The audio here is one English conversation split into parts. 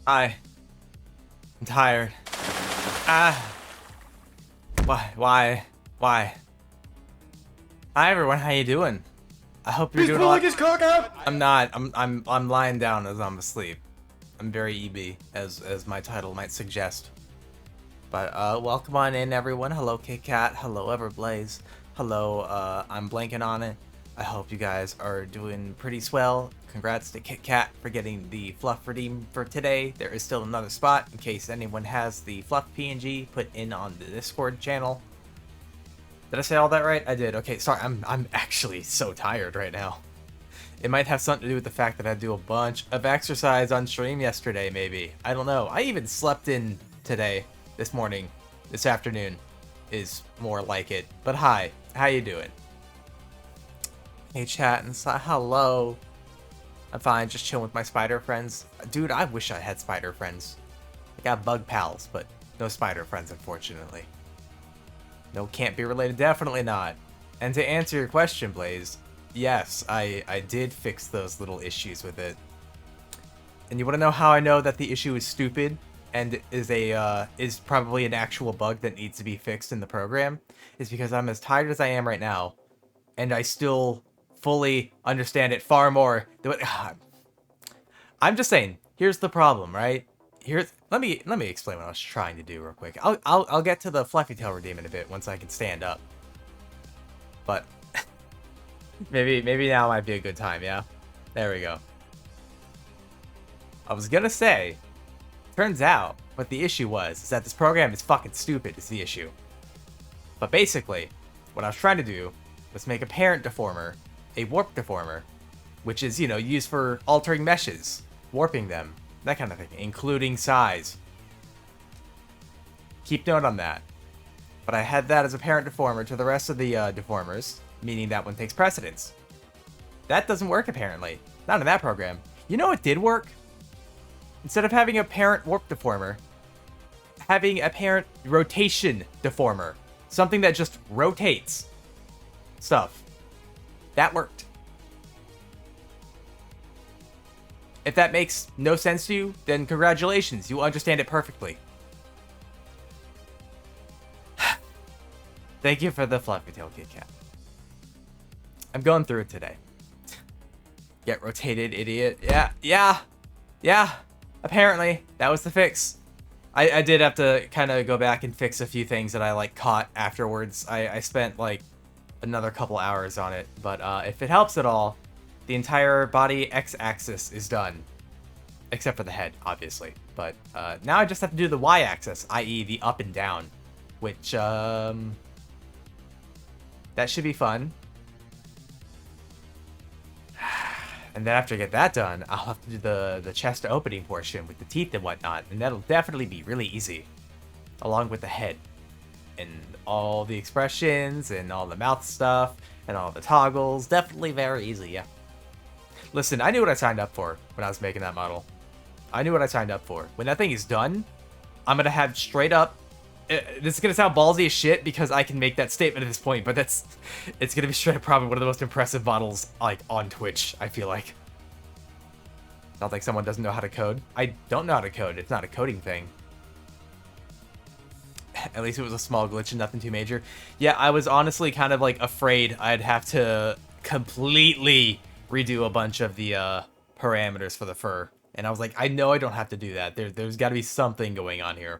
Hi. I'm tired. Ah. Why? Hi everyone, how you doing? I hope you're He's doing pulling well. his cock out! I'm not. I'm lying down as I'm asleep. I'm very eepy, as my title might suggest. But welcome on in everyone. Hello Kit Kat. Hello Everblaze. Hello, I'm blanking on it. I hope you guys are doing pretty swell. Congrats to Kit Kat for getting the fluff redeemed for today. There is still another spot in case anyone has the fluff PNG put in on the Discord channel. Did I say all that right? I did. Okay, sorry. I'm actually so tired right now. It might have something to do with the fact that I had to do a bunch of exercise on stream yesterday, maybe. I don't know. I even slept in today, this morning, this afternoon is more like it. But hi, how you doing? Hey, chat and hello. I'm fine, just chilling with my spider friends. Dude, I wish I had spider friends. I got bug pals, but no spider friends, unfortunately. No, can't be related, definitely not. And to answer your question, Blaze, yes, I did fix those little issues with it. And you want to know how I know that the issue is stupid and is probably an actual bug that needs to be fixed in the program? Is because I'm as tired as I am right now, and I still fully understand it far more than I'm just saying, here's the problem, right? Let me explain what I was trying to do real quick. I'll get to the fluffy tail redeem in a bit once I can stand up. But maybe now might be a good time, yeah? There we go. I was gonna say, turns out what the issue was is that this program is fucking stupid is the issue. But basically, what I was trying to do was make a parent deformer a warp deformer, which is, you know, used for altering meshes, warping them, that kind of thing, including size. Keep note on that. But I had that as a parent deformer to the rest of the deformers, meaning that one takes precedence. That doesn't work apparently. Not in that program. You know what did work? Instead of having a parent warp deformer, having a parent rotation deformer. Something that just rotates stuff. That worked. If that makes no sense to you, then congratulations, you understand it perfectly. Thank you for the fluffy tail Kit Kat. I'm going through it today. Get rotated, idiot. Yeah. Apparently, that was the fix. I did have to kind of go back and fix a few things that I like caught afterwards. I spent like another couple hours on it, but if it helps at all, the entire body x-axis is done, except for the head, obviously. But now I just have to do the y-axis, i.e. the up and down, which that should be fun. And then after I get that done, I'll have to do the chest opening portion with the teeth and whatnot, and that'll definitely be really easy, along with the head. And all the expressions, and all the mouth stuff, and all the toggles. Definitely very easy, yeah. Listen, I knew what I signed up for when I was making that model. I knew what I signed up for. When that thing is done, I'm gonna have straight up... This is gonna sound ballsy as shit because I can make that statement at this point, but it's gonna be straight up probably one of the most impressive models, like, on Twitch, I feel like. It's not like someone doesn't know how to code. I don't know how to code. It's not a coding thing. At least it was a small glitch and nothing too major. Yeah, I was honestly kind of like afraid I'd have to completely redo a bunch of the parameters for the fur. And I was like, I know I don't have to do that. There's got to be something going on here.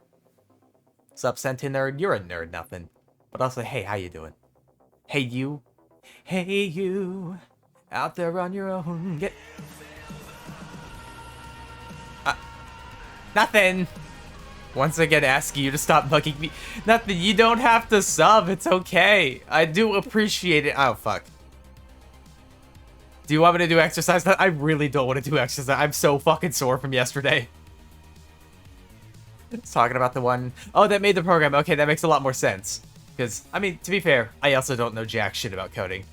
Sup, Centi nerd? You're a nerd, nothing. But also, hey, how you doing? Hey, you. Hey, you. Out there on your own. Get... Nothing. Once again, asking you to stop bugging me. Nothing, you don't have to sub, it's okay. I do appreciate it. Oh, fuck. Do you want me to do exercise? I really don't want to do exercise. I'm so fucking sore from yesterday. It's talking about the one... Oh, that made the program. Okay, that makes a lot more sense. Because, I mean, to be fair, I also don't know jack shit about coding.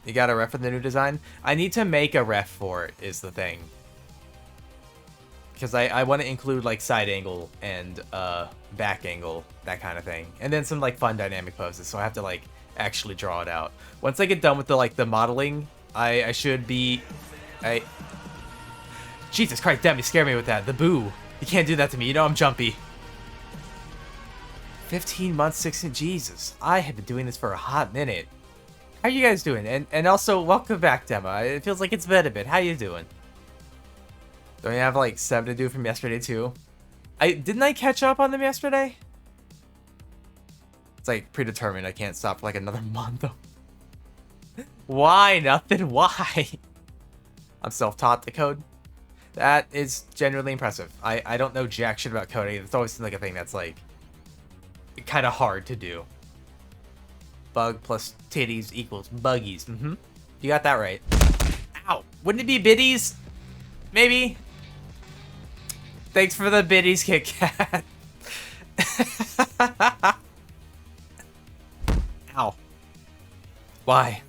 You got a ref for the new design? I need to make a ref for it, is the thing. Because I want to include, like, side angle and back angle, that kind of thing. And then some, like, fun dynamic poses, so I have to, like, actually draw it out. Once I get done with the, like, the modeling, I should be... Jesus Christ, damn, you scared me with that. The boo. You can't do that to me. You know I'm jumpy. 15 months, 16... Jesus. I have been doing this for a hot minute. How you guys doing? And also, welcome back, Dema. It feels like it's been a bit. How you doing? Don't you have, like, 7 to do from yesterday, too? Didn't I catch up on them yesterday? It's, like, predetermined. I can't stop for, like, another month. Why? Nothing? Why? I'm self-taught the code. That is genuinely impressive. I don't know jack shit about coding. It's always seemed like a thing that's, like, kind of hard to do. Bug plus titties equals buggies. Mm-hmm. You got that right. Ow. Wouldn't it be biddies? Maybe. Thanks for the biddies, Kit Kat. Ow. Why?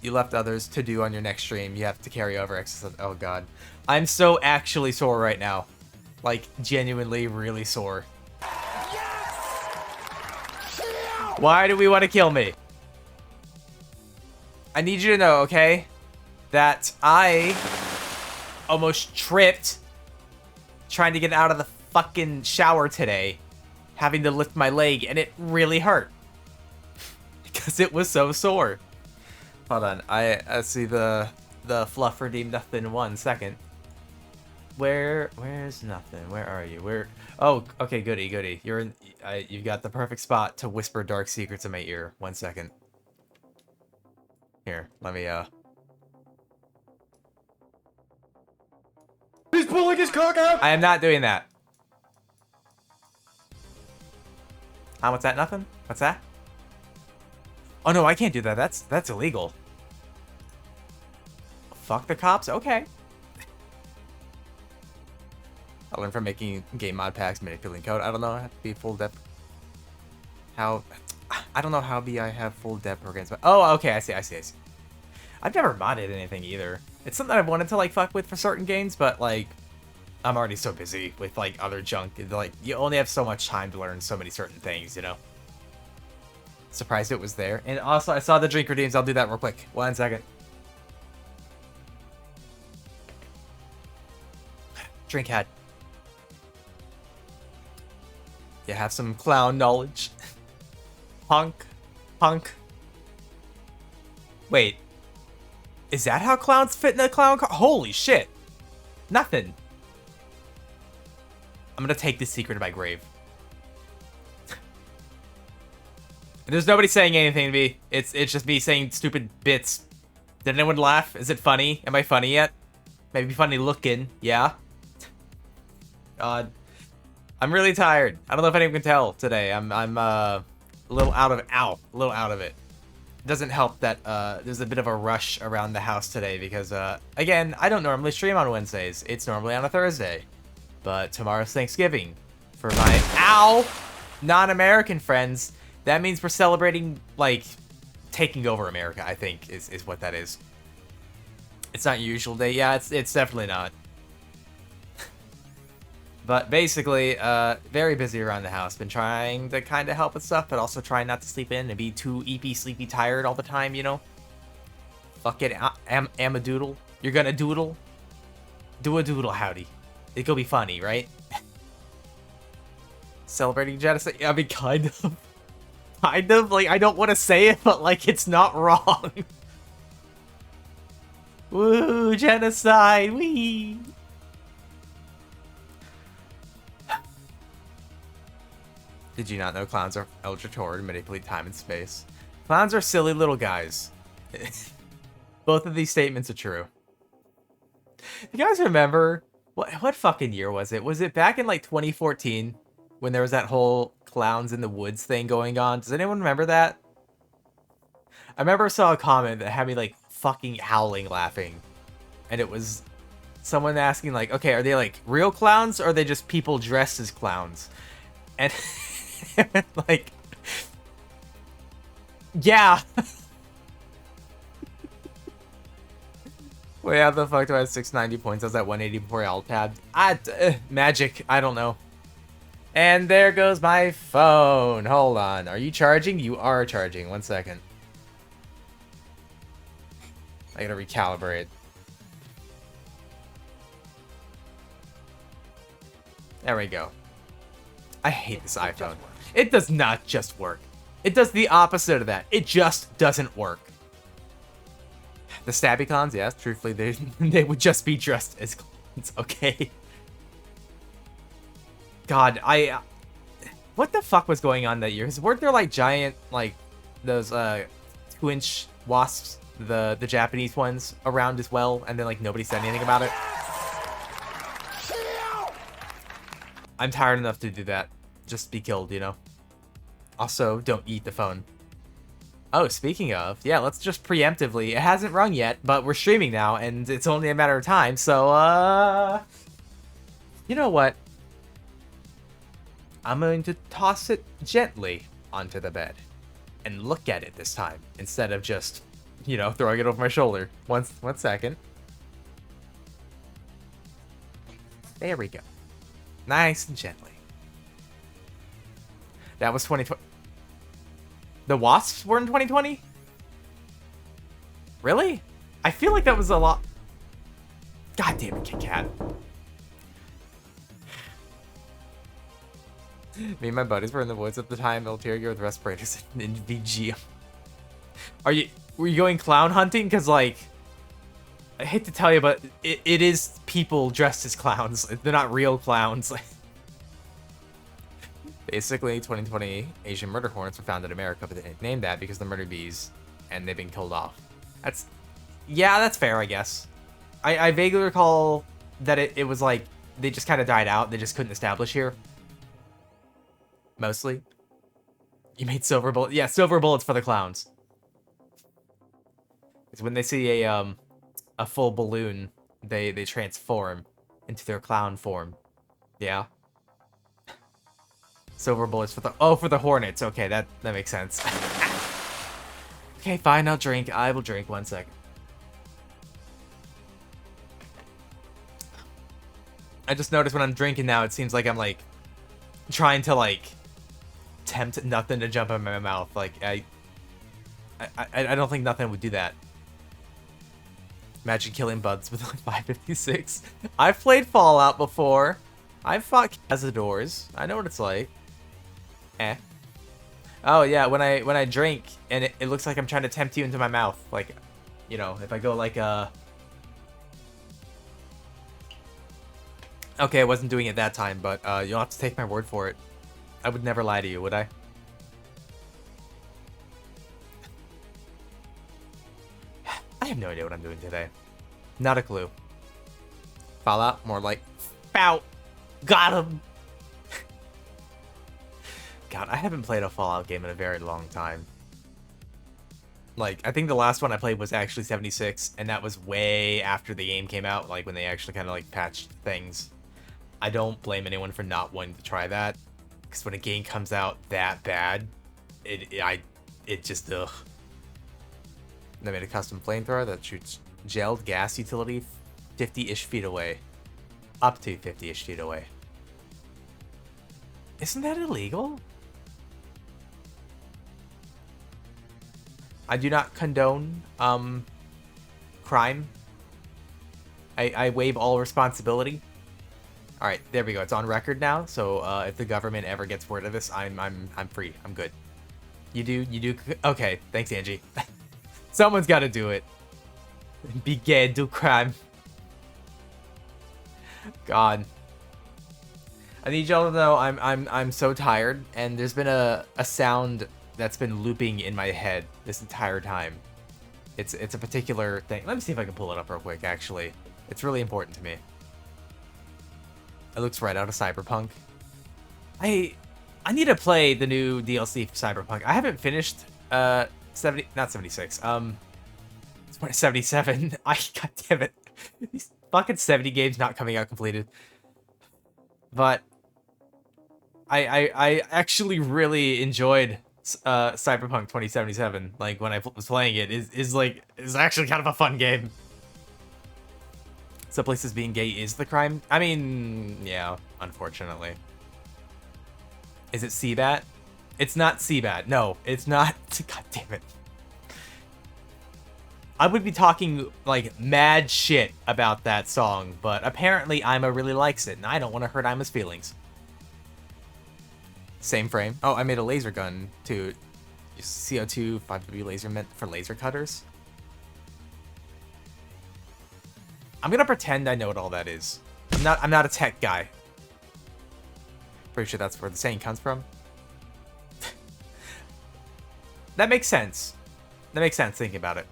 You left others to do on your next stream. You have to carry over excess. Oh god. I'm so actually sore right now. Like, genuinely really sore. Why do we want to kill me? I need you to know, okay, that I almost tripped trying to get out of the fucking shower today, having to lift my leg, and it really hurt because it was so sore. Hold on, I see the fluff redeemed nothing in 1 second. Where's nothing? Where are you? Where? Oh, okay, goody. You're in. You've got the perfect spot to whisper dark secrets in my ear. 1 second. Here, let me He's pulling his cock out. I am not doing that. What's that? Nothing? What's that? Oh no, I can't do that. That's illegal. Fuck the cops? Okay. I learned from making game mod packs, manipulating code. I don't know how to be full depth. I don't know how I have full depth programs. But oh, okay, I see. I've never modded anything either. It's something I've wanted to like fuck with for certain games, but like I'm already so busy with like other junk. Like you only have so much time to learn so many certain things, you know. Surprised it was there. And also I saw the drink redeems. I'll do that real quick. 1 second. Drink hat. You have some clown knowledge. Punk. Wait. Is that how clowns fit in a clown car? Holy shit. Nothing. I'm gonna take this secret to my grave. There's nobody saying anything to me. It's just me saying stupid bits. Did anyone laugh? Is it funny? Am I funny yet? Maybe funny looking. Yeah. God. I'm really tired. I don't know if anyone can tell today. I'm a little out of it. Ow. A little out of it. It doesn't help that there's a bit of a rush around the house today because again, I don't normally stream on Wednesdays. It's normally on a Thursday. But tomorrow's Thanksgiving. For my non-American friends, that means we're celebrating like taking over America, I think is what that is. It's not your usual day. Yeah, it's definitely not. But basically, very busy around the house. Been trying to kind of help with stuff, but also trying not to sleep in and be too eepy, sleepy, tired all the time, you know? Fuck it, am a doodle. You're gonna doodle? Do a doodle, howdy. It could be funny, right? Celebrating genocide? I mean, kind of. Kind of? Like, I don't want to say it, but, like, it's not wrong. Woo, genocide, wee! Did you not know clowns are ultra-toward and manipulate time and space? Clowns are silly little guys. Both of these statements are true. You guys remember, what fucking year was it? Was it back in like 2014 when there was that whole clowns in the woods thing going on? Does anyone remember that? I remember I saw a comment that had me like fucking howling laughing. And it was someone asking like, okay, are they like real clowns or are they just people dressed as clowns? And like, yeah. Wait, how the fuck do I have 690 points? I was at 180 before I alt-tabbed. Magic. I don't know. And there goes my phone. Hold on. Are you charging? You are charging. 1 second. I gotta recalibrate. There we go. I hate this iPhone. It does not just work. It does the opposite of that. It just doesn't work. The stabby clowns, yes, truthfully, they would just be dressed as clowns, okay? God, what the fuck was going on that year? 'Cause weren't there, like, giant, like, those, 2-inch wasps, the Japanese ones, around as well, and then, like, nobody said anything about it? I'm tired enough to do that. Just be killed, you know? Also, don't eat the phone. Oh, speaking of, yeah, let's just preemptively. It hasn't rung yet, but we're streaming now, and it's only a matter of time, so, you know what? I'm going to toss it gently onto the bed and look at it this time, instead of just, you know, throwing it over my shoulder. One second. There we go. Nice and gently. That was 2020. The wasps were in 2020? Really? I feel like that was a lot. God damn it, Kit Kat. Me and my buddies were in the woods at the time, military gear with respirators in VG. Were you going clown hunting? Because, like, I hate to tell you, but it is people dressed as clowns. They're not real clowns. Basically, 2020 Asian murder hornets were found in America, but they didn't name that because the murder bees, and they've been killed off. Yeah, that's fair, I guess. I vaguely recall that it was like, they just kind of died out. They just couldn't establish here. Mostly. You made silver bullets. Yeah, silver bullets for the clowns. It's when they see a full balloon, they transform into their clown form. Yeah. Silver bullets for the hornets. Okay, that makes sense. Okay, fine, I'll drink. I will drink. 1 second. I just noticed when I'm drinking now, it seems like I'm like trying to like tempt nothing to jump in my mouth. Like I don't think nothing would do that. Imagine killing buds with like 556. I've played Fallout before. I've fought cazadors. I know what it's like. Oh yeah, when I drink and it looks like I'm trying to tempt you into my mouth, like, you know, if I go like okay, I wasn't doing it that time, but you'll have to take my word for it. I would never lie to you, would I? I have no idea what I'm doing today. Not a clue. Fallout, more like Fout. Got him. God, I haven't played a Fallout game in a very long time. Like, I think the last one I played was actually 76, and that was way after the game came out, like when they actually kind of like patched things. I don't blame anyone for not wanting to try that, because when a game comes out that bad, it just ugh. They made a custom flamethrower that shoots gelled gas utility 50-ish feet away, up to 50-ish feet away. Isn't that illegal? I do not condone crime. I waive all responsibility. All right, there we go. It's on record now. So if the government ever gets word of this, I'm free. I'm good. You do. Okay, thanks, Angie. Someone's got to do it. Be gay, do crime. God. I need y'all to know I'm so tired, and there's been a sound that's been looping in my head this entire time. It's a particular thing. Let me see if I can pull it up real quick, actually. It's really important to me. It looks right out of Cyberpunk. I need to play the new DLC for Cyberpunk. I haven't finished 77. God damn it. These fucking 70 games not coming out completed. But I actually really enjoyed Cyberpunk 2077. Like when I was playing it, is actually kind of a fun game. Some places being gay is the crime. I mean, yeah, unfortunately. Is it CBAT? It's not CBAT. No, it's not. God damn it. I would be talking, like, mad shit about that song, but apparently Ima really likes it, and I don't want to hurt Ima's feelings. Same frame. Oh, I made a laser gun, too. CO2 5W laser meant for laser cutters. I'm gonna pretend I know what all that is. I'm not a tech guy. Pretty sure that's where the saying comes from. That makes sense. That makes sense thinking about it.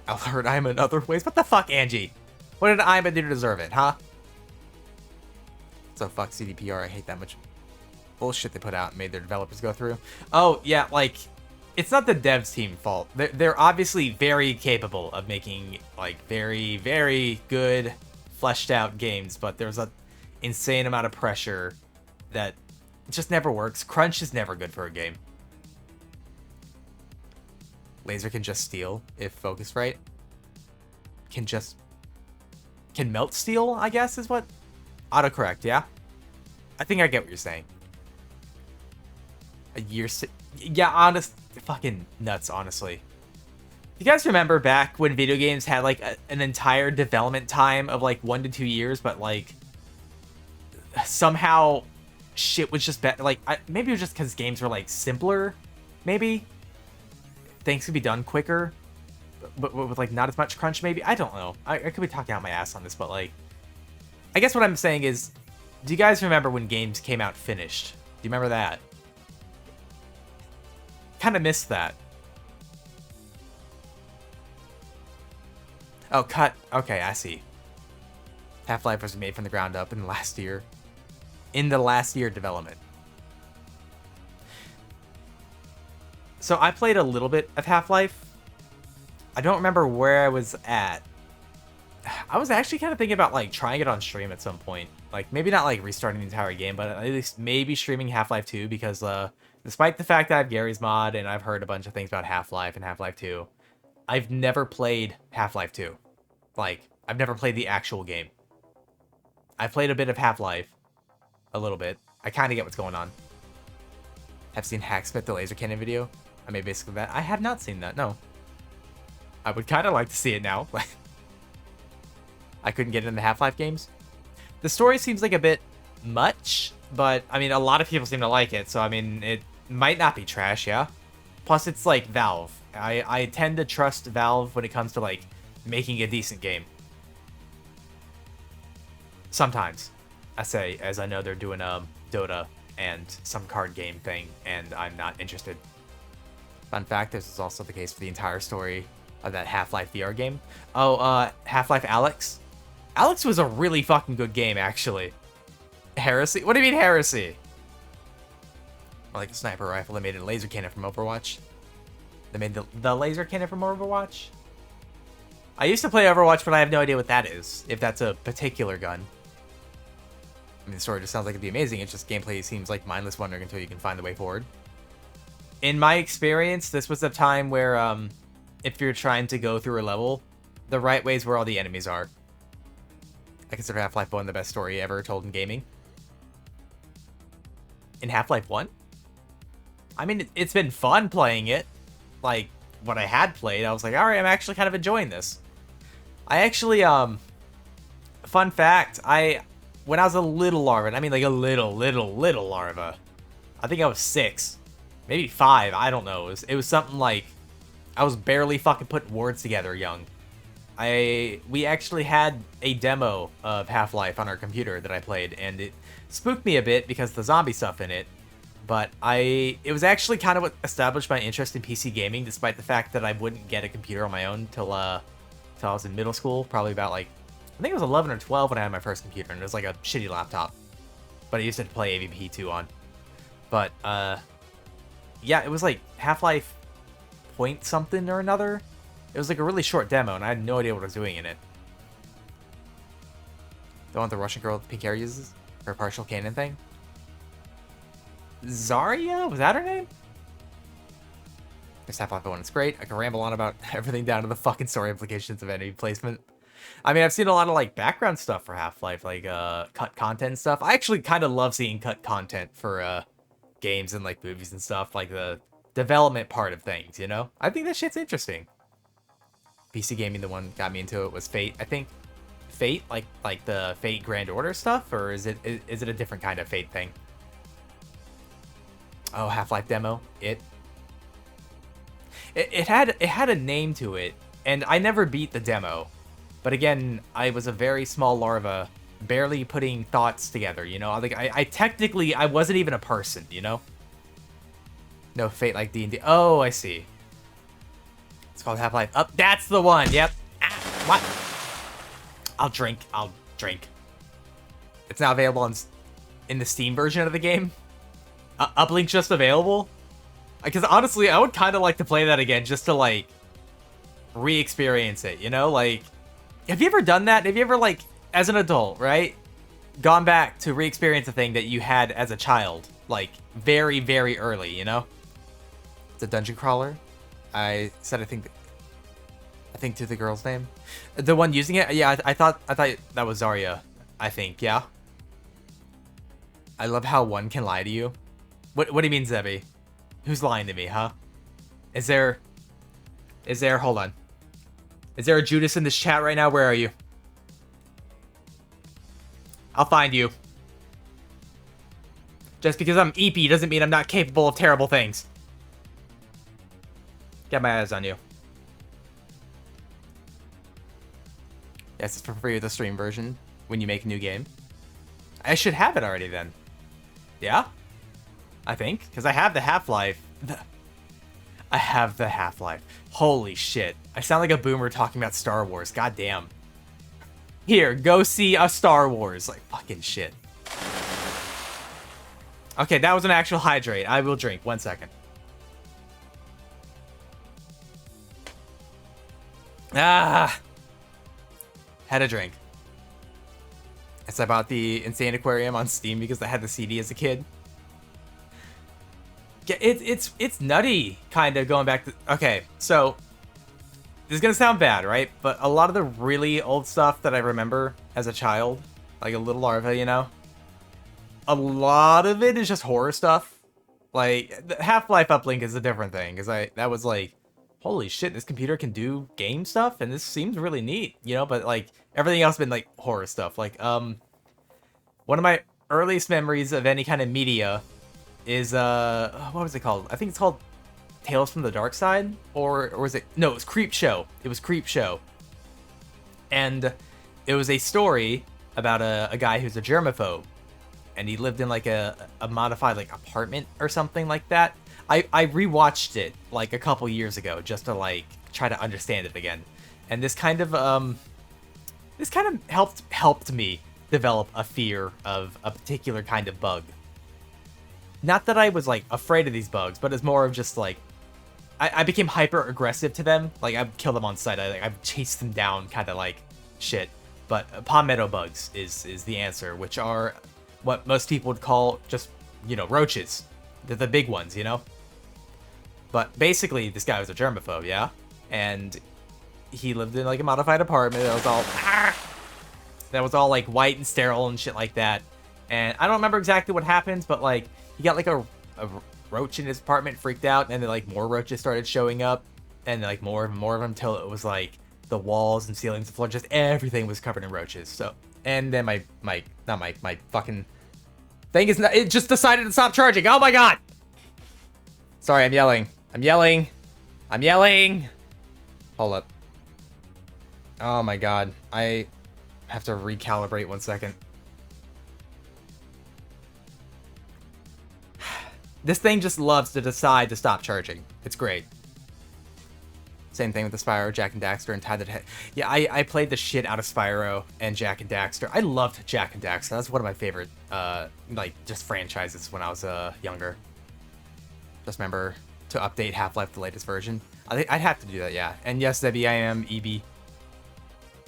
I'll hurt Ima in other ways. What the fuck, Angie? What did Ima do to deserve it, huh? So fuck CDPR, I hate that much bullshit they put out and made their developers go through. Oh, yeah, like, it's not the devs team fault. They're obviously very capable of making, like, very, very good, fleshed out games, but there's a insane amount of pressure that just never works. Crunch is never good for a game. Laser can just steal if focused right. Can melt steel, I guess, is what? Autocorrect, yeah? I think I get what you're saying. A year... Yeah, honest... Fucking nuts, honestly. You guys remember back when video games had, like, an entire development time of, like, 1 to 2 years, but, like, somehow shit was just better. Like, maybe it was just because games were, like, simpler, maybe? Things could be done quicker, but with, like, not as much crunch, maybe? I don't know. I could be talking out my ass on this, but, like... I guess what I'm saying is, do you guys remember when games came out finished? Do you remember that? Kind of missed that. Oh, cut. Okay, I see. Half-Life was made from the ground up in the last year. In the last year of development. So I played a little bit of Half-Life. I don't remember where I was at. I was actually kind of thinking about, like, trying it on stream at some point. Like, maybe not, like, restarting the entire game, but at least maybe streaming Half-Life 2, because, despite the fact that I have Gary's mod, and I've heard a bunch of things about Half-Life and Half-Life 2, I've never played Half-Life 2. Like, I've never played the actual game. I've played a bit of Half-Life. A little bit. I kind of get what's going on. Have seen Hacksmith, the laser cannon video? I mean, basically that. I have not seen that, no. I would kind of like to see it now. I couldn't get into the Half-Life games. The story seems like a bit much, but, I mean, a lot of people seem to like it, so, I mean, it might not be trash, yeah? Plus, it's, like, Valve. I tend to trust Valve when it comes to, like, making a decent game. Sometimes. I say, as I know they're doing, Dota and some card game thing, and I'm not interested. Fun fact, this is also the case for the entire story of that Half-Life VR game. Oh, Half-Life Alyx? Alyx was a really fucking good game, actually. Heresy? What do you mean, Heresy? Or like a sniper rifle that made a laser cannon from Overwatch. They made the laser cannon from Overwatch? I used to play Overwatch, but I have no idea what that is. If that's a particular gun. I mean, the story just sounds like it'd be amazing. It's just gameplay seems like mindless wandering until you can find the way forward. In my experience, this was a time where, if you're trying to go through a level, the right way is where all the enemies are. I consider Half-Life 1 the best story ever told in gaming. In Half-Life 1? I mean, it's been fun playing it. Like, what I had played, I was like, alright, I'm actually kind of enjoying this. I actually, fun fact, when I was a little larva, and I mean like a little larva, I think I was 6, maybe 5, I don't know. It was something like, I was barely fucking putting words together young. We actually had a demo of Half-Life on our computer that I played, and it spooked me a bit because of the zombie stuff in it. But it was actually kind of what established my interest in PC gaming, despite the fact that I wouldn't get a computer on my own till I was in middle school, probably about like, I think it was 11 or 12 when I had my first computer, and it was like a shitty laptop. But I used to play AVP 2 on. But, yeah, it was like Half-Life point something or another. It was like a really short demo, and I had no idea what I was doing in it. The one the Russian girl with the pink hair uses? Her partial cannon thing? Zarya? Was that her name? This Half-Life 1 is great. I can ramble on about everything down to the fucking story implications of enemy placement. I mean, I've seen a lot of, like, background stuff for Half-Life, like, cut content stuff. I actually kind of love seeing cut content for, games and, like, movies and stuff, like the development part of things, you know? I think that shit's interesting. PC gaming, the one got me into it was Fate. I think Fate, like the Fate Grand Order stuff, or is it a different kind of Fate thing? Oh, Half-Life demo. It had a name to it, and I never beat the demo. But again, I was a very small larva, barely putting thoughts together, you know? Like I technically I wasn't even a person, you know? No Fate like D&D. Oh, I see. It's called Half-Life. Oh, that's the one. Yep. Ah, what? I'll drink. It's now available in the Steam version of the game. Uplink's just available. Because honestly, I would kind of like to play that again just to like re-experience it, you know? Like, have you ever done that? Have you ever like, as an adult, right? Gone back to re-experience a thing that you had as a child, like very, very early, you know? It's a dungeon crawler. I said I think to the girl's name. The one using it? Yeah, I thought that was Zarya. I think, yeah. I love how one can lie to you. What do you mean, Zebby? Who's lying to me, huh? Is there, hold on. Is there a Judas in this chat right now? Where are you? I'll find you. Just because I'm eepy doesn't mean I'm not capable of terrible things. Got my eyes on you. Yes, it's for free with the stream version when you make a new game. I should have it already then. Yeah? I think. Because I have the Half-Life. I have the Half-Life. Holy shit. I sound like a boomer talking about Star Wars. God damn. Here, go see a Star Wars. Like, fucking shit. Okay, that was an actual hydrate. I will drink. 1 second. Ah! Had a drink. Yes, I bought the Insane Aquarium on Steam because I had the CD as a kid. Yeah, it's nutty, kind of, going back to... Okay, so... This is gonna sound bad, right? But a lot of the really old stuff that I remember as a child, like a little larva, you know? A lot of it is just horror stuff. Like, the Half-Life Uplink is a different thing, because that was like... Holy shit, this computer can do game stuff, and this seems really neat, you know? But, like, everything else has been, like, horror stuff. Like, one of my earliest memories of any kind of media is, what was it called? I think it's called Tales from the Dark Side? Or was it... No, it was Creep Show. It was Creep Show. And it was a story about a guy who's a germaphobe. And he lived in, like, a modified, like, apartment or something like that. I rewatched it like a couple years ago just to like try to understand it again, and this kind of helped me develop a fear of a particular kind of bug. Not that I was like afraid of these bugs, but it's more of just like I became hyper aggressive to them. Like I'd kill them on sight. I'd chase them down, kind of like shit. But palmetto bugs is the answer, which are what most people would call just, you know, roaches. They're the big ones, you know? But basically, this guy was a germaphobe, yeah? And he lived in, like, a modified apartment that was all, like, white and sterile and shit like that. And I don't remember exactly what happened, but, like, he got, like, a roach in his apartment, freaked out, and then, like, more roaches started showing up. And, like, more of them, until it was, like, the walls and ceilings and floor, just everything was covered in roaches. So, and then my fucking thing is, it just decided to stop charging. Oh my god! Sorry, I'm yelling. Hold up. Oh my god. I have to recalibrate 1 second. This thing just loves to decide to stop charging. It's great. Same thing with the Spyro, Jak and Daxter, and Tide the Head. Yeah, I played the shit out of Spyro and Jak and Daxter. I loved Jak and Daxter. That's one of my favorite, like, just franchises when I was younger. Just remember to update Half-Life, the latest version. I'd have to do that, yeah. And yes, Debbie, I am eepy.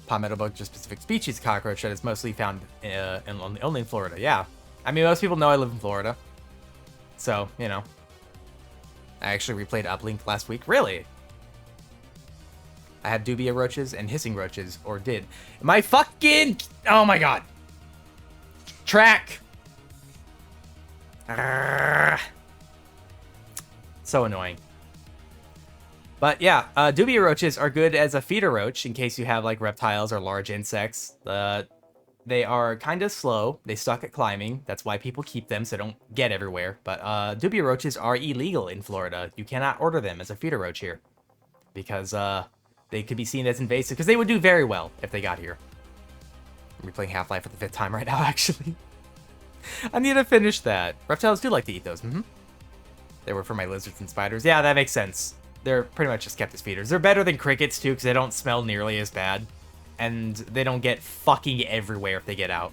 Palmetto bug, just specific species of cockroach that is mostly found only in Florida. Yeah, I mean, most people know I live in Florida, so you know. I actually replayed Uplink last week. Really? I had dubia roaches and hissing roaches, or did. My fucking... Oh my god. Track. So annoying. But yeah, dubia roaches are good as a feeder roach in case you have like reptiles or large insects. They are kind of slow. They suck at climbing. That's why people keep them so they don't get everywhere. But dubia roaches are illegal in Florida. You cannot order them as a feeder roach here because they could be seen as invasive because they would do very well if they got here. I'm replaying Half-Life for the 5th time right now, actually. I need to finish that. Reptiles do like to eat those. They were for my lizards and spiders. Yeah, that makes sense. They're pretty much just kept as feeders. They're better than crickets, too, because they don't smell nearly as bad. And they don't get fucking everywhere if they get out.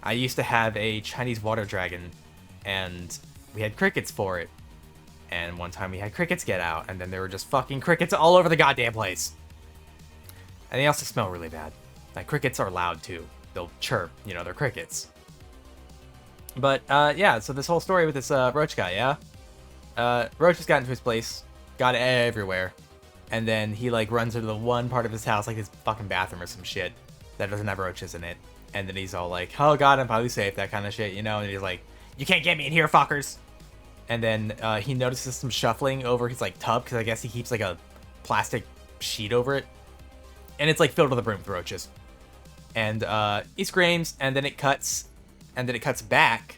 I used to have a Chinese water dragon, and we had crickets for it. And one time we had crickets get out, and then there were just fucking crickets all over the goddamn place. And they also smell really bad. Like, crickets are loud, too. They'll chirp. You know, they're crickets. But, yeah, so this whole story with this roach guy, yeah? Roach just got into his place, got everywhere, and then he, like, runs into the one part of his house, like his fucking bathroom or some shit, that doesn't have roaches in it. And then he's all like, oh god, I'm probably safe, that kind of shit, you know? And he's like, you can't get me in here, fuckers! And then he notices some shuffling over his, like, tub, because I guess he keeps, like, a plastic sheet over it. And it's, like, filled to the brim with roaches. And he screams, and then it cuts back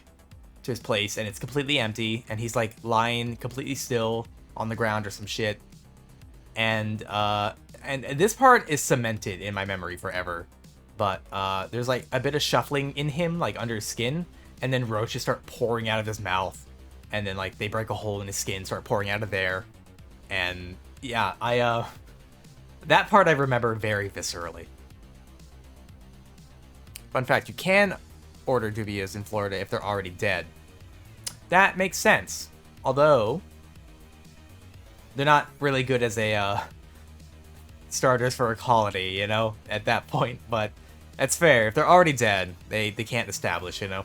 to his place, and it's completely empty, and he's like lying completely still on the ground or some shit. And this part is cemented in my memory forever. But there's like a bit of shuffling in him, like under his skin, and then roaches start pouring out of his mouth, and then like they break a hole in his skin, start pouring out of there. And yeah, that part I remember very viscerally. Fun fact, you can order dubias in Florida if they're already dead. That makes sense. Although, they're not really good as a starters for a colony, you know, at that point. But that's fair. If they're already dead, they can't establish, you know.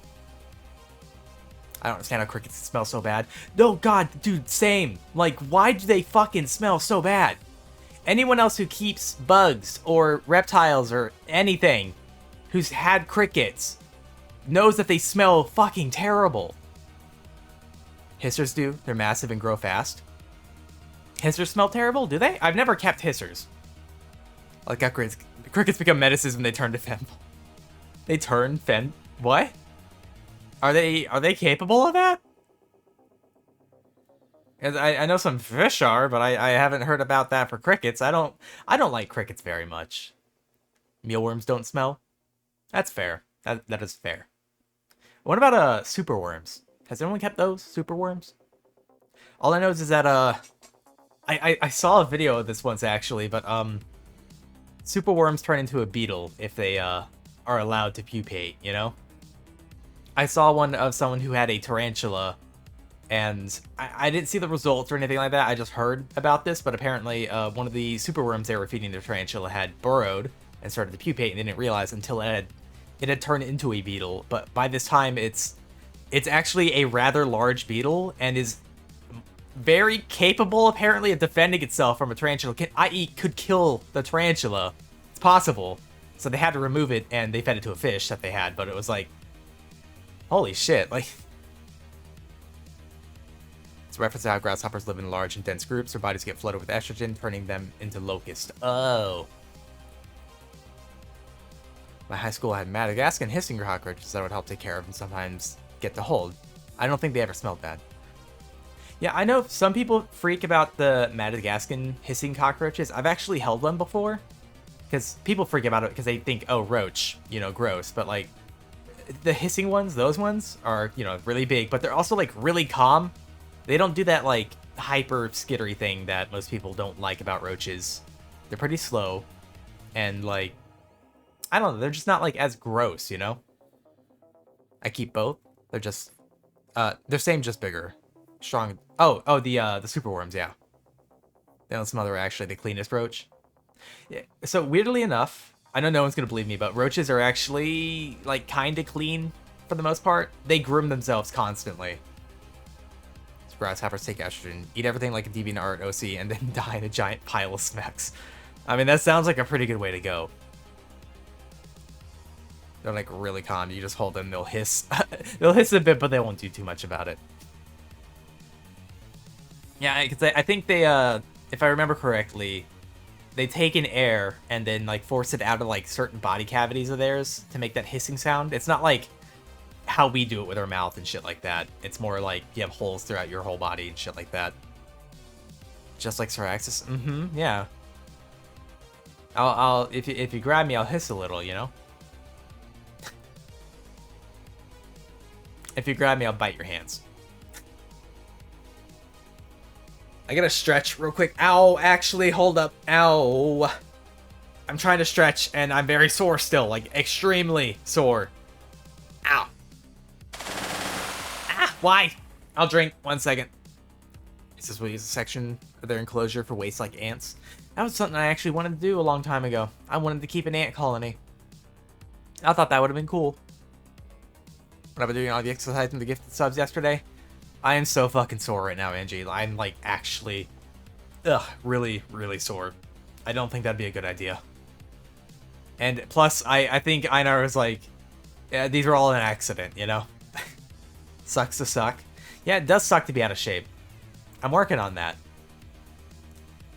I don't understand how crickets smell so bad. No, god, dude, same. Like, why do they fucking smell so bad? Anyone else who keeps bugs or reptiles or anything who's had crickets knows that they smell fucking terrible. Hissers do. They're massive and grow fast. Hissers smell terrible, do they? I've never kept hissers. Like how crickets become menaces when they turn to fen. They turn fen. What? Are they capable of that? I know some fish are, but I haven't heard about that for crickets. I don't like crickets very much. Mealworms don't smell. That's fair. That is fair. What about superworms? Has anyone kept those superworms? All I know is that I saw a video of this once actually, but superworms turn into a beetle if they are allowed to pupate, you know? I saw one of someone who had a tarantula, and I didn't see the results or anything like that. I just heard about this, but apparently one of the superworms they were feeding their tarantula had burrowed and started to pupate, and they didn't realize until it had turned into a beetle. But by this time, it's actually a rather large beetle and is very capable, apparently, of defending itself from a tarantula, i.e. could kill the tarantula. It's possible. So they had to remove it, and they fed it to a fish that they had, but it was like, holy shit, like... It's a reference to how grasshoppers live in large and dense groups. Their bodies get flooded with estrogen, turning them into locusts. Oh. My high school had Madagascan hissing cockroaches that would help take care of and sometimes get to hold. I don't think they ever smelled bad. Yeah, I know some people freak about the Madagascan hissing cockroaches. I've actually held one before. Because people freak about it because they think, oh, roach, you know, gross. But, like, the hissing ones, those ones are, you know, really big. But they're also, like, really calm. They don't do that, like, hyper skittery thing that most people don't like about roaches. They're pretty slow. And, like, I don't know, they're just not, like, as gross, you know? I keep both. They're just, they're same, just bigger. Strong. Oh, the superworms, yeah. They don't smell they're actually the cleanest roach. Yeah. So, weirdly enough, I know no one's gonna believe me, but roaches are actually, like, kinda clean for the most part. They groom themselves constantly. So grasshoppers take estrogen, eat everything like a DeviantArt OC, and then die in a giant pile of smecks. I mean, that sounds like a pretty good way to go. They're, like, really calm. You just hold them, they'll hiss. They'll hiss a bit, but they won't do too much about it. Yeah, because I think they if I remember correctly, they take in air and then like force it out of like certain body cavities of theirs to make that hissing sound. It's not like how we do it with our mouth and shit like that. It's more like you have holes throughout your whole body and shit like that. Just like Siraxis. Yeah. I'll if you grab me, I'll hiss a little, you know? If you grab me, I'll bite your hands. I gotta stretch real quick. Ow, actually, hold up. Ow. I'm trying to stretch, and I'm very sore still. Like, extremely sore. Ow. Ah, why? I'll drink. 1 second. Is this what is a section of their enclosure for waste like ants? That was something I actually wanted to do a long time ago. I wanted to keep an ant colony. I thought that would have been cool. When I've been doing all the exercise and the gifted subs yesterday, I am so fucking sore right now, Angie. I'm like actually, really, really sore. I don't think that'd be a good idea. And plus, I think Einar was like, yeah, these are all an accident, you know? Sucks to suck. Yeah, it does suck to be out of shape. I'm working on that.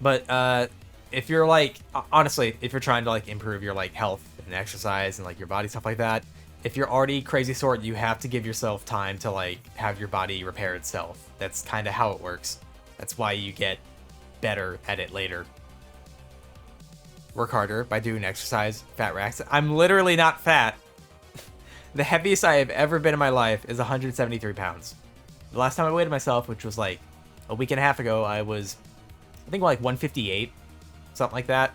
But, if you're like, honestly, if you're trying to like improve your like health and exercise and like your body, stuff like that, if you're already crazy sore, you have to give yourself time to like have your body repair itself. That's kind of how it works. That's why you get better at it later. Work harder by doing exercise, fat racks. I'm literally not fat. The heaviest I have ever been in my life is 173 pounds. The last time I weighed myself, which was like a week and a half ago, I was, I think like 158, something like that.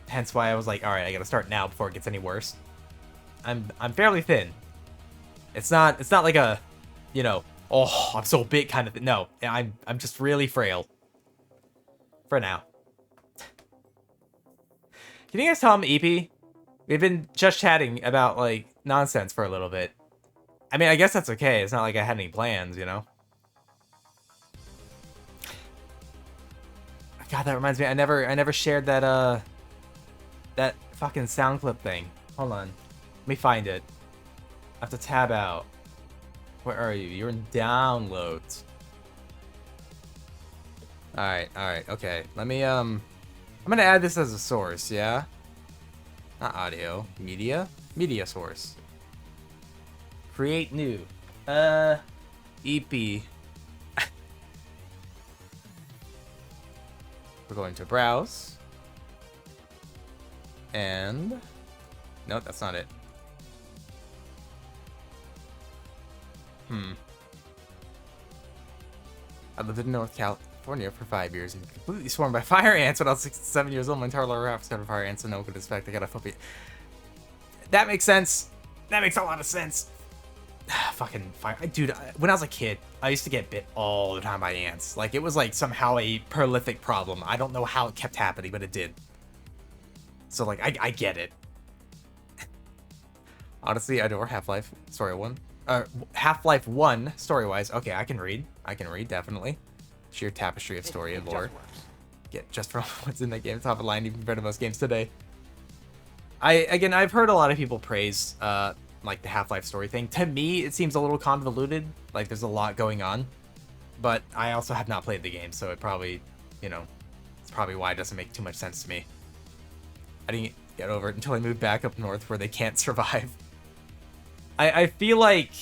Hence why I was like, all right, I gotta start now before it gets any worse. I'm fairly thin. It's not like a, you know, oh, I'm so big kind of thing. No, I'm just really frail. For now. Can you guys tell I'm eepy? We've been just chatting about like nonsense for a little bit. I mean, I guess that's okay. It's not like I had any plans, you know. God, that reminds me. I never shared that that fucking sound clip thing. Hold on. Let me find it. I have to tab out. Where are you? You're in downloads. Alright, okay. Let me, I'm gonna add this as a source, yeah? Not audio. Media? Media source. Create new. eepy. We're going to browse. And... Nope, that's not it. I lived in North California for 5 years and completely swarmed by fire ants when I was 6 to 7 years old. My entire lower half was covered in fire ants, so no one could expect I got a puppy. That makes sense. That makes a lot of sense. Fucking fire. Dude, when I was a kid, I used to get bit all the time by ants. Like, it was like somehow a prolific problem. I don't know how it kept happening, but it did. So, like, I get it. Honestly, I adore Half-Life Story 1. Half-Life 1, story-wise. Okay, I can read. I can read, definitely. Sheer tapestry of story and lore. Get just from what's in that game. Top of line, even better than most games today. I've heard a lot of people praise, like, the Half-Life story thing. To me, it seems a little convoluted. Like, there's a lot going on. But I also have not played the game, so it probably, you know, it's probably why it doesn't make too much sense to me. I didn't get over it until I moved back up north where they can't survive. I feel like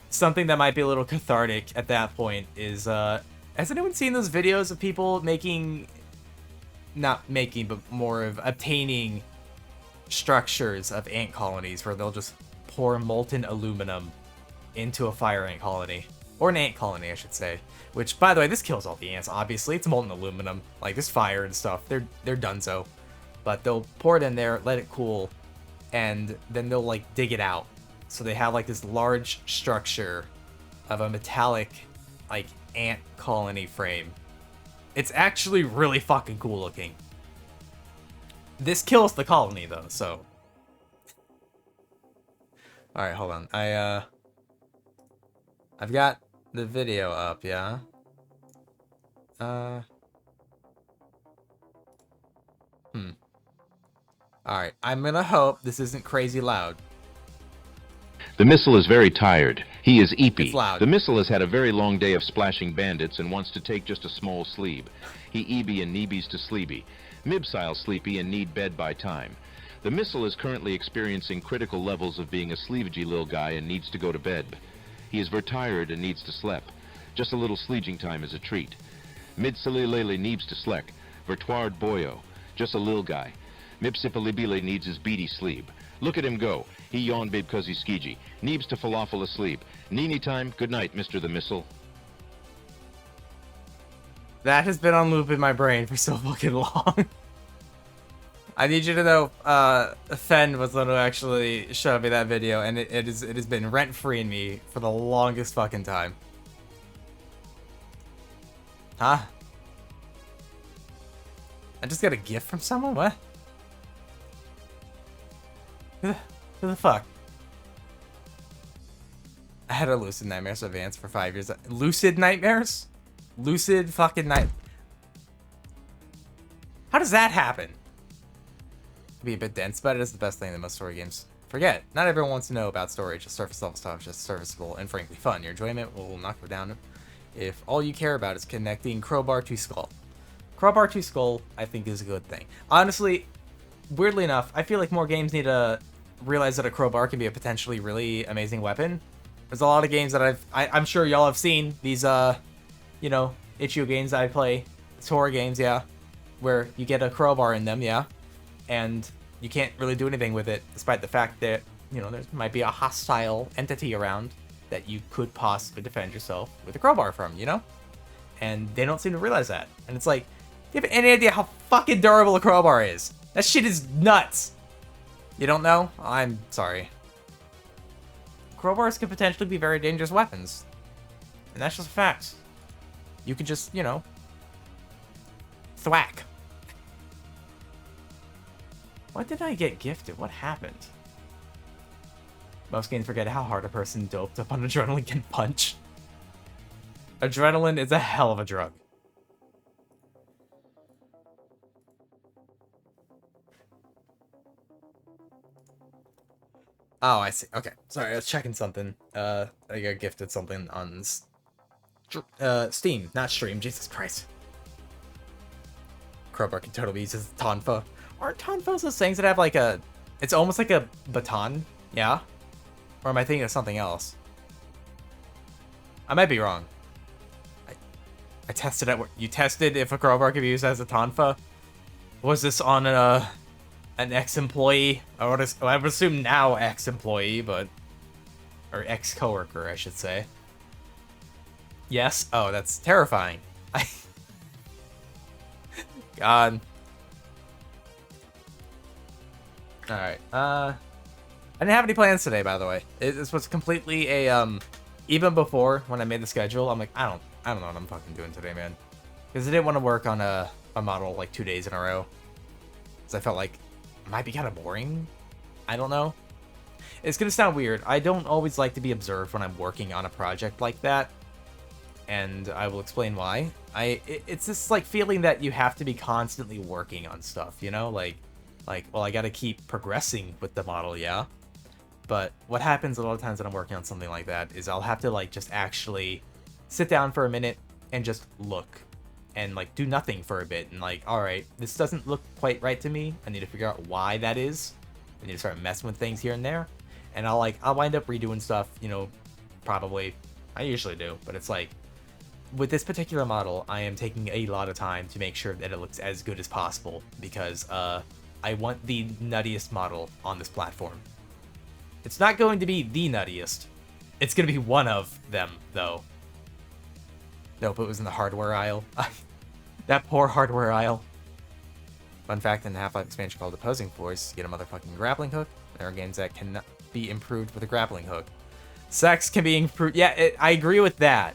something that might be a little cathartic at that point is, has anyone seen those videos of people making, not making, but more of obtaining structures of ant colonies where they'll just pour molten aluminum into a fire ant colony? Or an ant colony, I should say. Which, by the way, this kills all the ants, obviously. It's molten aluminum. Like, this fire and stuff, they're donezo. But they'll pour it in there, let it cool, and then they'll, like, dig it out. So they have, like, this large structure of a metallic, like, ant colony frame. It's actually really fucking cool looking. This kills the colony, though, so... Alright, hold on. I've got the video up, yeah? Alright, I'm gonna hope this isn't crazy loud. The missile is very tired. He is It's eepy. loud. The missile has had a very long day of splashing bandits and wants to take just a small sleep. He eeby and neebies to sleepy. Mibsile sleepy and need bed by time. The missile is currently experiencing critical levels of being a sleevagey little guy and needs to go to bed. He is vertired and needs to slep. Just a little sleeging time is a treat. Midsililele needs to slek. Vertoired boyo. Just a lil guy. Mipsipalibile needs his beady sleep. Look at him go. He yawned because he's skeegy. Neebs to falafel asleep. Nini time. Good night, Mr. the Missile. That has been on loop in my brain for so fucking long. I need you to know, Fen was the one who actually showed me that video, and it has been rent-free in me for the longest fucking time. Huh? I just got a gift from someone? What? Who the fuck? I had a Lucid Nightmares Advance for 5 years. Lucid Nightmares? Lucid fucking night. How does that happen? Be a bit dense, but it is the best thing that most story games forget. Not everyone wants to know about story, just surface level stuff, just serviceable and frankly fun. Your enjoyment will not go down if all you care about is connecting Crowbar to Skull. Crowbar to Skull, I think, is a good thing. Honestly, weirdly enough, I feel like more games need to realize that a crowbar can be a potentially really amazing weapon. There's a lot of games that I'm sure y'all have seen, these, you know, itch.io games I play. It's horror games, yeah, where you get a crowbar in them, yeah, and you can't really do anything with it, despite the fact that, you know, there might be a hostile entity around that you could possibly defend yourself with a crowbar from, you know? And they don't seem to realize that. And it's like, do you have any idea how fucking durable a crowbar is? That shit is nuts! You don't know? I'm sorry. Crowbars can potentially be very dangerous weapons. And that's just a fact. You could just, you know, thwack. What did I get gifted? What happened? Most games forget how hard a person doped up on adrenaline can punch. Adrenaline is a hell of a drug. Oh, I see. Okay. Sorry, I was checking something. I got gifted something on Steam, not stream. Jesus Christ. Crowbar can totally be used as a tonfa. Aren't tonfas those things that have like a... It's almost like a baton? Yeah? Or am I thinking of something else? I might be wrong. I tested it. You tested if a crowbar could be used as a tonfa? Was this on an ex-employee? I would assume now ex-employee, but... Or ex-coworker, I should say. Yes? Oh, that's terrifying. God. Alright, I didn't have any plans today, by the way. This was completely a, even before, when I made the schedule, I'm like, I don't know what I'm fucking doing today, man. Because I didn't want to work on a model, like, 2 days in a row. Because I felt like it might be kind of boring. I don't know. It's gonna sound weird. I don't always like to be observed when I'm working on a project like that. And I will explain why. It's this, like, feeling that you have to be constantly working on stuff, you know? Like, well, I gotta keep progressing with the model, yeah? But what happens a lot of times when I'm working on something like that is I'll have to, like, just actually sit down for a minute and just look. And, like, do nothing for a bit. And, like, alright, this doesn't look quite right to me. I need to figure out why that is. I need to start messing with things here and there. And I'll wind up redoing stuff, you know, probably. I usually do. But it's like, with this particular model, I am taking a lot of time to make sure that it looks as good as possible. Because, I want the nuttiest model on this platform. It's not going to be the nuttiest. It's going to be one of them, though. Nope, it was in the hardware aisle. That poor hardware aisle. Fun fact, in the Half-Life expansion called Opposing Force, you get a motherfucking grappling hook. There are games that cannot be improved with a grappling hook. Sex can be improved. Yeah, I agree with that.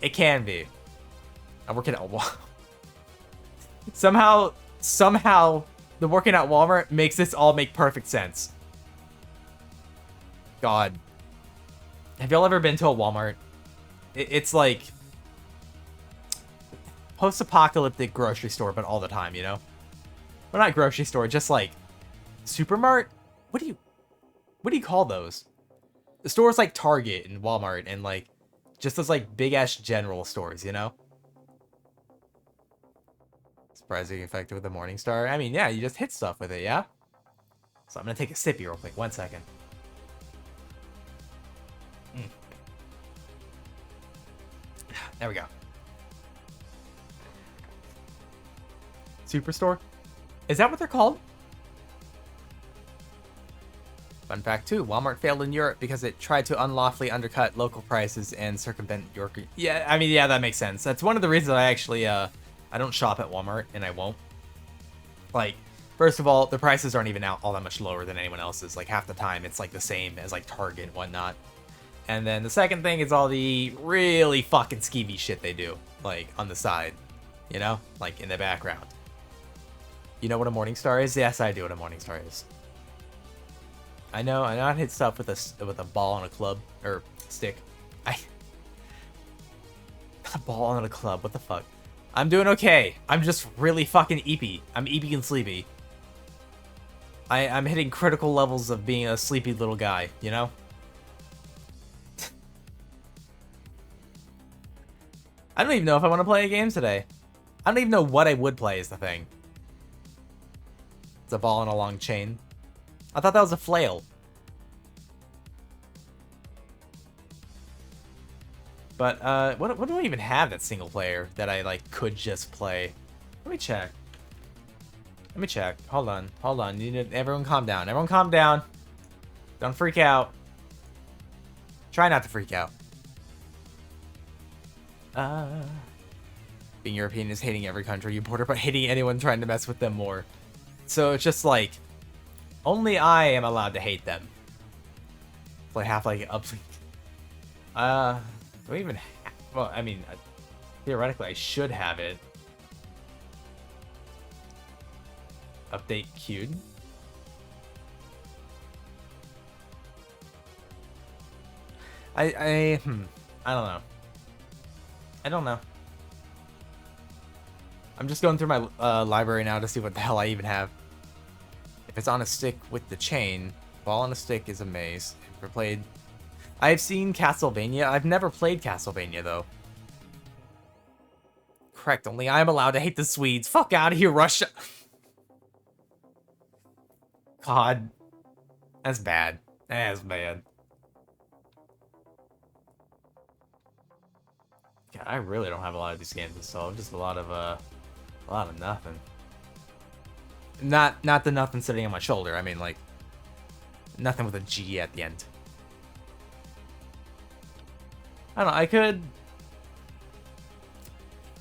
It can be. I'm working at Walmart. Somehow, the working at Walmart makes this all make perfect sense. God. Have y'all ever been to a Walmart? It's like post-apocalyptic grocery store, but all the time, you know? Well, not grocery store, just like supermart? What do you call those? The stores like Target and Walmart and like just those like big ass general stores, you know? Surprisingly effective with the Morning Star. I mean, yeah, you just hit stuff with it, yeah? So I'm gonna take a sippy real quick. 1 second. There we go. Superstore? Is that what they're called? Fun fact too, Walmart failed in Europe because it tried to unlawfully undercut local prices and circumvent York. Yeah, I mean, yeah, that makes sense. That's one of the reasons I actually, I don't shop at Walmart, and I won't. Like, first of all, the prices aren't even out all that much lower than anyone else's. Like, half the time, it's like the same as like Target and whatnot. And then the second thing is all the really fucking skeevy shit they do, like, on the side. You know? Like, in the background. You know what a Morningstar is? Yes, I do know what a Morningstar is. I know I hit stuff with a ball on a club, or stick. A ball on a club, what the fuck? I'm doing okay. I'm just really fucking eepy. I'm eepy and sleepy. I'm hitting critical levels of being a sleepy little guy, you know? I don't even know if I want to play a game today. I don't even know what I would play is the thing. It's a ball on a long chain. I thought that was a flail. But, what do I even have that's single player that I, like, could just play? Let me check. Let me check. Hold on. Hold on. Everyone calm down. Everyone calm down. Don't freak out. Try not to freak out. Being European is hating every country you border, but hating anyone trying to mess with them more. So it's just like, only I am allowed to hate them. Play Half-Life up. Do I even have, well, I mean, theoretically I should have it. Update queued. I don't know. I don't know. I'm just going through my library now to see what the hell I even have. If it's on a stick with the chain, ball on a stick is a maze. Ever played? I've seen Castlevania. I've never played Castlevania though. Correct. Only I'm allowed to hate the Swedes. Fuck out of here, Russia. God, that's bad. That's bad. God, I really don't have a lot of these games installed. Just a lot of nothing. Not the nothing sitting on my shoulder. I mean, like, nothing with a G at the end. I don't know. I could,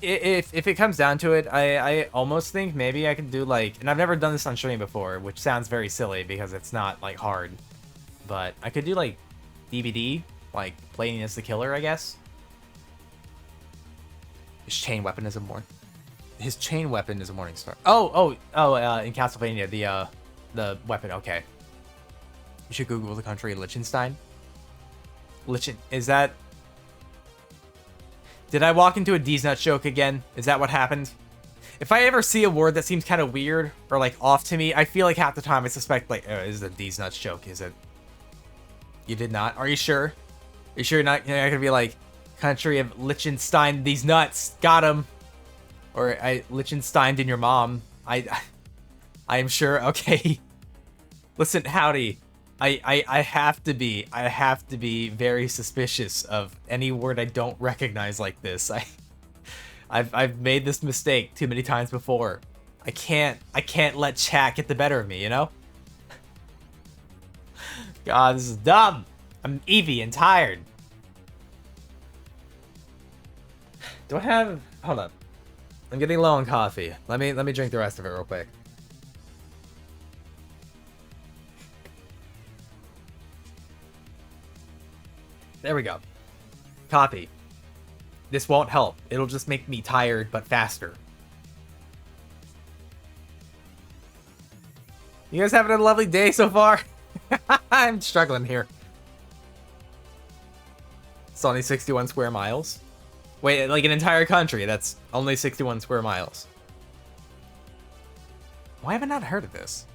if it comes down to it, I almost think maybe I could do like, and I've never done this on stream before, which sounds very silly because it's not like hard, but I could do like DVD, like playing as the killer, I guess. His chain weapon is a Morningstar. Oh, in Castlevania, the weapon. Okay. You should Google the country Liechtenstein. Is that? Did I walk into a D's Nuts joke again? Is that what happened? If I ever see a word that seems kind of weird or like off to me, I feel like half the time I suspect like, oh, this is a D's Nuts joke. Is it? You did not? Are you sure? Are you sure you're not gonna be like, country of Liechtenstein, these nuts, got him, or I Liechtensteined in your mom. I am sure. Okay, listen, howdy. I have to be very suspicious of any word I don't recognize like this. I've made this mistake too many times before. I can't let chat get the better of me, you know? God, this is dumb. I'm Evie and tired. Do I have? Hold on. I'm getting low on coffee. Let me drink the rest of it real quick. There we go. Coffee. This won't help. It'll just make me tired, but faster. You guys having a lovely day so far? I'm struggling here. It's only 61 square miles. Wait, like an entire country, that's only 61 square miles. Why have I not heard of this?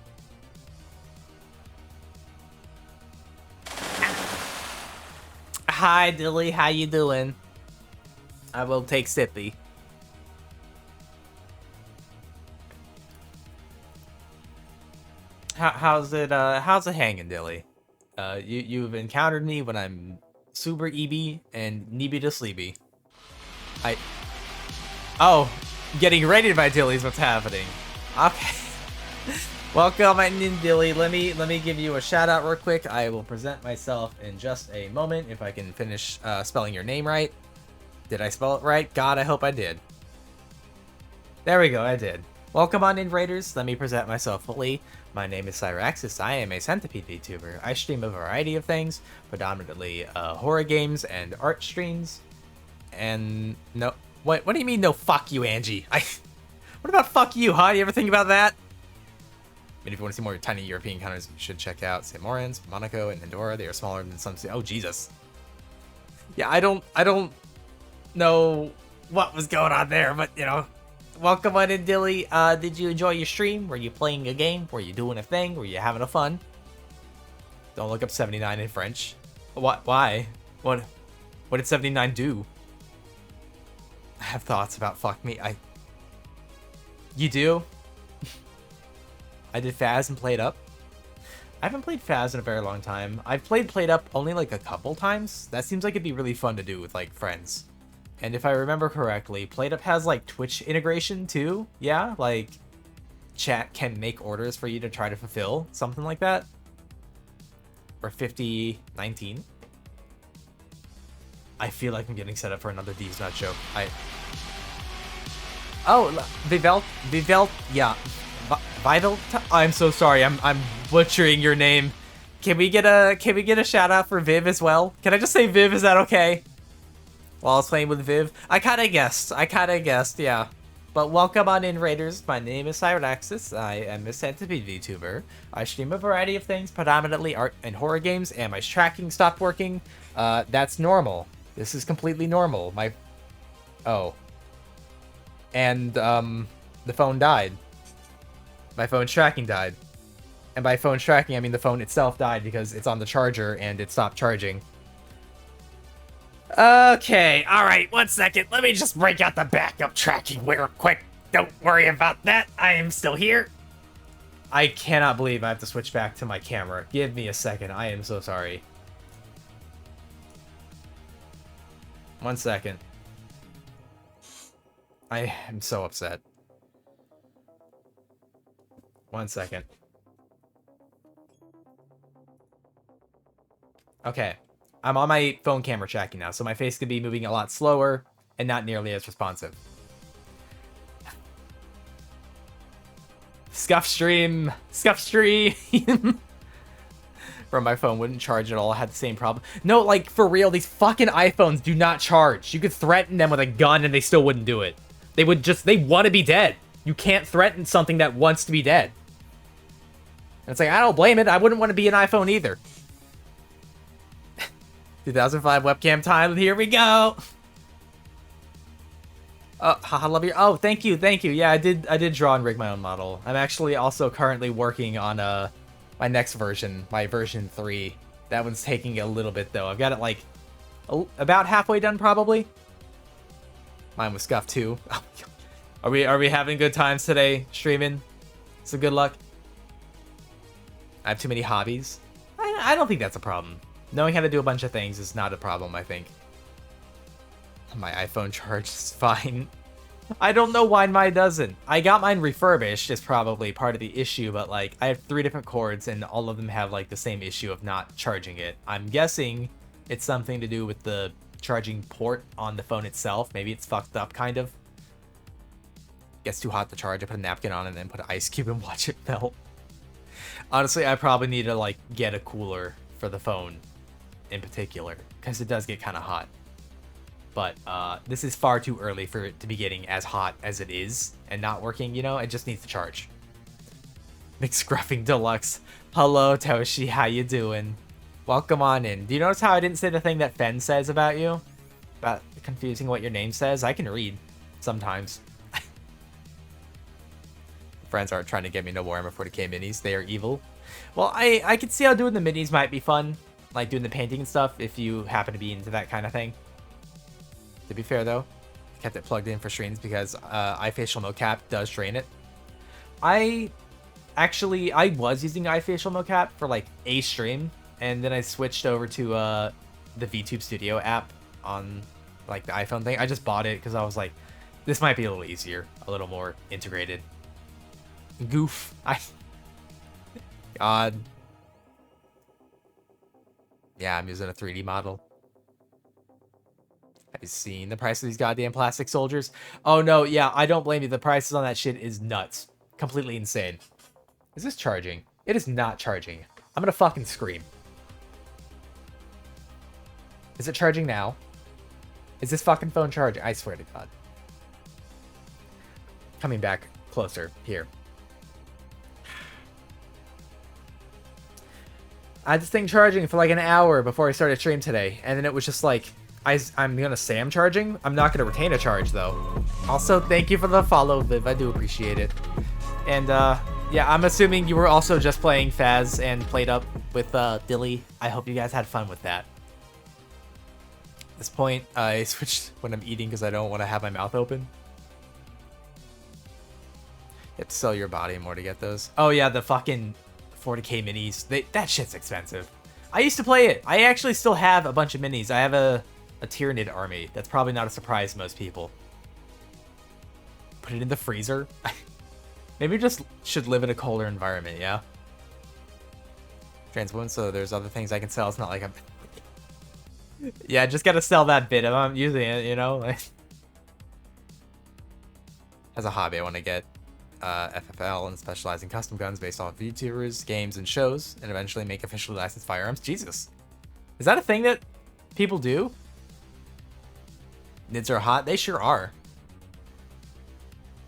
Hi, Dilly. How you doing? I will take sippy. How's it hanging, Dilly? You've encountered me when I'm super eepy and neeby to sleepy. Oh, getting ready by Dilly's what's happening. Okay. Welcome, my Dilly. Let me give you a shout out real quick. I will present myself in just a moment if I can finish spelling your name right. Did I spell it right? God, I hope I did. There we go, I did. Welcome on in, Raiders. Let me present myself fully. My name is Cyraxis. I am a centipede VTuber. I stream a variety of things, predominantly horror games and art streams. And no, what do you mean no fuck you, Angie? What about fuck you, huh? You ever think about that? I mean, if you want to see more tiny European counters, you should check out St. Moritz, Monaco, and Andorra. They are smaller than some. Oh, Jesus. Yeah, I don't know what was going on there, but, you know. Welcome on in, Dilly. Did you enjoy your stream? Were you playing a game? Were you doing a thing? Were you having a fun? Don't look up 79 in French. What? Why? What did 79 do? I have thoughts about fuck me. You do? I did Faz and played up. I haven't played Faz in a very long time. I've played up only like a couple times. That seems like it'd be really fun to do with like friends. And if I remember correctly, PlateUp has like Twitch integration too. Yeah, like chat can make orders for you to try to fulfill something like that. Or 5019. I feel like I'm getting set up for another Thieves Nut joke. Oh, Vivel, yeah. Vivel, I'm so sorry. I'm butchering your name. Can we get a shout out for Viv as well? Can I just say Viv? Is that okay? While I was playing with Viv, I kind of guessed, yeah. But welcome on in, Raiders. My name is Cyraxis. I am a centipede VTuber. I stream a variety of things, predominantly art and horror games, and my tracking stopped working. That's normal. This is completely normal. And, the phone died. My phone's tracking died. And by phone's tracking, I mean the phone itself died because it's on the charger and it stopped charging. Okay, alright, 1 second. Let me just break out the backup tracking real quick. Don't worry about that. I am still here. I cannot believe I have to switch back to my camera. Give me a second. I am so sorry. 1 second. I am so upset. 1 second. Okay. I'm on my phone camera tracking now, so my face could be moving a lot slower and not nearly as responsive. Scuff stream! Bro, my phone wouldn't charge at all. I had the same problem. No, like, for real, these fucking iPhones do not charge. You could threaten them with a gun and they still wouldn't do it. They want to be dead. You can't threaten something that wants to be dead. And it's like, I don't blame it. I wouldn't want to be an iPhone either. 2005 webcam time. Here we go. Haha, love your. Oh, thank you. Yeah, I did draw and rig my own model. I'm actually also currently working on my next version, my version 3. That one's taking a little bit though. I've got it like about halfway done probably. Mine was scuffed too. Are we having good times today streaming? So good luck. I have too many hobbies. I don't think that's a problem. Knowing how to do a bunch of things is not a problem, I think. My iPhone charges fine. I don't know why mine doesn't. I got mine refurbished, is probably part of the issue, but like, I have 3 different cords and all of them have like the same issue of not charging it. I'm guessing it's something to do with the charging port on the phone itself. Maybe it's fucked up, kind of. Gets too hot to charge. I put a napkin on it and then put an ice cube and watch it melt. Honestly, I probably need to like get a cooler for the phone in particular, because it does get kind of hot. But this is far too early for it to be getting as hot as it is and not working, you know? It just needs to charge. McScruffing Deluxe. Hello, Toshi. How you doing? Welcome on in. Do you notice how I didn't say the thing that Fen says about you? About confusing what your name says? I can read sometimes. Friends aren't trying to get me no Warhammer 40k minis. They are evil. Well, I can see how doing the minis might be fun. like doing the painting and stuff, if you happen to be into that kind of thing. To be fair though, I kept it plugged in for streams because iFacial mocap does drain it. I was using iFacial mocap for like a stream, and then I switched over to the VTube Studio app on like the iPhone thing. I just bought it because I was like, this might be a little easier, a little more integrated. Goof. God. Yeah, I'm using a 3D model. Have you seen the price of these goddamn plastic soldiers? Oh no, yeah, I don't blame you. The prices on that shit is nuts. Completely insane. Is this charging? It is not charging. I'm gonna fucking scream. Is it charging now? Is this fucking phone charging? I swear to God. Coming back closer here. I had this thing charging for like an hour before I started stream today, and then it was just like, I'm gonna say I'm charging. I'm not gonna retain a charge though. Also, thank you for the follow, Viv. I do appreciate it. And yeah, I'm assuming you were also just playing Faz and played up with Dilly. I hope you guys had fun with that. At this point, I switched when I'm eating because I don't want to have my mouth open. You have to sell your body more to get those. Oh yeah, the fucking 40k minis. That shit's expensive. I used to play it. I actually still have a bunch of minis. I have a Tyranid army. That's probably not a surprise to most people. Put it in the freezer. Maybe just should live in a colder environment, yeah? Trans wound, so there's other things I can sell. It's not like I'm... Yeah, just gotta sell that bit if I'm using it, you know? As a hobby, I want to get FFL and specialize in custom guns based off VTubers, games, and shows, and eventually make officially licensed firearms. Jesus. Is that a thing that people do? Nids are hot? They sure are.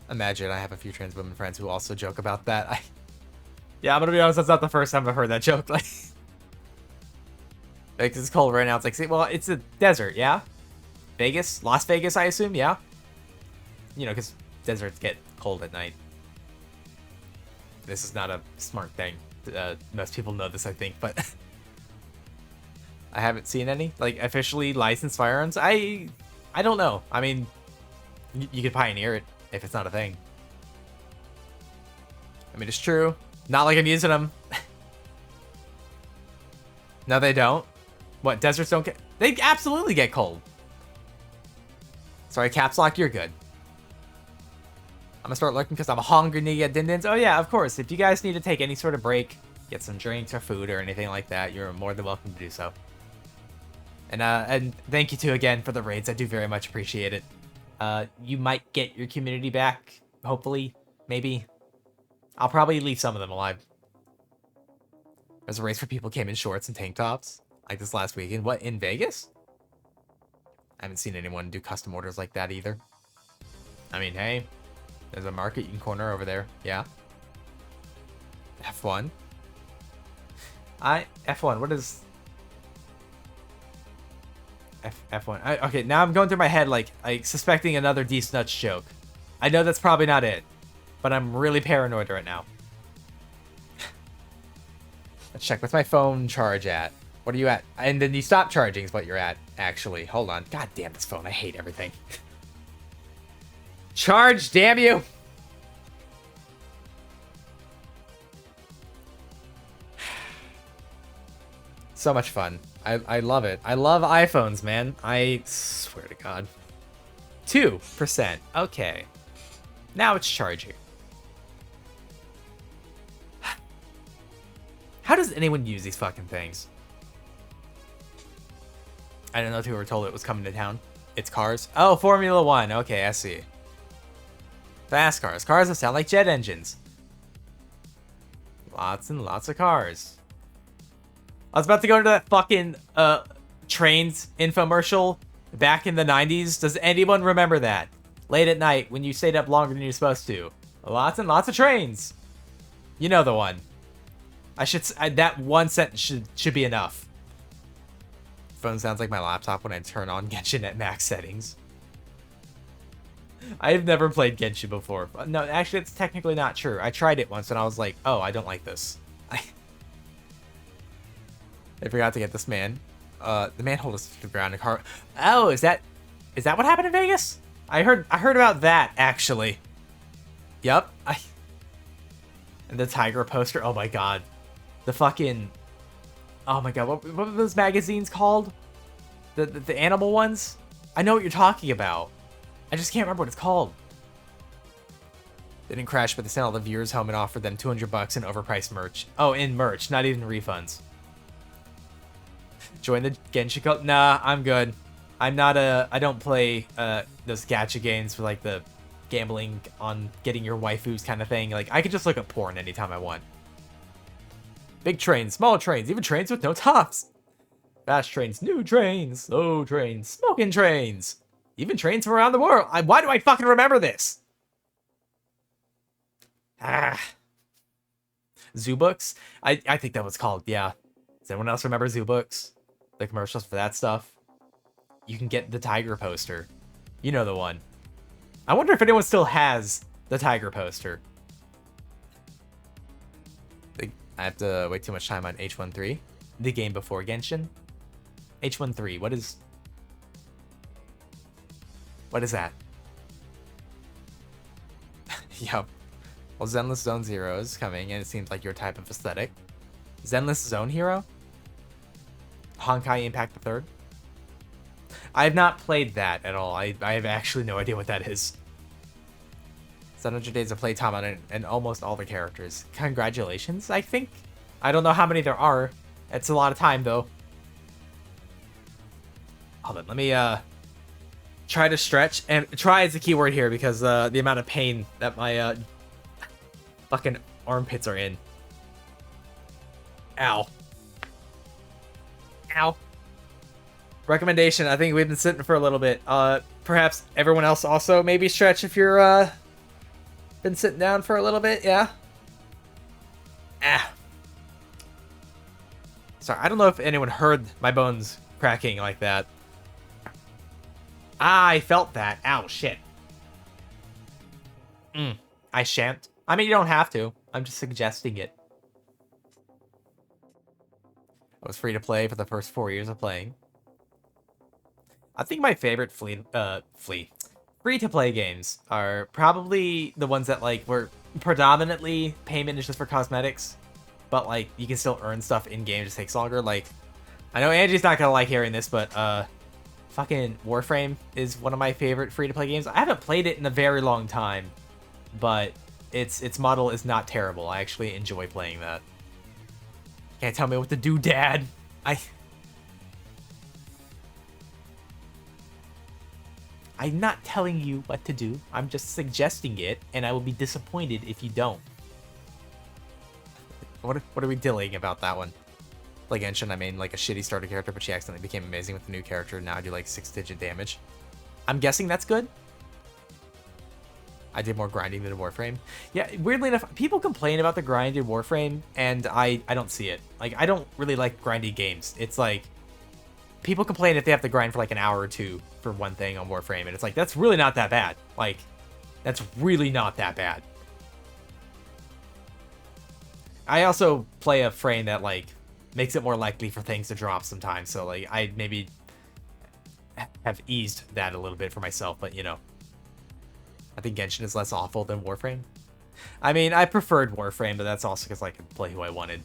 Imagine I have a few trans women friends who also joke about that. Yeah, I'm gonna be honest, that's not the first time I've heard that joke. Like it's cold right now. It's like, see, well, it's a desert, yeah? Vegas? Las Vegas, I assume, yeah? You know, because deserts get cold at night. This is not a smart thing. Most people know this, I think, but I haven't seen any like officially licensed firearms. I don't know. I mean, you could pioneer it if it's not a thing. I mean, it's true. Not like I'm using them. No, they don't. What, deserts don't get... They absolutely get cold. Sorry, caps lock, you're good. I'm gonna start looking because I'm hungry to get din-dins. Oh yeah, of course. If you guys need to take any sort of break, get some drinks or food or anything like that, you're more than welcome to do so. And thank you too again for the raids. I do very much appreciate it. You might get your community back, hopefully, maybe. I'll probably leave some of them alive. There's a race where people came in shorts and tank tops, like this last weekend. What, in Vegas? I haven't seen anyone do custom orders like that either. I mean, hey, there's a market you can corner over there. Yeah. F1. F1, what is... F1. Okay, now I'm going through my head like suspecting another D's Nuts joke. I know that's probably not it, but I'm really paranoid right now. Let's check. What's my phone charge at? What are you at? And then you stop charging is what you're at, actually. Hold on. God damn this phone. I hate everything. Charge, damn you! So much fun. I love it. I love iPhones, man. I swear to God. 2%. Okay. Now it's charging. How does anyone use these fucking things? I don't know if you were told it was coming to town. It's cars. Oh, Formula 1. Okay, I see. Fast cars. Cars that sound like jet engines. Lots and lots of cars. I was about to go into that fucking trains infomercial back in the 90s. Does anyone remember that? Late at night when you stayed up longer than you're supposed to. Lots and lots of trains. You know the one. That one sentence should be enough. Phone sounds like my laptop when I turn on Genshin at max settings. I've never played Genshin before. No, actually, it's technically not true. I tried it once and I was like, oh, I don't like this. I forgot to get this man. The manhole is to the ground. Car. Oh, is that what happened in Vegas? I heard about that actually. Yep. And the tiger poster. Oh my god. The fucking. Oh my god. What were those magazines called? The animal ones. I know what you're talking about. I just can't remember what it's called. They didn't crash, but they sent all the viewers home and offered them $200 in overpriced merch. Oh, in merch, not even refunds. Join the Genshin Club? Nah, I'm good. I don't play those gacha games for like the gambling on getting your waifus kind of thing. Like, I could just look up porn anytime I want. Big trains, small trains, even trains with no tops. Fast trains, new trains, slow trains, smoking trains. Even trains from around the world. Why do I fucking remember this? Zoo Books? I think that was called, yeah. Does anyone else remember Zoo Books? The commercials for that stuff? You can get the tiger poster. You know the one. I wonder if anyone still has the tiger poster. I have to wait too much time on H13. The game before Genshin. H13, what is that? Yup. Well, Zenless Zone Zero is coming, and it seems like your type of aesthetic. Zenless Zone Hero? Honkai Impact the Third? I have not played that at all. I have actually no idea what that is. 700 days of playtime on it, and almost all the characters. Congratulations, I think? I don't know how many there are. It's a lot of time, though. Hold on, let me, try to stretch. And try is the key word here, because, the amount of pain that my, fucking armpits are in. Ow. Ow. Recommendation, I think we've been sitting for a little bit. Perhaps everyone else also maybe stretch if you're, been sitting down for a little bit, yeah? Ah. Sorry, I don't know if anyone heard my bones cracking like that. Ah, I felt that. Ow, shit. I shan't. I mean, you don't have to. I'm just suggesting it. I was free to play for the first 4 years of playing. I think my favorite free-to-play games are probably the ones that, like, were predominantly payment is just for cosmetics, but, like, you can still earn stuff in-game, it just takes longer. Like, I know Angie's not gonna like hearing this, but, fucking Warframe is one of my favorite free-to-play games. I haven't played it in a very long time, but its model is not terrible. I actually enjoy playing that. Can't tell me what to do, Dad. I'm not telling you what to do. I'm just suggesting it, and I will be disappointed if you don't. What are we dealing about that one? Like Genshin, I mean, like a shitty starter character, but she accidentally became amazing with the new character, and now I do like 6-digit damage. I'm guessing that's good. I did more grinding than Warframe. Yeah, weirdly enough, people complain about the grind in Warframe, and I don't see it. Like, I don't really like grindy games. It's like, people complain if they have to grind for like an hour or two for one thing on Warframe, and it's like, that's really not that bad. Like, that's really not that bad. I also play a frame that, like, makes it more likely for things to drop sometimes, so, like, I maybe have eased that a little bit for myself, but, you know. I think Genshin is less awful than Warframe. I mean, I preferred Warframe, but that's also because I could play who I wanted.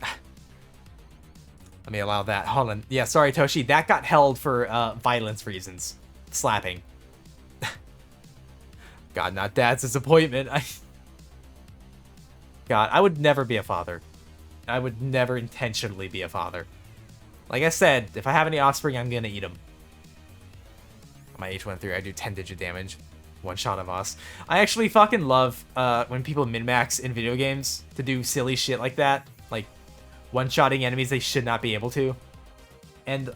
Let me allow that. Hold on. Yeah, sorry, Toshi. That got held for violence reasons. Slapping. God, not Dad's disappointment. God, I would never be a father. I would never intentionally be a father. Like I said, if I have any offspring, I'm gonna eat them. My H13, I do 10-digit damage. One shot of us. I actually fucking love when people min-max in video games to do silly shit like that. Like, one-shotting enemies they should not be able to. And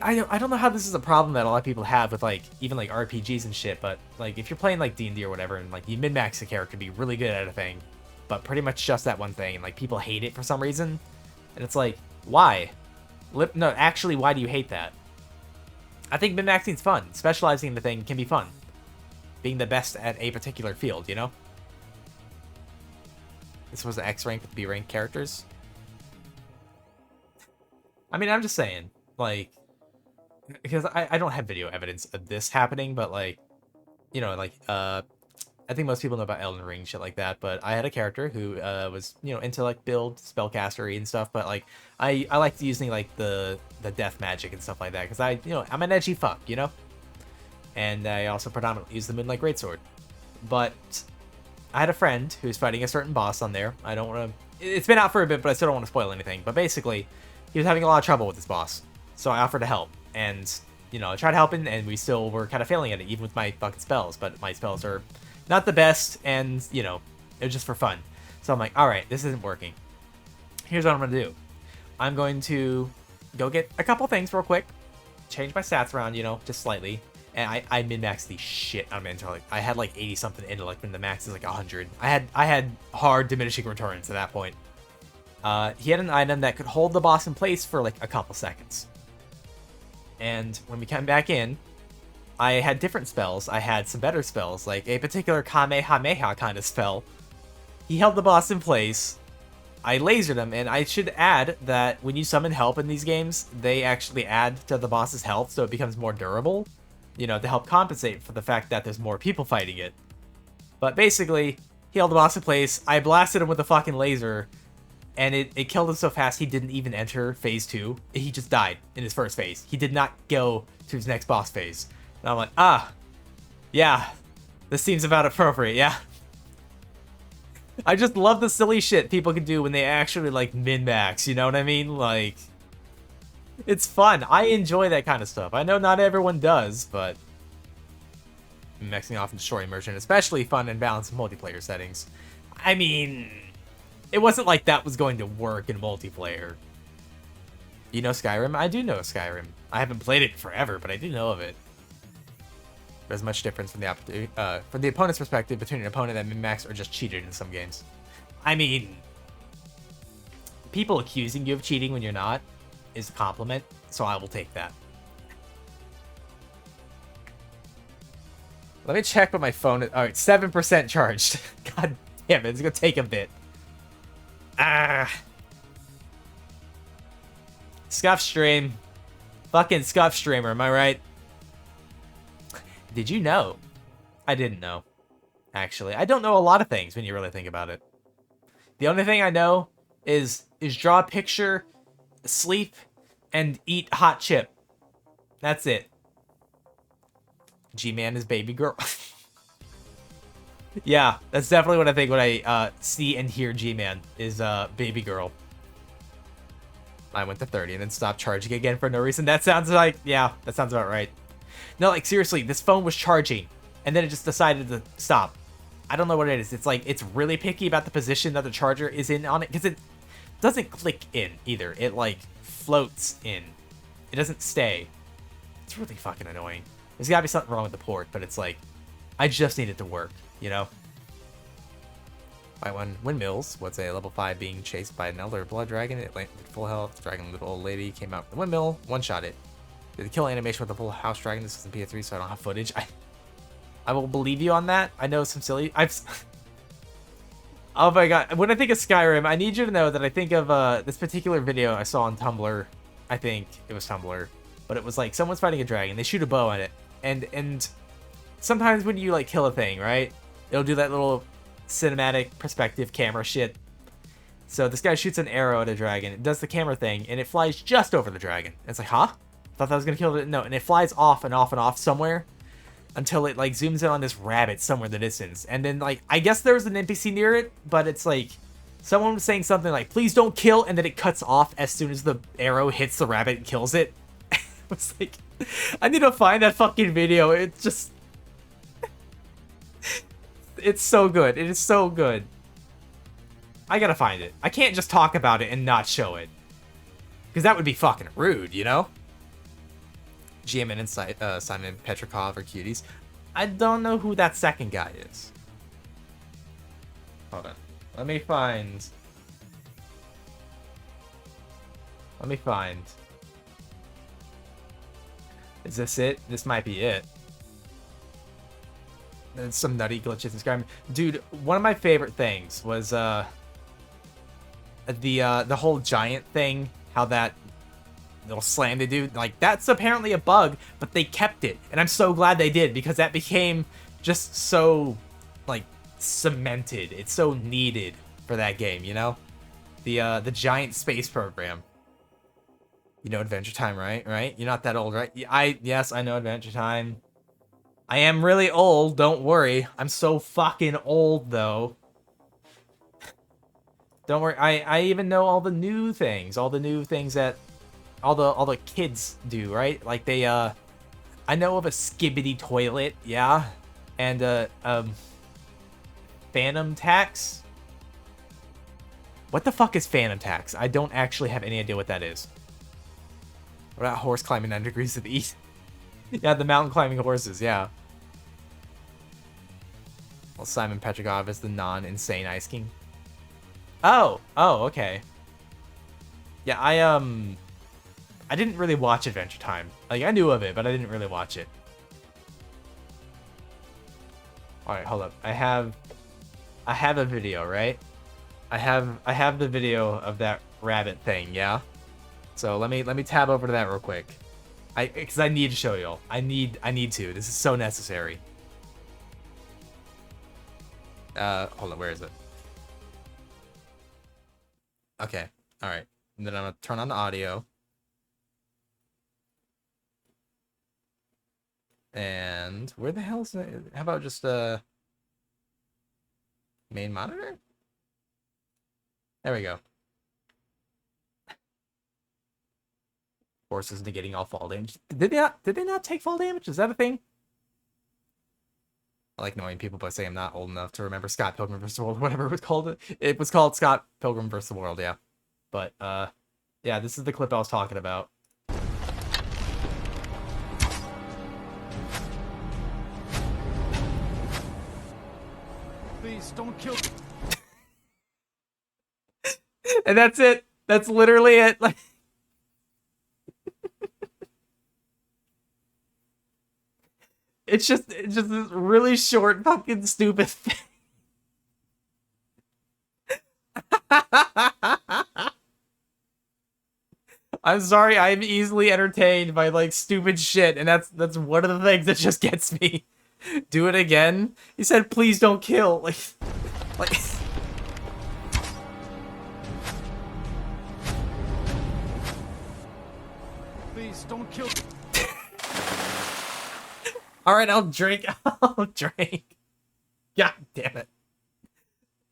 I don't know how this is a problem that a lot of people have with, like, even, like, RPGs and shit, but, like, if you're playing, like, D&D or whatever, and, like, you min-max a character to be really good at a thing, but pretty much just that one thing, and, like, people hate it for some reason, and it's like, why? No, actually, why do you hate that? I think min-maxing's fun. Specializing in the thing can be fun. Being the best at a particular field, you know? This was the X rank with B rank characters. I mean, I'm just saying, like, because I don't have video evidence of this happening, but like, you know, like, I think most people know about Elden Ring, shit like that, but I had a character who was, you know, into like build spellcastery and stuff, but like I liked using like the death magic and stuff like that because I'm an edgy fuck, you know, and I also predominantly use the Moonlight Greatsword. But I had a friend who was fighting a certain boss on there. I don't want to. It's been out for a bit, but I still don't want to spoil anything. But basically, he was having a lot of trouble with this boss, so I offered to help, and you know, I tried helping, and we still were kind of failing at it, even with my fucking spells. But my spells are not the best, and you know, it was just for fun. So I'm like, all right, this isn't working. Here's what I'm gonna do. I'm going to go get a couple things real quick, change my stats around, you know, just slightly. And I min-maxed the shit out of my intellect. I had like 80 something intellect when the max is like 100. I had hard diminishing returns at that point. He had an item that could hold the boss in place for like a couple seconds. And when we came back in, I had different spells. I had some better spells, like a particular Kamehameha kind of spell. He held the boss in place. I lasered him, and I should add that when you summon help in these games, they actually add to the boss's health so it becomes more durable. You know, to help compensate for the fact that there's more people fighting it. But basically, he held the boss in place. I blasted him with a fucking laser, and it killed him so fast he didn't even enter phase 2. He just died in his first phase. He did not go to his next boss phase. And I'm like, yeah, this seems about appropriate, yeah. I just love the silly shit people can do when they actually, like, min-max, you know what I mean? Like, it's fun. I enjoy that kind of stuff. I know not everyone does, but maxing off in story immersion, especially fun and balanced multiplayer settings. I mean, it wasn't like that was going to work in multiplayer. You know Skyrim? I do know Skyrim. I haven't played it forever, but I do know of it. There's much difference from the opponent's perspective between an opponent that min-maxed or just cheated in some games. I mean, people accusing you of cheating when you're not is a compliment, so I will take that. Let me check what my phone is. Alright, 7% charged. God damn it, it's gonna take a bit. Scuff stream. Fucking scuff streamer, am I right? Did you know? I didn't know. Actually, I don't know a lot of things when you really think about it. The only thing I know is draw a picture, sleep, and eat hot chip. That's it. G-Man is baby girl. Yeah, that's definitely what I think when I see and hear G-Man is baby girl. I went to 30 and then stopped charging again for no reason. That sounds like, yeah, that sounds about right. No, like seriously, this phone was charging and then it just decided to stop. I don't know what it is. It's like, it's really picky about the position that the charger is in on it because it doesn't click in either. It like floats in. It doesn't stay. It's really fucking annoying. There's gotta be something wrong with the port, but it's like, I just need it to work, you know? By one windmills was a level 5 being chased by an elder blood dragon. It landed at full health. Dragon little old lady came out with the windmill, one-shot it. Did the kill animation with the full house dragon. This is in PS3, so I don't have footage. I will believe you on that. I know some silly. Oh my god. When I think of Skyrim, I need you to know that I think of this particular video I saw on Tumblr. I think it was Tumblr, but it was like someone's fighting a dragon. They shoot a bow at it, and sometimes when you like kill a thing, right? It'll do that little cinematic perspective camera shit. So this guy shoots an arrow at a dragon. It does the camera thing, and it flies just over the dragon. And it's like, huh? Thought that was gonna kill it. No, and it flies off and off and off somewhere until it like zooms in on this rabbit somewhere in the distance. And then like, I guess there was an NPC near it, but it's like someone was saying something like, please don't kill, and then it cuts off as soon as the arrow hits the rabbit and kills it. I was like, I need to find that fucking video. It's just, it's so good. It is so good. I gotta find it. I can't just talk about it and not show it, because that would be fucking rude, you know? GM and Simon Petrikov are cuties. I don't know who that second guy is. Hold on. Let me find. Is this it? This might be it. There's some nutty glitches in Skyrim. Dude, one of my favorite things was the whole giant thing. How that little slam they do. Like, that's apparently a bug, but they kept it. And I'm so glad they did, because that became just so, like, cemented. It's so needed for that game, you know? The giant space program. You know Adventure Time, right? Right? You're not that old, right? Yes, I know Adventure Time. I am really old, don't worry. I'm so fucking old, though. Don't worry, I even know all the new things. All the new things that all the kids do, right? Like they, I know of a skibbity toilet, yeah? And, Phantom Tax? What the fuck is Phantom Tax? I don't actually have any idea what that is. What about horse climbing 9 degrees to the east? Yeah, the mountain climbing horses, yeah. Well, Simon Petrikov is the non-insane Ice King. Oh, okay. Yeah, I didn't really watch Adventure Time. Like, I knew of it, but I didn't really watch it. Alright, hold up. I have a video, right? I have the video of that rabbit thing, yeah? So let me tab over to that real quick. Because I need to show y'all. I need to. This is so necessary. Hold on, where is it? Okay, alright. And then I'm gonna turn on the audio. And where the hell is it? How about just main monitor? There we go. Horses negating all fall damage. Did they not take fall damage? Is that a thing? I like knowing people by saying I'm not old enough to remember Scott Pilgrim vs. the World, whatever it was called. It was called Scott Pilgrim vs. the World, yeah. But yeah, this is the clip I was talking about. Please don't kill. And that's it. That's literally it. Like, it's just this really short, fucking stupid thing. I'm sorry, I'm easily entertained by like stupid shit, and that's one of the things that just gets me. Do it again? He said, "Please don't kill." Like. Please don't kill. All right, I'll drink. I'll drink. God damn it.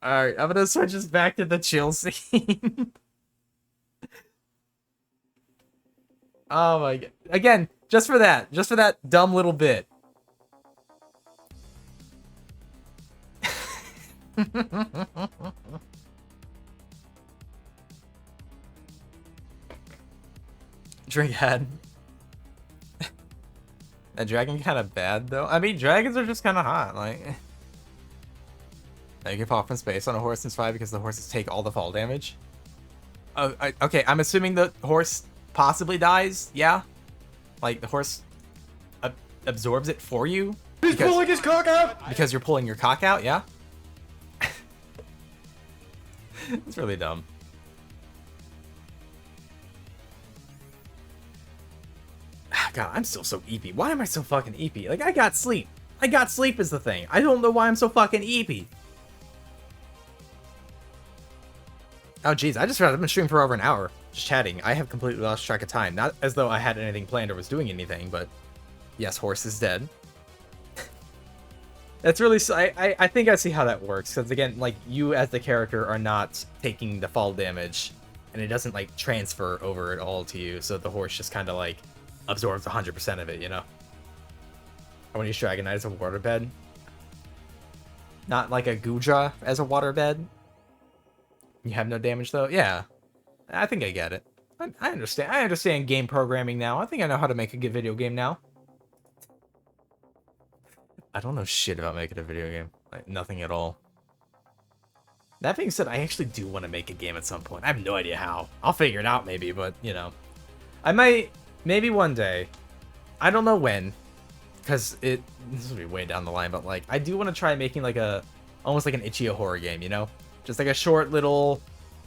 All right, I'm gonna switch us back to the chill scene. Oh my god! Again, just for that dumb little bit. Drink head. A dragon kind of bad though. I mean, dragons are just kind of hot. Like, you can fall from space on a horse and survive because the horses take all the fall damage. Oh, okay. I'm assuming the horse possibly dies. Yeah, like the horse absorbs it for you. He's pulling his cock out because you're pulling your cock out. Yeah, it's really dumb. God, I'm still so eepy. Why am I so fucking eepy? Like, I got sleep. I got sleep is the thing. I don't know why I'm so fucking eepy. Oh, jeez. I just realized I've been streaming for over an hour. Just chatting. I have completely lost track of time. Not as though I had anything planned or was doing anything, but... Yes, horse is dead. That's really... I think I see how that works. Because, again, like, you as the character are not taking the fall damage. And it doesn't, like, transfer over at all to you. So the horse just kind of, like... absorbs 100% of it, you know? I want to use Dragon Knight as a waterbed. Not like a Gudra as a waterbed. You have no damage, though? Yeah. I think I get it. I understand. I understand game programming now. I think I know how to make a good video game now. I don't know shit about making a video game. Like, nothing at all. That being said, I actually do want to make a game at some point. I have no idea how. I'll figure it out, maybe, but, you know. I might... Maybe one day. I don't know when. Because this will be way down the line, but like, I do want to try making like almost like an Itch.io horror game, you know? Just like a short little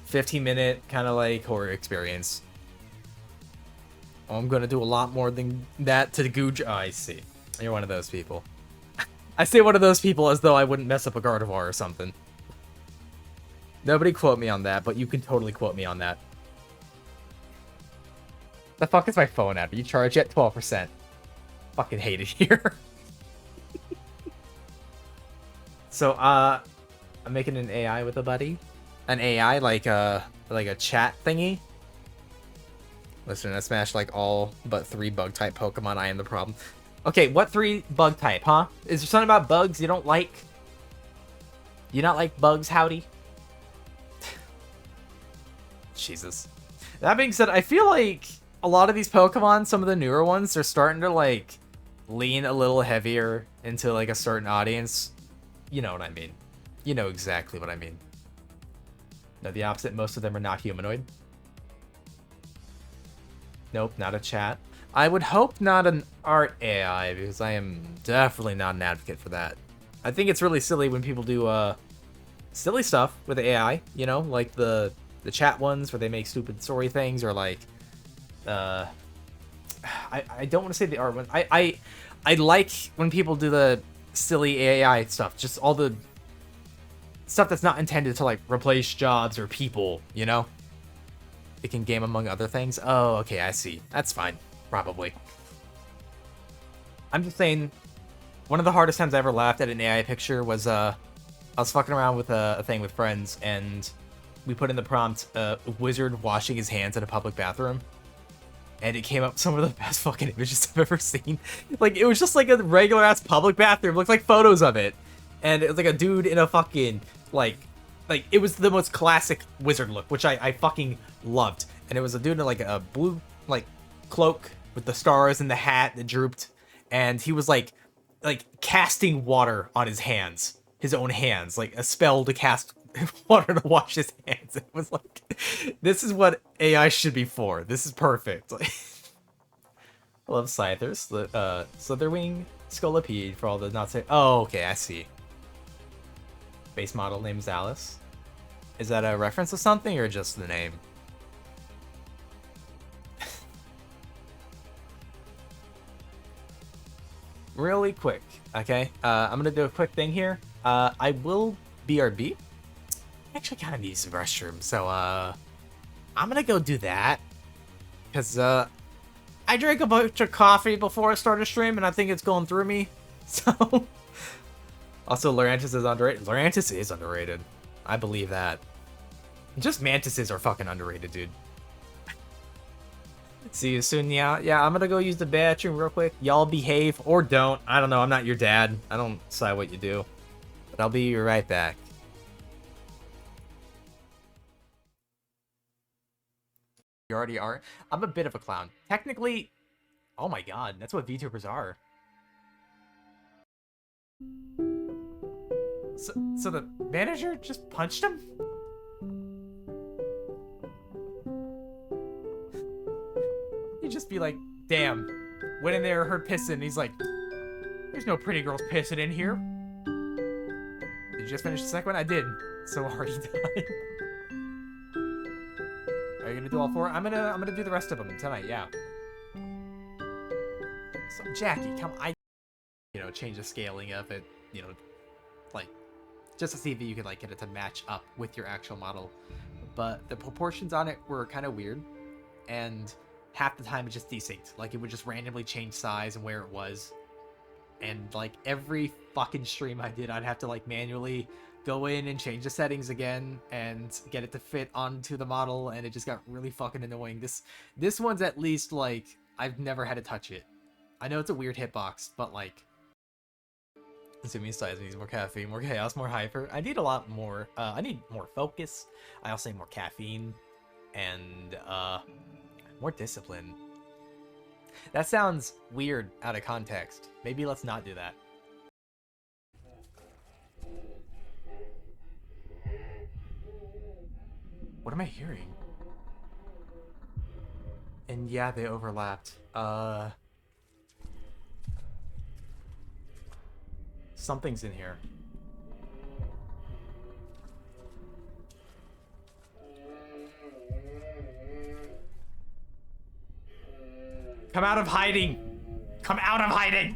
15-minute kind of like horror experience. I'm gonna do a lot more than that to Googe. Oh, I see. You're one of those people. I say one of those people as though I wouldn't mess up a Gardevoir or something. Nobody quote me on that, but you can totally quote me on that. The fuck is my phone at? Are you charged yet? 12%. Fucking hate it here. So, I'm making an AI with a buddy. An AI, like a chat thingy. Listen, I smashed like all but 3 bug-type Pokemon. I am the problem. Okay, what 3 bug-type, huh? Is there something about bugs you don't like? You not like bugs, howdy? Jesus. That being said, I feel like a lot of these Pokemon, some of the newer ones, they're starting to like lean a little heavier into like a certain audience. You know what I mean. You know exactly what I mean. No, the opposite. Most of them are not humanoid. Nope, not a chat. I would hope not an art AI, because I am definitely not an advocate for that. I think it's really silly when people do silly stuff with AI, you know, like the chat ones where they make stupid story things, or like I don't want to say the art one. I like when people do the silly AI stuff, just all the stuff that's not intended to like replace jobs or people, you know? It can game among other things. Oh, okay, I see. That's fine. Probably. I'm just saying, one of the hardest times I ever laughed at an AI picture was, I was fucking around with a thing with friends, and we put in the prompt, wizard washing his hands in a public bathroom. And it came up some of the best fucking images I've ever seen. Like, it was just like a regular-ass public bathroom. It looked like photos of it. And it was like a dude in a fucking, like it was the most classic wizard look, which I fucking loved. And it was a dude in like a blue, like, cloak with the stars and the hat that drooped. And he was like casting water on his hands. His own hands. Like a spell to cast water to wash his hands. It was like, this is what AI should be for. This is perfect. Like, I love Scythers. Slitherwing, Scolipede for all the not say. Oh, okay, I see. Base model name is Alice. Is that a reference to something or just the name? Really quick, okay? I'm gonna do a quick thing here. I will BRB. I actually kind of need some restroom, so I'm gonna go do that. Cause I drank a bunch of coffee before I started stream, and I think it's going through me. So. Also, Lurantis is underrated. Lurantis is underrated. I believe that. Just mantises are fucking underrated, dude. See you soon, yeah. Yeah, I'm gonna go use the bathroom real quick. Y'all behave or don't. I don't know. I'm not your dad. I don't decide what you do. But I'll be right back. You already are? I'm a bit of a clown. Technically... Oh my god, that's what VTubers are. So the manager just punched him? He'd just be like, damn. Went in there, heard pissing, he's like, there's no pretty girls pissing in here. Did you just finish the second one? I did. So already died. Are you gonna do all 4? I'm gonna do the rest of them tonight, yeah. So Jackie, come change the scaling of it, like, just to see if you could like get it to match up with your actual model. But the proportions on it were kind of weird, and half the time it's just desynced. Like, it would just randomly change size and where it was. And like every fucking stream I did, I'd have to like manually go in and change the settings again and get it to fit onto the model, and it just got really fucking annoying. This one's at least like I've never had to touch it. I know it's a weird hitbox, but like, consuming size needs more caffeine, more chaos, more hyper. I need a lot more. I need more focus. I also need more caffeine and more discipline. That sounds weird out of context. Maybe let's not do that. What am I hearing? And yeah, they overlapped. Something's in here. Come out of hiding! Come out of hiding!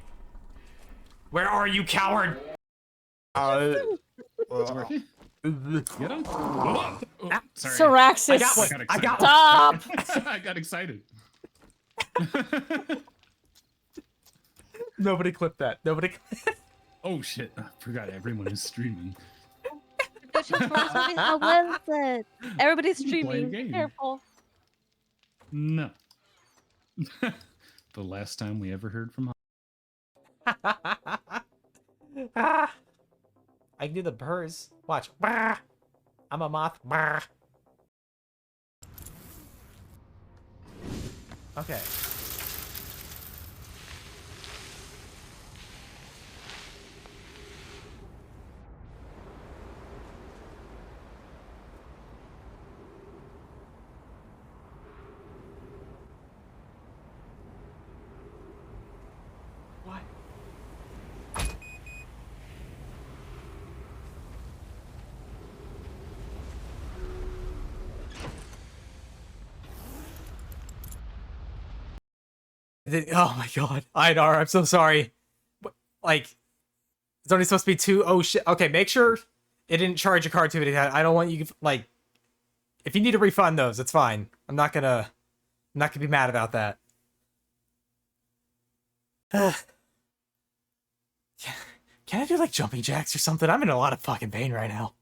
Where are you, coward? Get him? Oh, sorry. Syraxis. I got one! I got one! Stop! I got excited. Nobody clipped that. Nobody Oh shit! I forgot everyone is streaming. How was it? Everybody's Play a streaming. game. Careful. No. The last time we ever heard from. Ah. I can do the purrs. Watch. Bah. I'm a moth. Bah. Okay. What? Oh my god. Einar, I'm so sorry. Like, it's only supposed to be 2. Oh shit. Okay, make sure it didn't charge your card too many times. I don't want you, like, if you need to refund those, it's fine. I'm not gonna be mad about that. Can I do like jumping jacks or something? I'm in a lot of fucking pain right now.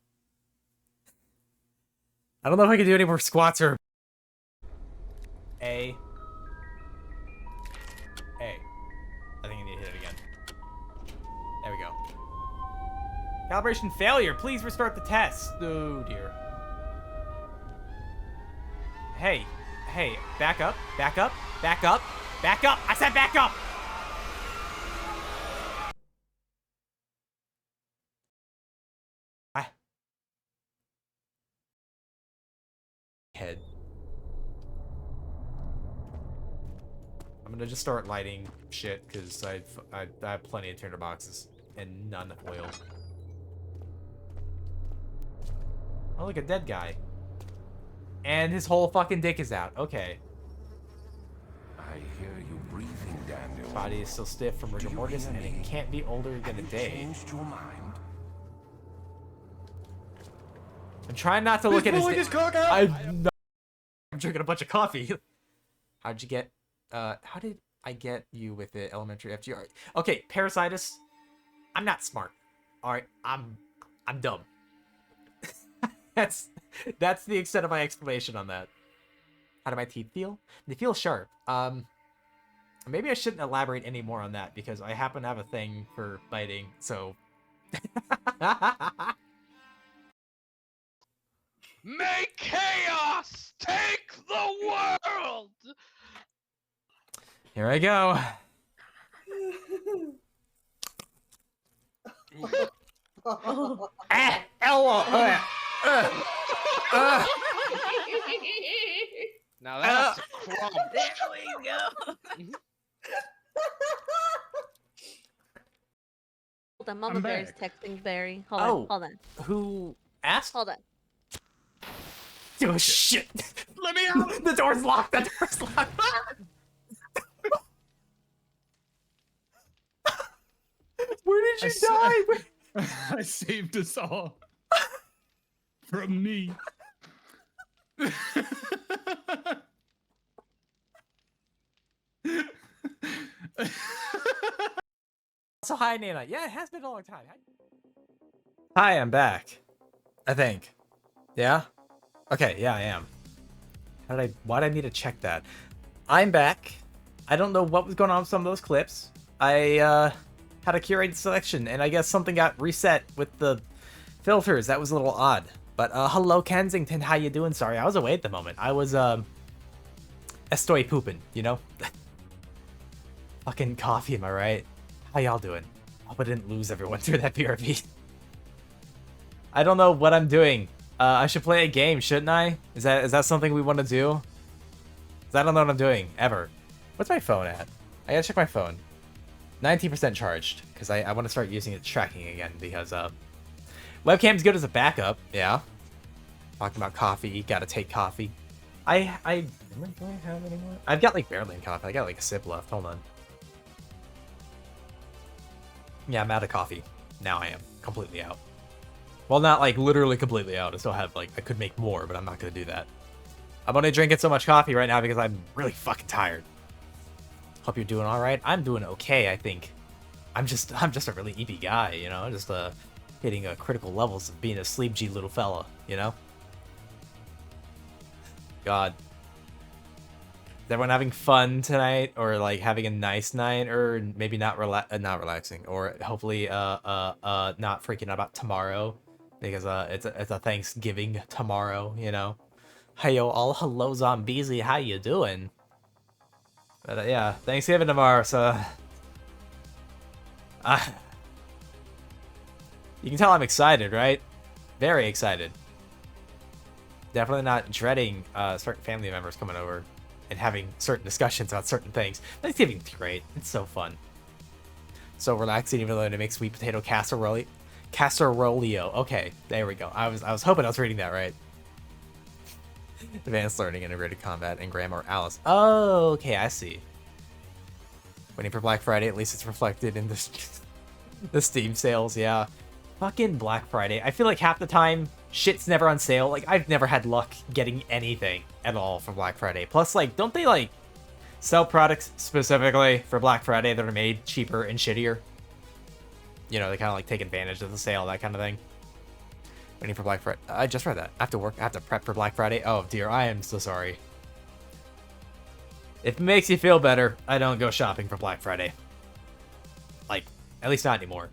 I don't know if I can do any more squats or... A. I think I need to hit it again. There we go. Calibration failure. Please restart the test. Oh dear. Hey. Hey. Back up. Back up. Back up. Back up. I said back up. Head. I'm gonna just start lighting shit because I have plenty of tinder boxes and none of oil. Oh, look, a dead guy. And his whole fucking dick is out. Okay. I hear you breathing, Daniel. His body is still stiff from rigor mortis, and it can't be older than a day. Changed your mind? I'm trying not to look at pulling his his cock out. I'm drinking a bunch of coffee. How'd you get? How did I get you with the elementary FGR? Okay, parasitis. I'm not smart. All right, I'm dumb. That's the extent of my explanation on that. How do my teeth feel? They feel sharp. Maybe I shouldn't elaborate any more on that because I happen to have a thing for biting. So. May chaos take the world! Here I go. Now that's a crumb. There we go. Hold on, Mama I'm Bear's back. texting Barry. Hold Oh. on, hold on, Who asked? hold on. Oh shit! Let me out. The door's locked. The door's locked. Where did you die? I saved us all from me. So hi, Nana. Yeah, it has been a long time. Hi, I'm back. I think. Yeah? Okay, yeah, I am. Why did I need to check that? I'm back. I don't know what was going on with some of those clips. I had a curated selection, and I guess something got reset with the filters. That was a little odd. But hello, Kensington. How you doing? Sorry, I was away at the moment. I was estoy pooping, you know? Fucking coffee, am I right? How y'all doing? Hope I didn't lose everyone through that BRB. I don't know what I'm doing. I should play a game, shouldn't I? Is that something we want to do? 'Cause I don't know what I'm doing, ever. What's my phone at? I gotta check my phone. 19% charged, because I want to start using it tracking again, because webcam's good as a backup, yeah. Talking about coffee, gotta take coffee. Do I have any more? I've got like barely in coffee. I got like a sip left. Hold on. Yeah, I'm out of coffee. Now I am completely out. Well, not like literally completely out. I still have like, I could make more, but I'm not gonna do that. I'm only drinking so much coffee right now because I'm really fucking tired. Hope you're doing all right. I'm doing okay, I think. I'm just a really eepy guy, you know, just hitting critical levels of being a sleepy little fella, you know. God. Is everyone having fun tonight, or like having a nice night, or maybe not not relaxing, or hopefully not freaking out about tomorrow, because it's a Thanksgiving tomorrow, you know. Hey yo, all hello Zombiesy, how you doing? But yeah, Thanksgiving tomorrow, so you can tell I'm excited, right? Very excited. Definitely not dreading certain family members coming over and having certain discussions about certain things. Thanksgiving's great. It's so fun. So relaxing, even though it makes sweet potato casserole. Casserolio. Okay, there we go. I was hoping I was reading that right. Advanced learning, integrated combat, and grammar. Alice. Oh, okay, I see. Waiting for Black Friday. At least it's reflected in the Steam sales. Yeah. Fucking Black Friday. I feel like half the time, shit's never on sale. Like, I've never had luck getting anything at all for Black Friday. Plus, like, don't they, like, sell products specifically for Black Friday that are made cheaper and shittier? You know, they kind of, like, take advantage of the sale, that kind of thing. Waiting for Black Friday. I just read that. I have to work. I have to prep for Black Friday. Oh, dear. I am so sorry. If it makes you feel better, I don't go shopping for Black Friday. Like, at least not anymore.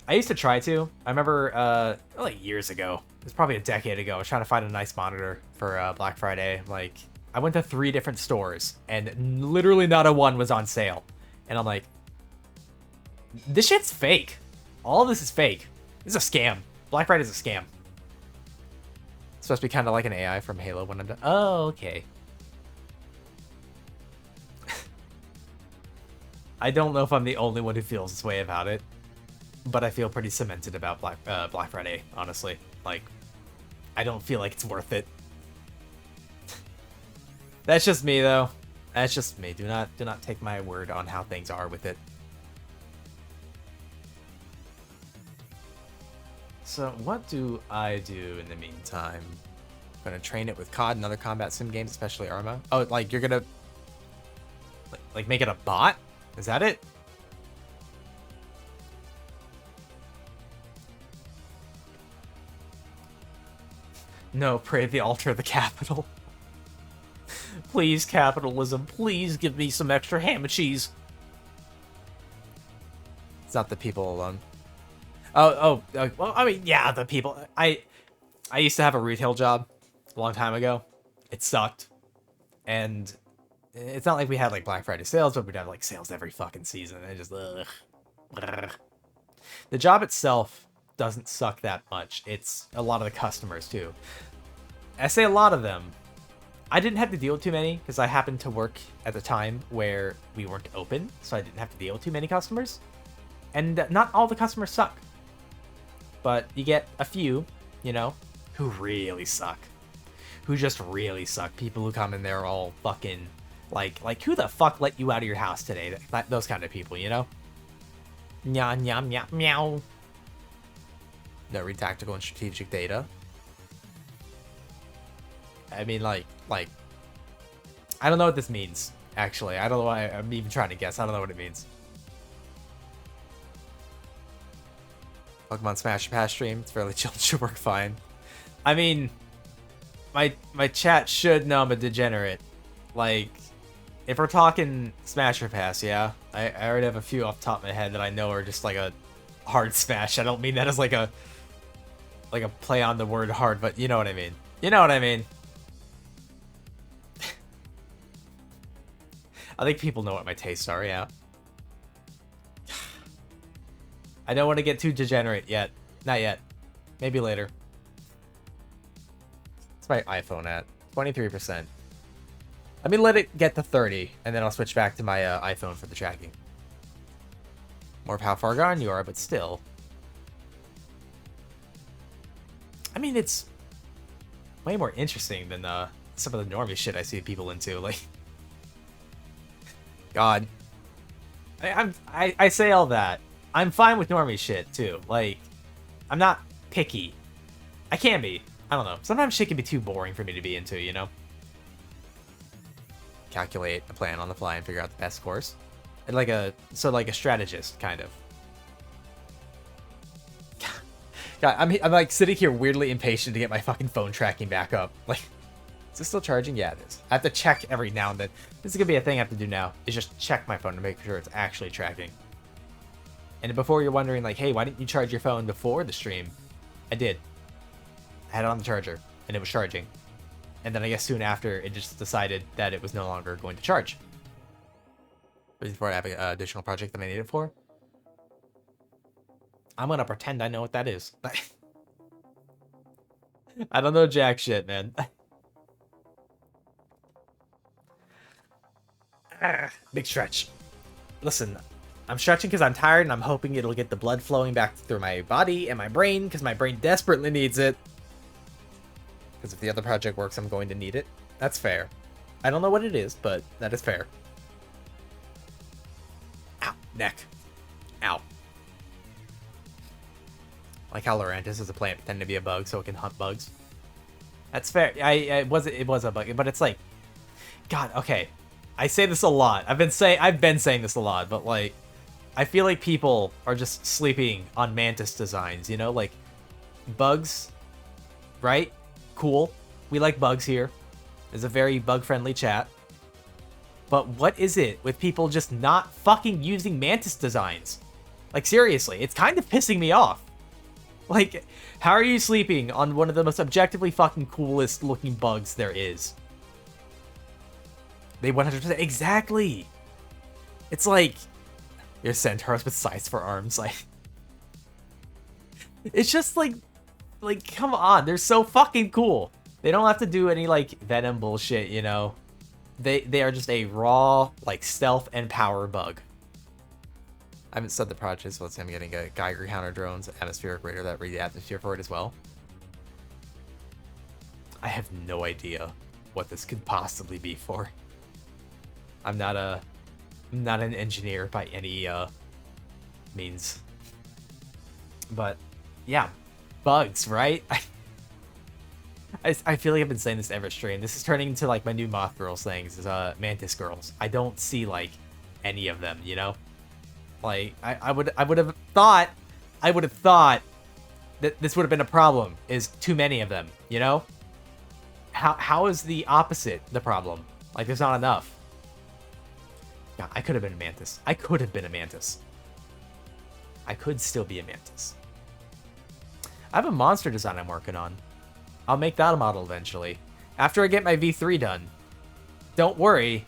I used to try to. I remember, like, years ago. It was probably a decade ago. I was trying to find a nice monitor for Black Friday. Like, I went to 3 different stores, and literally not a one was on sale. And I'm like, this shit's fake. All of this is fake. This is a scam. Black Friday is a scam. It's supposed to be kind of like an AI from Halo when I'm done. Oh, okay. I don't know if I'm the only one who feels this way about it, but I feel pretty cemented about Black Friday, honestly. Like, I don't feel like it's worth it. That's just me, though. That's just me. Do not take my word on how things are with it. So what do I do in the meantime? I'm gonna train it with COD and other combat sim games, especially Arma. Oh, like you're gonna like make it a bot? Is that it? No, pray the altar of the capital. Please, capitalism, please give me some extra ham and cheese. It's not the people alone. Well, I mean, yeah, the people. I used to have a retail job a long time ago. It sucked. And it's not like we had, like, Black Friday sales, but we'd have, like, sales every fucking season. And it just, ugh. The job itself doesn't suck that much. It's a lot of the customers, too. I say a lot of them. I didn't have to deal with too many, because I happened to work at the time where we weren't open, so I didn't have to deal with too many customers. And not all the customers suck. But you get a few, you know, who really suck. Who just really suck. People who come in there all fucking, like who the fuck let you out of your house today? Those kind of people, you know? Nya, nya, nya, meow. No, read tactical and strategic data. I mean, like, I don't know what this means, actually. I don't know why I'm even trying to guess. I don't know what it means. Pokemon Smash Pass stream. It's fairly chill. It should work fine. I mean, my chat should know I'm a degenerate. Like, if we're talking Smash Pass, yeah, I already have a few off the top of my head that I know are just like a hard smash. I don't mean that as like a play on the word hard, but you know what I mean. You know what I mean. I think people know what my tastes are, yeah. I don't want to get too degenerate yet. Not yet. Maybe later. What's my iPhone at? 23%. Let me let it get to 30, and then I'll switch back to my iPhone for the tracking. More of how far gone you are, but still. I mean, it's way more interesting than some of the normie shit I see people into. Like, God, I say all that. I'm fine with normie shit too. Like, I'm not picky. I can be. I don't know. Sometimes shit can be too boring for me to be into, you know? Calculate a plan on the fly and figure out the best course. And like a strategist, kind of. God, I'm like sitting here weirdly impatient to get my fucking phone tracking back up. Like, is it still charging? Yeah, it is. I have to check every now and then. This is gonna be a thing I have to do now, is just check my phone to make sure it's actually tracking. And before you're wondering, like, hey, why didn't you charge your phone before the stream? I did. I had it on the charger, and it was charging. And then I guess soon after, it just decided that it was no longer going to charge. Before I have an additional project that I need it for. I'm gonna pretend I know what that is. I don't know jack shit, man. Big stretch. Listen, I'm stretching because I'm tired and I'm hoping it'll get the blood flowing back through my body and my brain because my brain desperately needs it. Because if the other project works, I'm going to need it. That's fair. I don't know what it is, but that is fair. Ow. Neck. Ow. Like how Lorantis is a plant pretending to be a bug so it can hunt bugs. That's fair. It was a bug, but it's like, God, okay. I say this a lot. I've been saying this a lot, but like, I feel like people are just sleeping on mantis designs, you know? Like, bugs, right? Cool. We like bugs here. It's a very bug-friendly chat. But what is it with people just not fucking using mantis designs? Like, seriously, it's kind of pissing me off. Like, how are you sleeping on one of the most objectively fucking coolest looking bugs there is? They 100%... Exactly! It's like... You're centaurs with scythes for arms, like... It's just like... Like, come on, they're so fucking cool. They don't have to do any, like, venom bullshit, you know? They are just a raw, like, stealth and power bug. I haven't said the project, so let's say I'm getting a Geiger counter drones, atmospheric radar that read the atmosphere for it as well. I have no idea what this could possibly be for. I'm not an engineer by any means. But yeah, bugs, right? I feel like I've been saying this every stream. This is turning into like my new Moth Girls things, is Mantis Girls. I don't see like any of them, you know? Like I would have thought that this would have been a problem, is too many of them, you know? How is the opposite the problem? Like, there's not enough. Yeah, I could have been a mantis. I could have been a mantis. I could still be a mantis. I have a monster design I'm working on. I'll make that a model eventually. After I get my V3 done. Don't worry.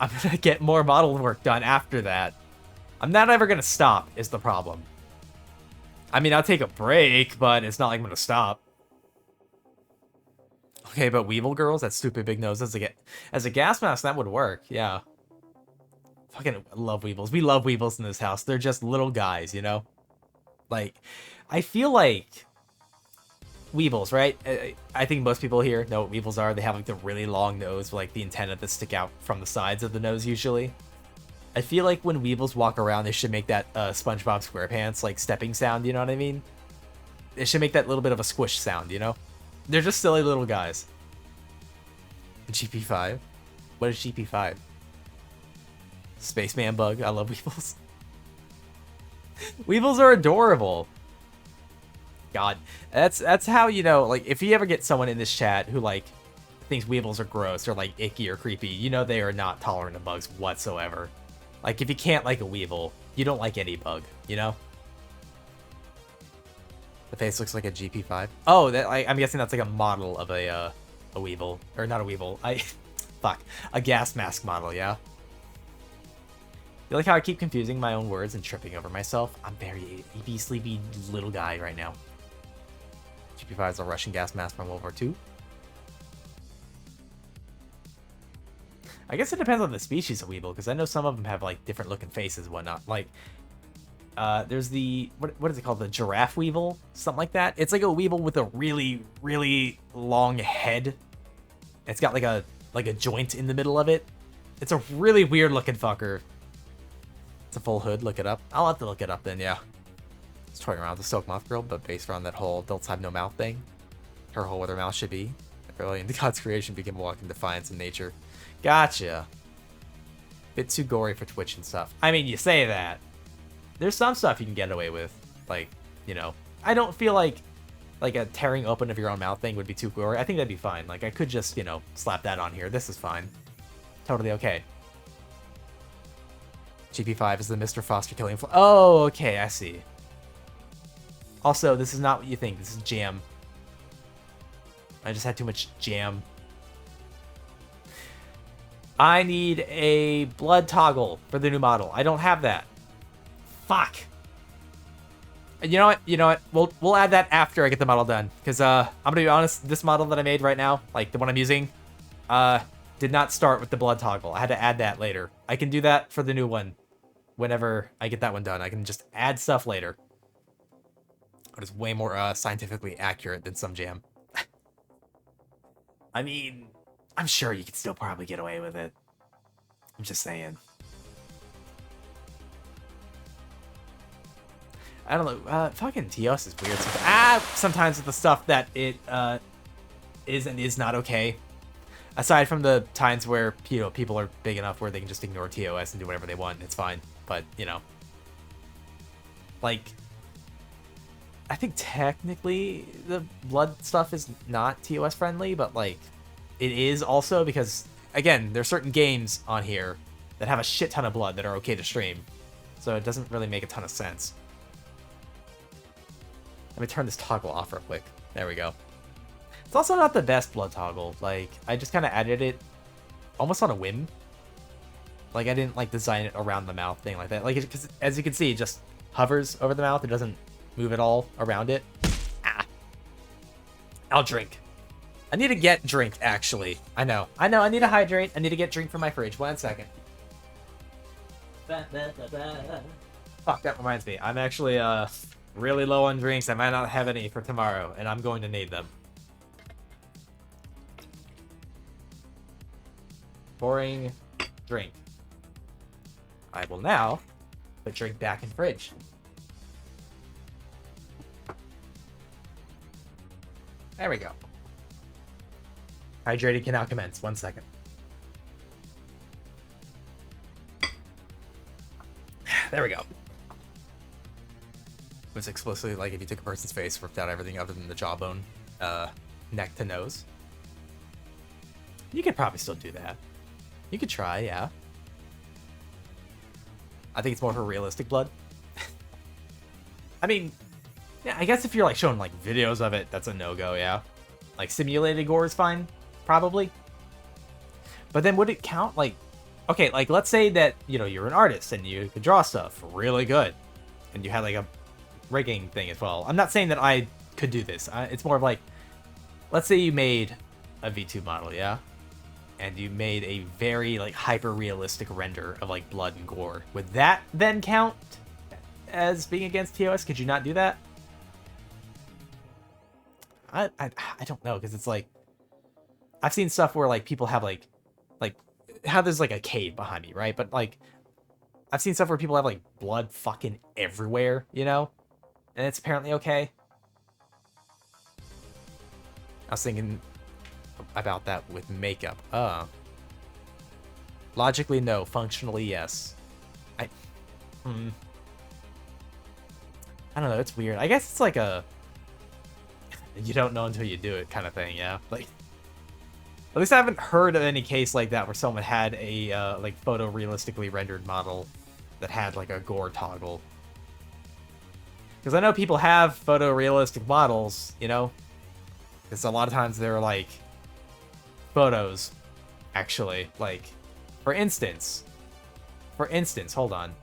I'm gonna get more model work done after that. I'm not ever gonna stop, is the problem. I mean, I'll take a break, but it's not like I'm gonna stop. Okay, but Weevil girls, that stupid big nose, as a gas mask, that would work, yeah. Fucking love Weevils. We love Weevils in this house. They're just little guys, you know? Like, I feel like Weevils, right? I think most people here know what Weevils are. They have like the really long nose with like the antenna that stick out from the sides of the nose usually. I feel like when Weevils walk around, they should make that SpongeBob SquarePants like stepping sound, you know what I mean? They should make that little bit of a squish sound, you know? They're just silly little guys. GP5? What is GP5? Spaceman bug. I love Weevils. Weevils are adorable. God, that's how, you know, like, if you ever get someone in this chat who like thinks Weevils are gross or like icky or creepy, you know they are not tolerant of bugs whatsoever. Like, if you can't like a Weevil, you don't like any bug, you know? The face looks like a GP5. Oh, I'm guessing that's like a model of a Weevil. Or not a Weevil. Fuck. A gas mask model, yeah? You like how I keep confusing my own words and tripping over myself? I'm very eepy, sleepy little guy right now. GP5 is a Russian gas mask from World War II. I guess it depends on the species of Weevil, because I know some of them have like different looking faces and whatnot. Like, there's the, what is it called? The giraffe Weevil? Something like that. It's like a Weevil with a really, really long head. It's got like a joint in the middle of it. It's a really weird looking fucker. It's a full hood. Look it up. I'll have to look it up then. Yeah. It's toying around with the Silk Moth Girl, but based around that whole adults have no mouth thing. Her whole where their mouth should be. Early in God's creation became a walking defiance in nature. Gotcha. Bit too gory for Twitch and stuff. I mean, you say that. There's some stuff you can get away with. Like, you know, I don't feel like a tearing open of your own mouth thing would be too gory. I think that'd be fine. Like, I could just, you know, slap that on here. This is fine. Totally okay. GP5 is the Mr. Foster killing. Oh, okay, I see. Also, this is not what you think. This is jam. I just had too much jam. I need a blood toggle for the new model. I don't have that. Fuck. You know what? You know what? We'll add that after I get the model done. Because I'm gonna be honest, this model that I made right now, like the one I'm using, did not start with the blood toggle. I had to add that later. I can do that for the new one whenever I get that one done. I can just add stuff later. It is way more scientifically accurate than some jam. I mean, I'm sure you could still probably get away with it. I'm just saying. I don't know. Fucking TOS is weird. Sometimes with the stuff that it is and is not okay. Aside from the times where, you know, people are big enough where they can just ignore TOS and do whatever they want, it's fine. But, you know, like, I think technically the blood stuff is not TOS friendly, but like it is also because, again, there's certain games on here that have a shit ton of blood that are okay to stream. So it doesn't really make a ton of sense. Let me turn this toggle off real quick. There we go. It's also not the best blood toggle. Like, I just kind of added it almost on a whim. Like, I didn't like design it around the mouth thing like that. Like, because as you can see, it just hovers over the mouth. It doesn't move at all around it. I'll drink. I need to get drink, actually. I know. I need to hydrate. I need to get drink from my fridge. 1 second. Fuck, that reminds me. I'm actually really low on drinks. I might not have any for tomorrow, and I'm going to need them. Pouring drink. I will now put drink back in fridge. There we go. Hydrating can now commence. 1 second. There we go. It was explicitly like if you took a person's face, ripped out everything other than the jawbone, neck to nose. You could probably still do that. You could try, yeah. I think it's more for realistic blood. I mean, yeah, I guess if you're like showing like videos of it, that's a no-go, yeah. Like simulated gore is fine, probably. But then would it count like, okay, like let's say that, you know, you're an artist and you could draw stuff really good. And you had like a rigging thing as well. I'm not saying that I could do this. It's more of like, let's say you made a V2 model, yeah? And you made a very like hyper-realistic render of like blood and gore. Would that then count as being against TOS? Could you not do that? I don't know, because it's like I've seen stuff where like people have like how there's like a cave behind me, right? But like I've seen stuff where people have like blood fucking everywhere, you know? And it's apparently okay. I was thinking about that with makeup. Logically no, functionally yes. I don't know, it's weird. I guess it's like a you don't know until you do it kind of thing, yeah? Like, at least I haven't heard of any case like that where someone had a like photorealistically rendered model that had like a gore toggle. Because I know people have photorealistic models, you know? Because a lot of times they're like photos, actually. Like, for instance, hold on.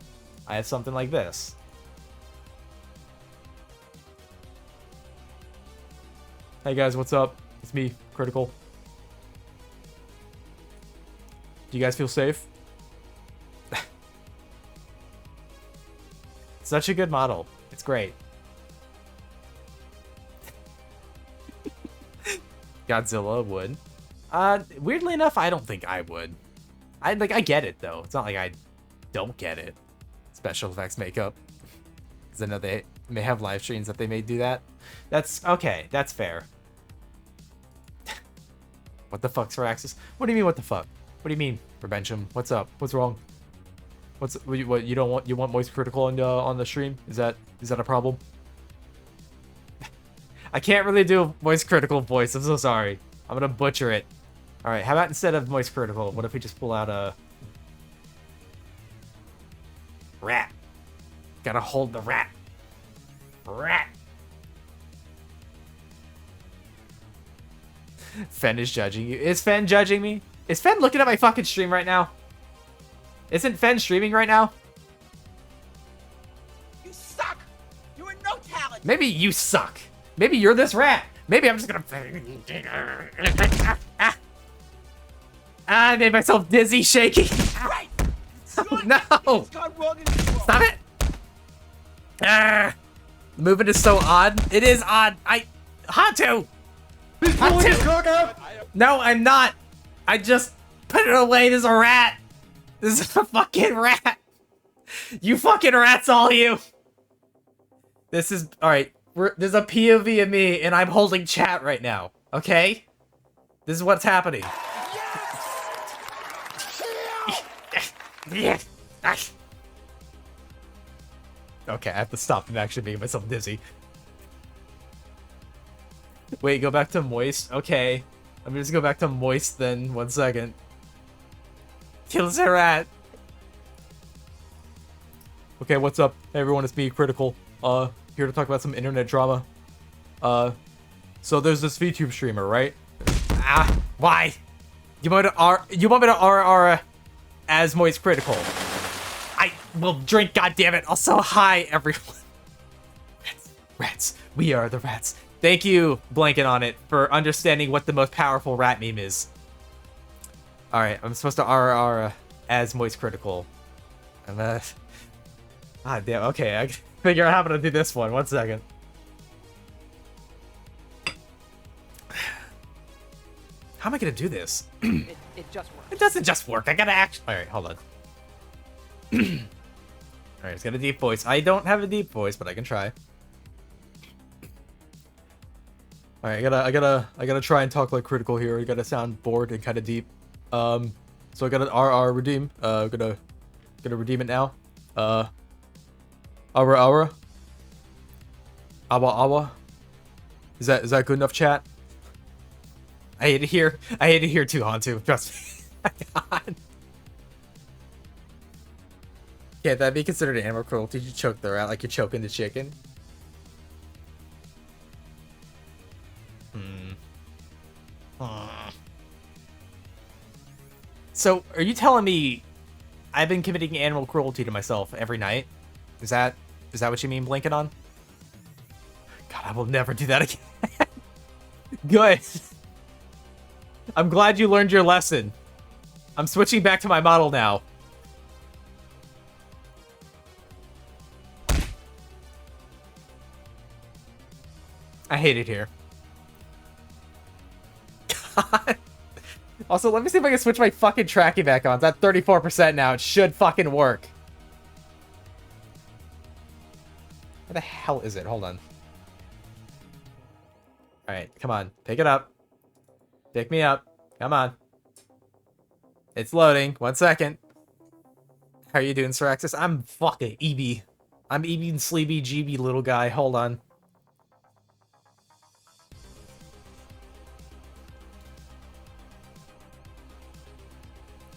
I have something like this. Hey guys, what's up? It's me, Critical. Do you guys feel safe? Such a good model. It's great. Godzilla would. Weirdly enough, I don't think I would. I get it though. It's not like I don't get it. Special effects makeup. Because I know they may have live streams that they may do that. That's okay. That's fair. What the fuck's Firaxis? What do you mean? What the fuck? What do you mean, Rebenchum? What's up? What's wrong? What you don't want? You want Moist Critical on the stream? Is that a problem? I can't really do a Moist Critical voice. I'm so sorry. I'm gonna butcher it. All right. How about instead of Moist Critical, what if we just pull out a rat? Gotta hold the rat. Rat. Fen is judging you. Is Fen judging me? Is Fen looking at my fucking stream right now? Isn't Fen streaming right now? You suck! You are no talent! Maybe you suck. Maybe you're this rat. Maybe I'm just gonna... I made myself dizzy, shaking. Right! No! It's gone wrong in this world. Stop it! The movement is so odd. It is odd. Hantu! Hantu! No, I'm not. I just put it away. There's a rat. This is a fucking rat. You fucking rats, all you. This is... Alright. There's a POV of me, and I'm holding chat right now. Okay? This is what's happening. Yes! Okay, I have to stop from actually making myself dizzy. Wait, go back to moist? Okay. Let me just go back to moist then. 1 second. Kills a rat. Okay, what's up? Hey everyone, it's me, Critical. Here to talk about some internet drama. So there's this VTube streamer, right? Why? You want me to RR as Moist Critical? I will drink, goddammit. Also, hi everyone. Rats. We are the rats. Thank you, Blanket on it, for understanding what the most powerful rat meme is. Alright, I'm supposed to RR as Moist Critical. I'm damn, okay, I can figure out how to do this one. 1 second. How am I gonna do this? It just worked. It doesn't just work. I gotta actually... Alright, hold on. Alright, it's got a deep voice. I don't have a deep voice, but I can try. Alright, I gotta try and talk like Critical here. I gotta sound bored and kind of deep. So I gotta RR redeem. Gonna redeem it now. Aura. Awa. Is that good enough, chat? I hate it here. I hate it here too, Hantu. Trust me. God. Yeah, that'd be considered animal cruelty to choke the rat like you're choking the chicken. So, are you telling me I've been committing animal cruelty to myself every night? Is that what you mean, blinking on? God, I will never do that again. Good. I'm glad you learned your lesson. I'm switching back to my model now. I hate it here. God. Also, let me see if I can switch my fucking tracking back on. It's at 34% now. It should fucking work. Where the hell is it? Hold on. Alright, come on. Pick it up. Pick me up. Come on. It's loading. 1 second. How are you doing, Siraxis? I'm fucking eepy. I'm eepy and sleepy GB little guy. Hold on.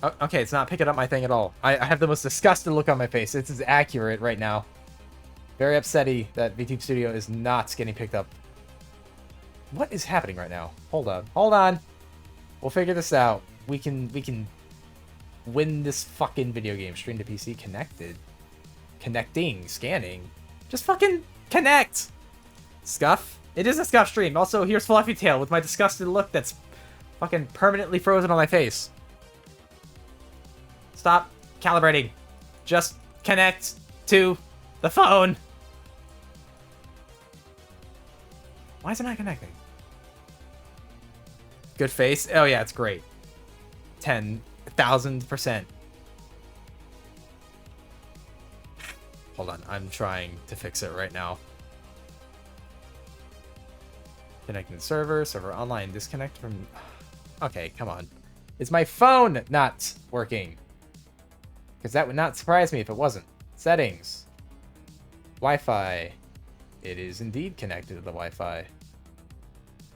Oh, okay, it's not picking up my thing at all. I have the most disgusted look on my face. This is accurate right now. Very upsetty that VTube Studio is not getting picked up. What is happening right now? Hold on. Hold on. We'll figure this out. We can win this fucking video game. Stream to PC connected. Connecting. Scanning. Just fucking connect. Scuff. It is a Scuff stream. Also, here's Fluffy Tail with my disgusted look that's fucking permanently frozen on my face. Stop calibrating. Just connect to the phone. Why is it not connecting? Good face. Oh yeah, it's great. 10,000%. Hold on, I'm trying to fix it right now. Connecting server online, disconnect from... Okay, come on. Is my phone not working? Because that would not surprise me if it wasn't. Settings. Wi-Fi. It is indeed connected to the Wi-Fi.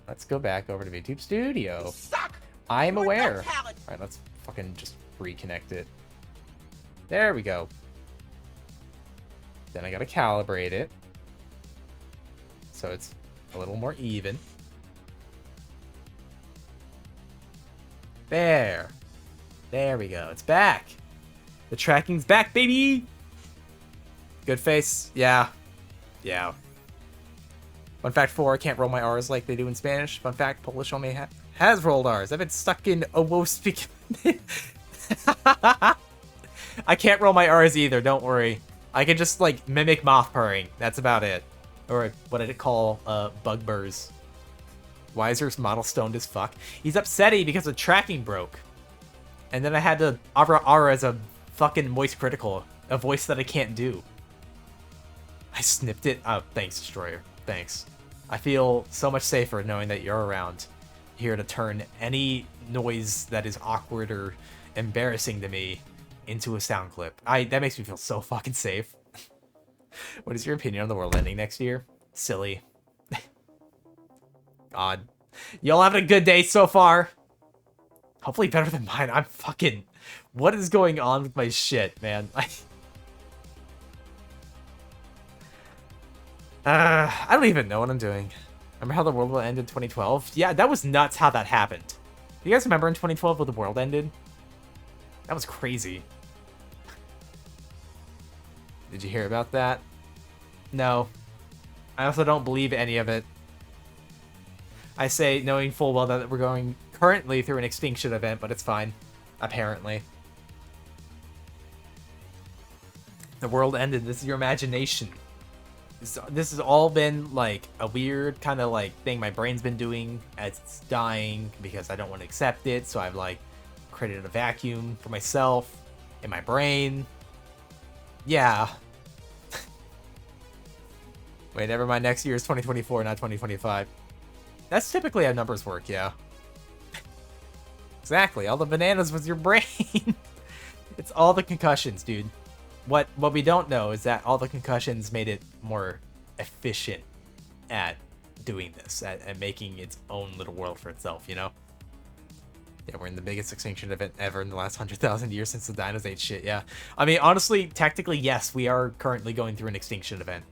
Let's go back over to YouTube Studio. You suck. I'm You are no aware. talent. Alright, let's fucking just reconnect it. There we go. Then I gotta calibrate it. So it's a little more even. There. There we go. It's back. The tracking's back, baby! Good face. Yeah. Yeah. Fun fact 4, I can't roll my R's like they do in Spanish. Fun fact, Polish only has rolled R's. I've been stuck in Owo speaking. I can't roll my R's either, don't worry. I can just, like, mimic moth purring. That's about it. Or what did it call? Bugbears. Weiser's model stoned as fuck. He's upsetty because the tracking broke. And then I had to offer R as a fucking voice critical. A voice that I can't do. I snipped it. Oh, thanks, Destroyer. Thanks. I feel so much safer knowing that you're around. Here to turn any noise that is awkward or embarrassing to me into a sound clip. That makes me feel so fucking safe. What is your opinion on the world ending next year? Silly. God. Y'all having a good day so far? Hopefully better than mine. I'm fucking... What is going on with my shit, man? I don't even know what I'm doing. Remember how the world will end in 2012? Yeah, that was nuts how that happened. Do you guys remember in 2012 when the world ended? That was crazy. Did you hear about that? No. I also don't believe any of it. I say knowing full well that we're going currently through an extinction event, but it's fine. Apparently. The world ended. This is your imagination. This has all been like a weird kind of like thing my brain's been doing as it's dying because I don't want to accept it. So I've like created a vacuum for myself in my brain. Yeah. Wait, never mind. Next year is 2024, not 2025. That's typically how numbers work, yeah. Exactly. All the bananas with your brain. It's all the concussions, dude. What we don't know is that all the concussions made it more efficient at doing this, at making its own little world for itself, you know? Yeah, we're in the biggest extinction event ever in the last 100,000 years since the dinos ate shit, yeah. I mean, honestly, technically, yes, we are currently going through an extinction event.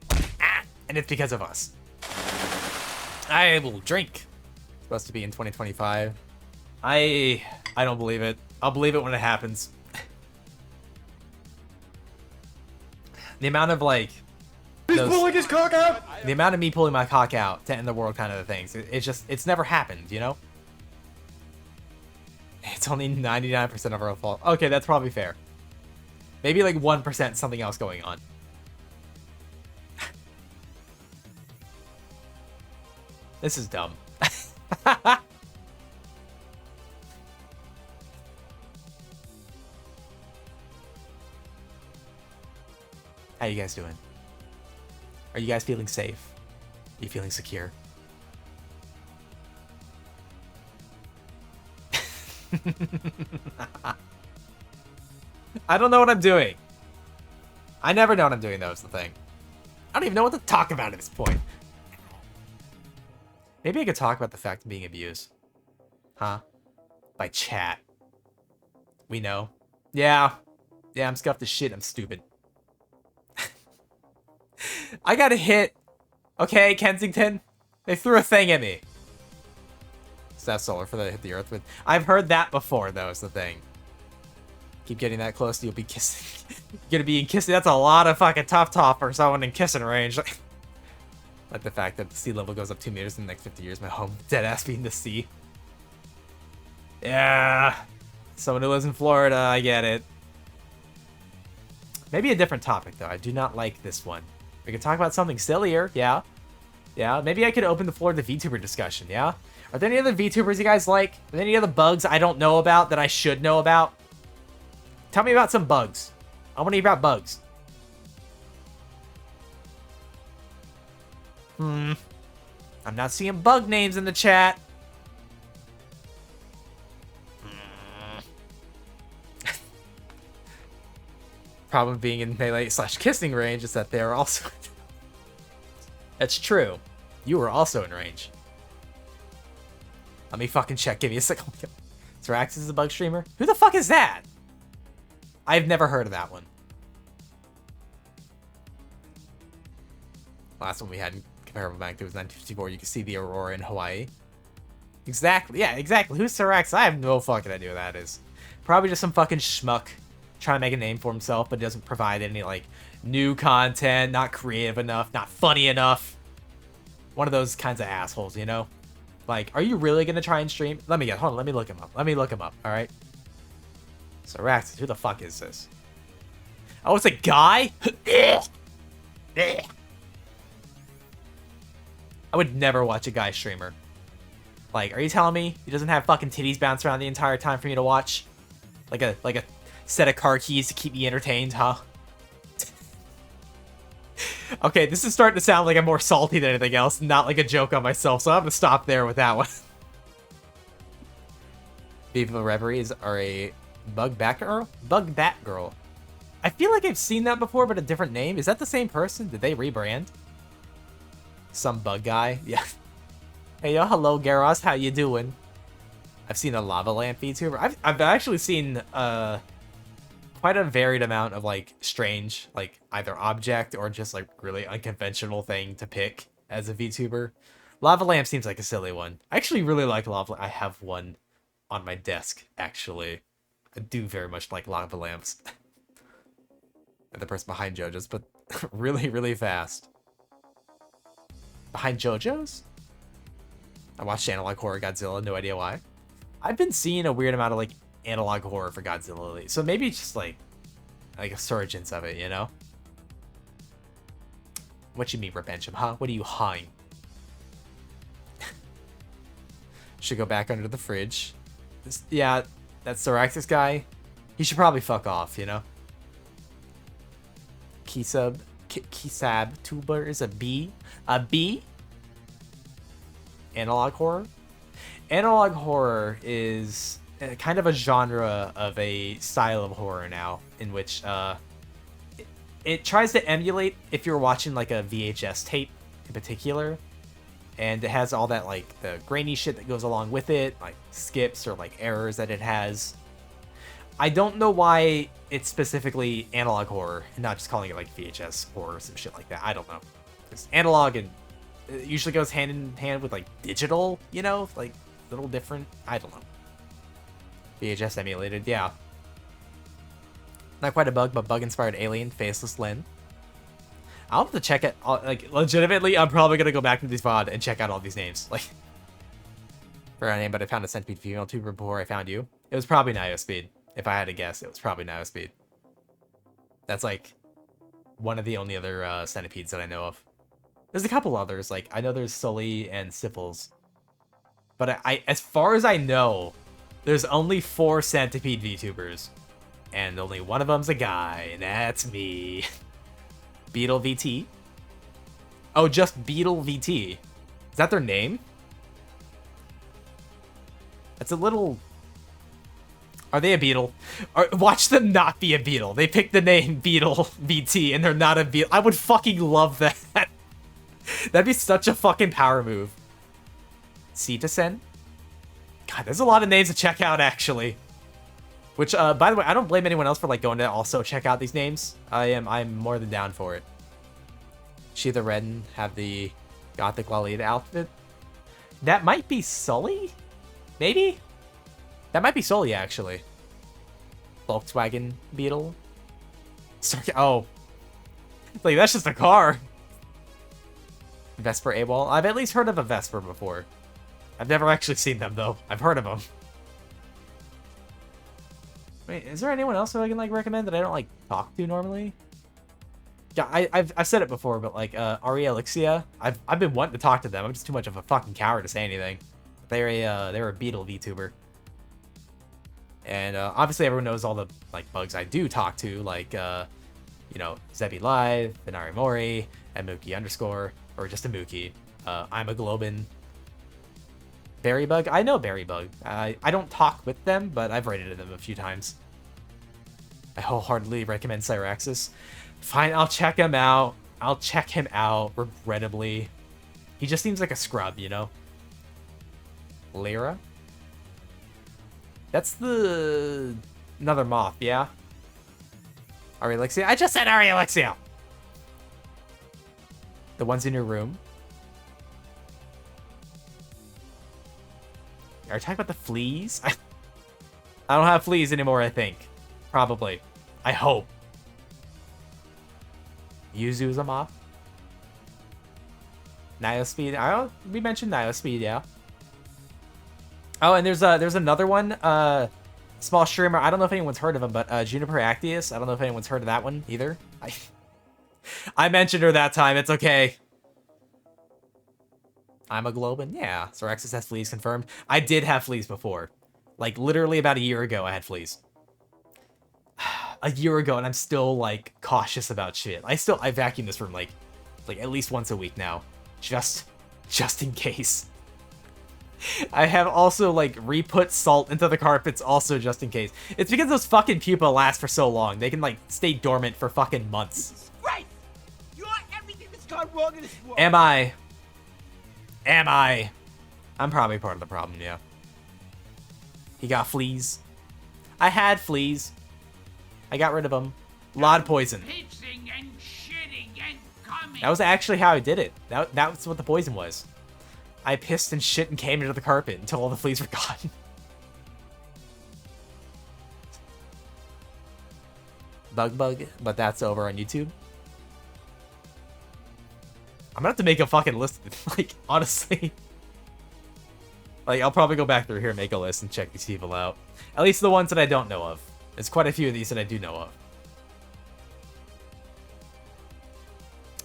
And it's because of us. I will drink. It's supposed to be in 2025. I don't believe it. I'll believe it when it happens. The amount of like He's pulling his cock out! The amount of me pulling my cock out to end the world kind of things. It's never happened, you know? It's only 99% of our fault. Okay, that's probably fair. Maybe like 1% something else going on. This is dumb. How you guys doing? Are you guys feeling safe? Are you feeling secure? I don't know what I'm doing. I never know what I'm doing, though, is the thing. I don't even know what to talk about at this point. Maybe I could talk about the fact of being abused. Huh? By chat. We know. Yeah. Yeah, I'm scuffed as shit. I'm stupid. I got a hit. Okay, Kensington. They threw a thing at me. Staff solar for the hit the earth with. I've heard that before, though, is the thing. Keep getting that close, you'll be kissing. You're gonna be in kissing. That's a lot of fucking tough top for someone in kissing range. Like the fact that the sea level goes up 2 meters in the next 50 years. My home dead ass being the sea. Yeah. Someone who lives in Florida, I get it. Maybe a different topic, though. I do not like this one. We could talk about something sillier, yeah. Yeah, maybe I could open the floor to VTuber discussion, yeah? Are there any other VTubers you guys like? Are there any other bugs I don't know about that I should know about? Tell me about some bugs. I want to hear about bugs. I'm not seeing bug names in the chat. Problem being in melee / kissing range is that they're also... That's true. You were also in range. Let me fucking check. Give me a second. Sirax is a bug streamer? Who the fuck is that? I've never heard of that one. Last one we had in comparable magnitude was 1954. You can see the aurora in Hawaii. Exactly. Yeah, exactly. Who's Sirax? I have no fucking idea who that is. Probably just some fucking schmuck trying to make a name for himself, but doesn't provide any, like, new content, not creative enough, not funny enough. One of those kinds of assholes, you know? Like, are you really gonna try and stream? Let me get, hold on, let me look him up. Let me look him up, alright? Sirax, who the fuck is this? Oh, it's a guy? I would never watch a guy streamer. Like, are you telling me he doesn't have fucking titties bounce around the entire time for me to watch? Like a set of car keys to keep me entertained, huh? Okay, this is starting to sound like I'm more salty than anything else, not like a joke on myself, so I'm gonna stop there with that one. Viva Reveries are a bug bat girl? Bug bat girl. I feel like I've seen that before, but a different name. Is that the same person? Did they rebrand? Some bug guy? Yeah. Hey, yo, hello, Garos. How you doing? I've seen a lava lamp VTuber. I've actually seen quite a varied amount of, like, strange, like, either object or just, like, really unconventional thing to pick as a VTuber. Lava lamp seems like a silly one. I actually really like lava. I have one on my desk, actually. I do very much like lava lamps. And the person behind JoJo's, but really, really fast. Behind JoJo's? I watched Analog Horror Godzilla, no idea why. I've been seeing a weird amount of, like, analog horror for Godzilla lately. So maybe it's just, like a resurgence of it, you know? What you mean, Rebenchum, huh? What are you hawing? Should go back under the fridge. Yeah, that's Siraxis guy. He should probably fuck off, you know? Kisab tuber is a B. A B? Analog horror? Analog horror is kind of a genre of a style of horror now, in which it tries to emulate if you're watching like a VHS tape in particular, and it has all that like the grainy shit that goes along with it, like skips or like errors that it has. I don't know why it's specifically analog horror and not just calling it like VHS horror or some shit like that. I don't know. Because analog and it usually goes hand in hand with like digital, you know, like a little different. I don't know. VHS emulated, yeah. Not quite a bug, but bug-inspired alien, faceless Lin. I'll have to check it. Like, legitimately, I'm probably gonna go back to these VOD and check out all these names. Like, for a name, but I found a Centipede female tuber before I found you. It was probably Niospeed. If I had to guess, it was probably Niospeed. That's like one of the only other centipedes that I know of. There's a couple others. Like, I know there's Sully and Siffles. But I as far as I know, there's only 4 centipede VTubers. And only one of them's a guy, and that's me. Beetle VT. Oh, just Beetle VT. Is that their name? That's a little... Are they a beetle? Watch them not be a beetle. They picked the name Beetle VT, and they're not a beetle. I would fucking love that. That'd be such a fucking power move. Cetasen? God, there's a lot of names to check out, actually. Which, by the way, I don't blame anyone else for, like, going to also check out these names. I'm more than down for it. She the Redden have the Gothic Lolita outfit. That might be Sully? Maybe? That might be Sully, actually. Volkswagen Beetle. Oh. Like, that's just a car. Vesper AWOL. I've at least heard of a Vesper before. I've never actually seen them, though. I've heard of them. Wait, is there anyone else who I can, like, recommend that I don't, like, talk to normally? I've said it before, but like Ari Elixia, I've been wanting to talk to them. I'm just too much of a fucking coward to say anything. They're a Beetle VTuber. And obviously everyone knows all the like bugs I do talk to, like you know, Zebby Live, Benari Mori, and Mookie underscore, or just a Mookie. I'm a Globin. Berrybug? I know Berrybug. I don't talk with them, but I've rated them a few times. I wholeheartedly recommend Cyraxis. Fine, I'll check him out. I'll check him out, regrettably. He just seems like a scrub, you know? Lyra? That's the... another moth, yeah? Ari Alexia? I just said Ari Alexia! The ones in your room? Are you talking about the fleas? I don't have fleas anymore, I think. Probably. I hope. Yuzu's a moth. Niospeed. We mentioned Niospeed, yeah. Oh, and there's another one. Small streamer. I don't know if anyone's heard of him, but Juniper Actius. I don't know if anyone's heard of that one either. I mentioned her that time. It's okay. I'm a Globin. Yeah. Sorexis has fleas confirmed. I did have fleas before. Like, literally about a year ago, I had fleas. A year ago, and I'm still, like, cautious about shit. I vacuum this room, like at least once a week now. Just in case. I have also, like, re-put salt into the carpets also just in case. It's because those fucking pupa last for so long. They can, like, stay dormant for fucking months. Right! You're everything that's gone wrong in this world! Am I? I'm probably part of the problem, yeah. He got fleas. I had fleas. I got rid of them. Lot of poison. Pissing and shitting and coming. That was actually how I did it. That was what the poison was. I pissed and shit and came into the carpet until all the fleas were gone. Bug, but that's over on YouTube. I'm gonna have to make a fucking list, like, honestly. Like, I'll probably go back through here and make a list and check these people out. At least the ones that I don't know of. There's quite a few of these that I do know of.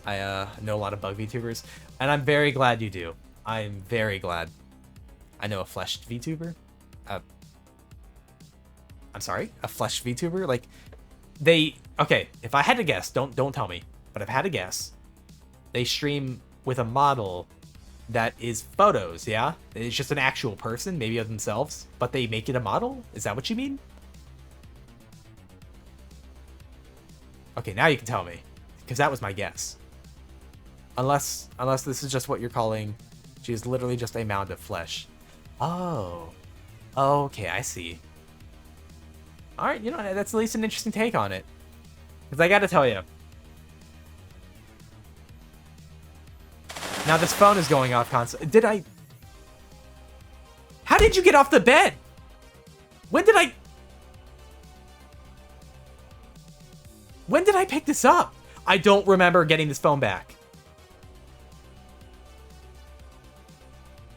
I know a lot of bug VTubers, and I'm very glad you do. I'm very glad. I know a fleshed VTuber. I'm sorry? A fleshed VTuber? Like, okay, if I had to guess, don't tell me, but if I had to guess, they stream with a model that is photos, yeah? It's just an actual person, maybe of themselves, but they make it a model? Is that what you mean? Okay, now you can tell me, because that was my guess. Unless this is just what you're calling, she is literally just a mound of flesh. Oh. Okay, I see. Alright, you know, that's at least an interesting take on it. Because I gotta tell you. Now this phone is going off constantly. How did you get off the bed? When did I pick this up? I don't remember getting this phone back.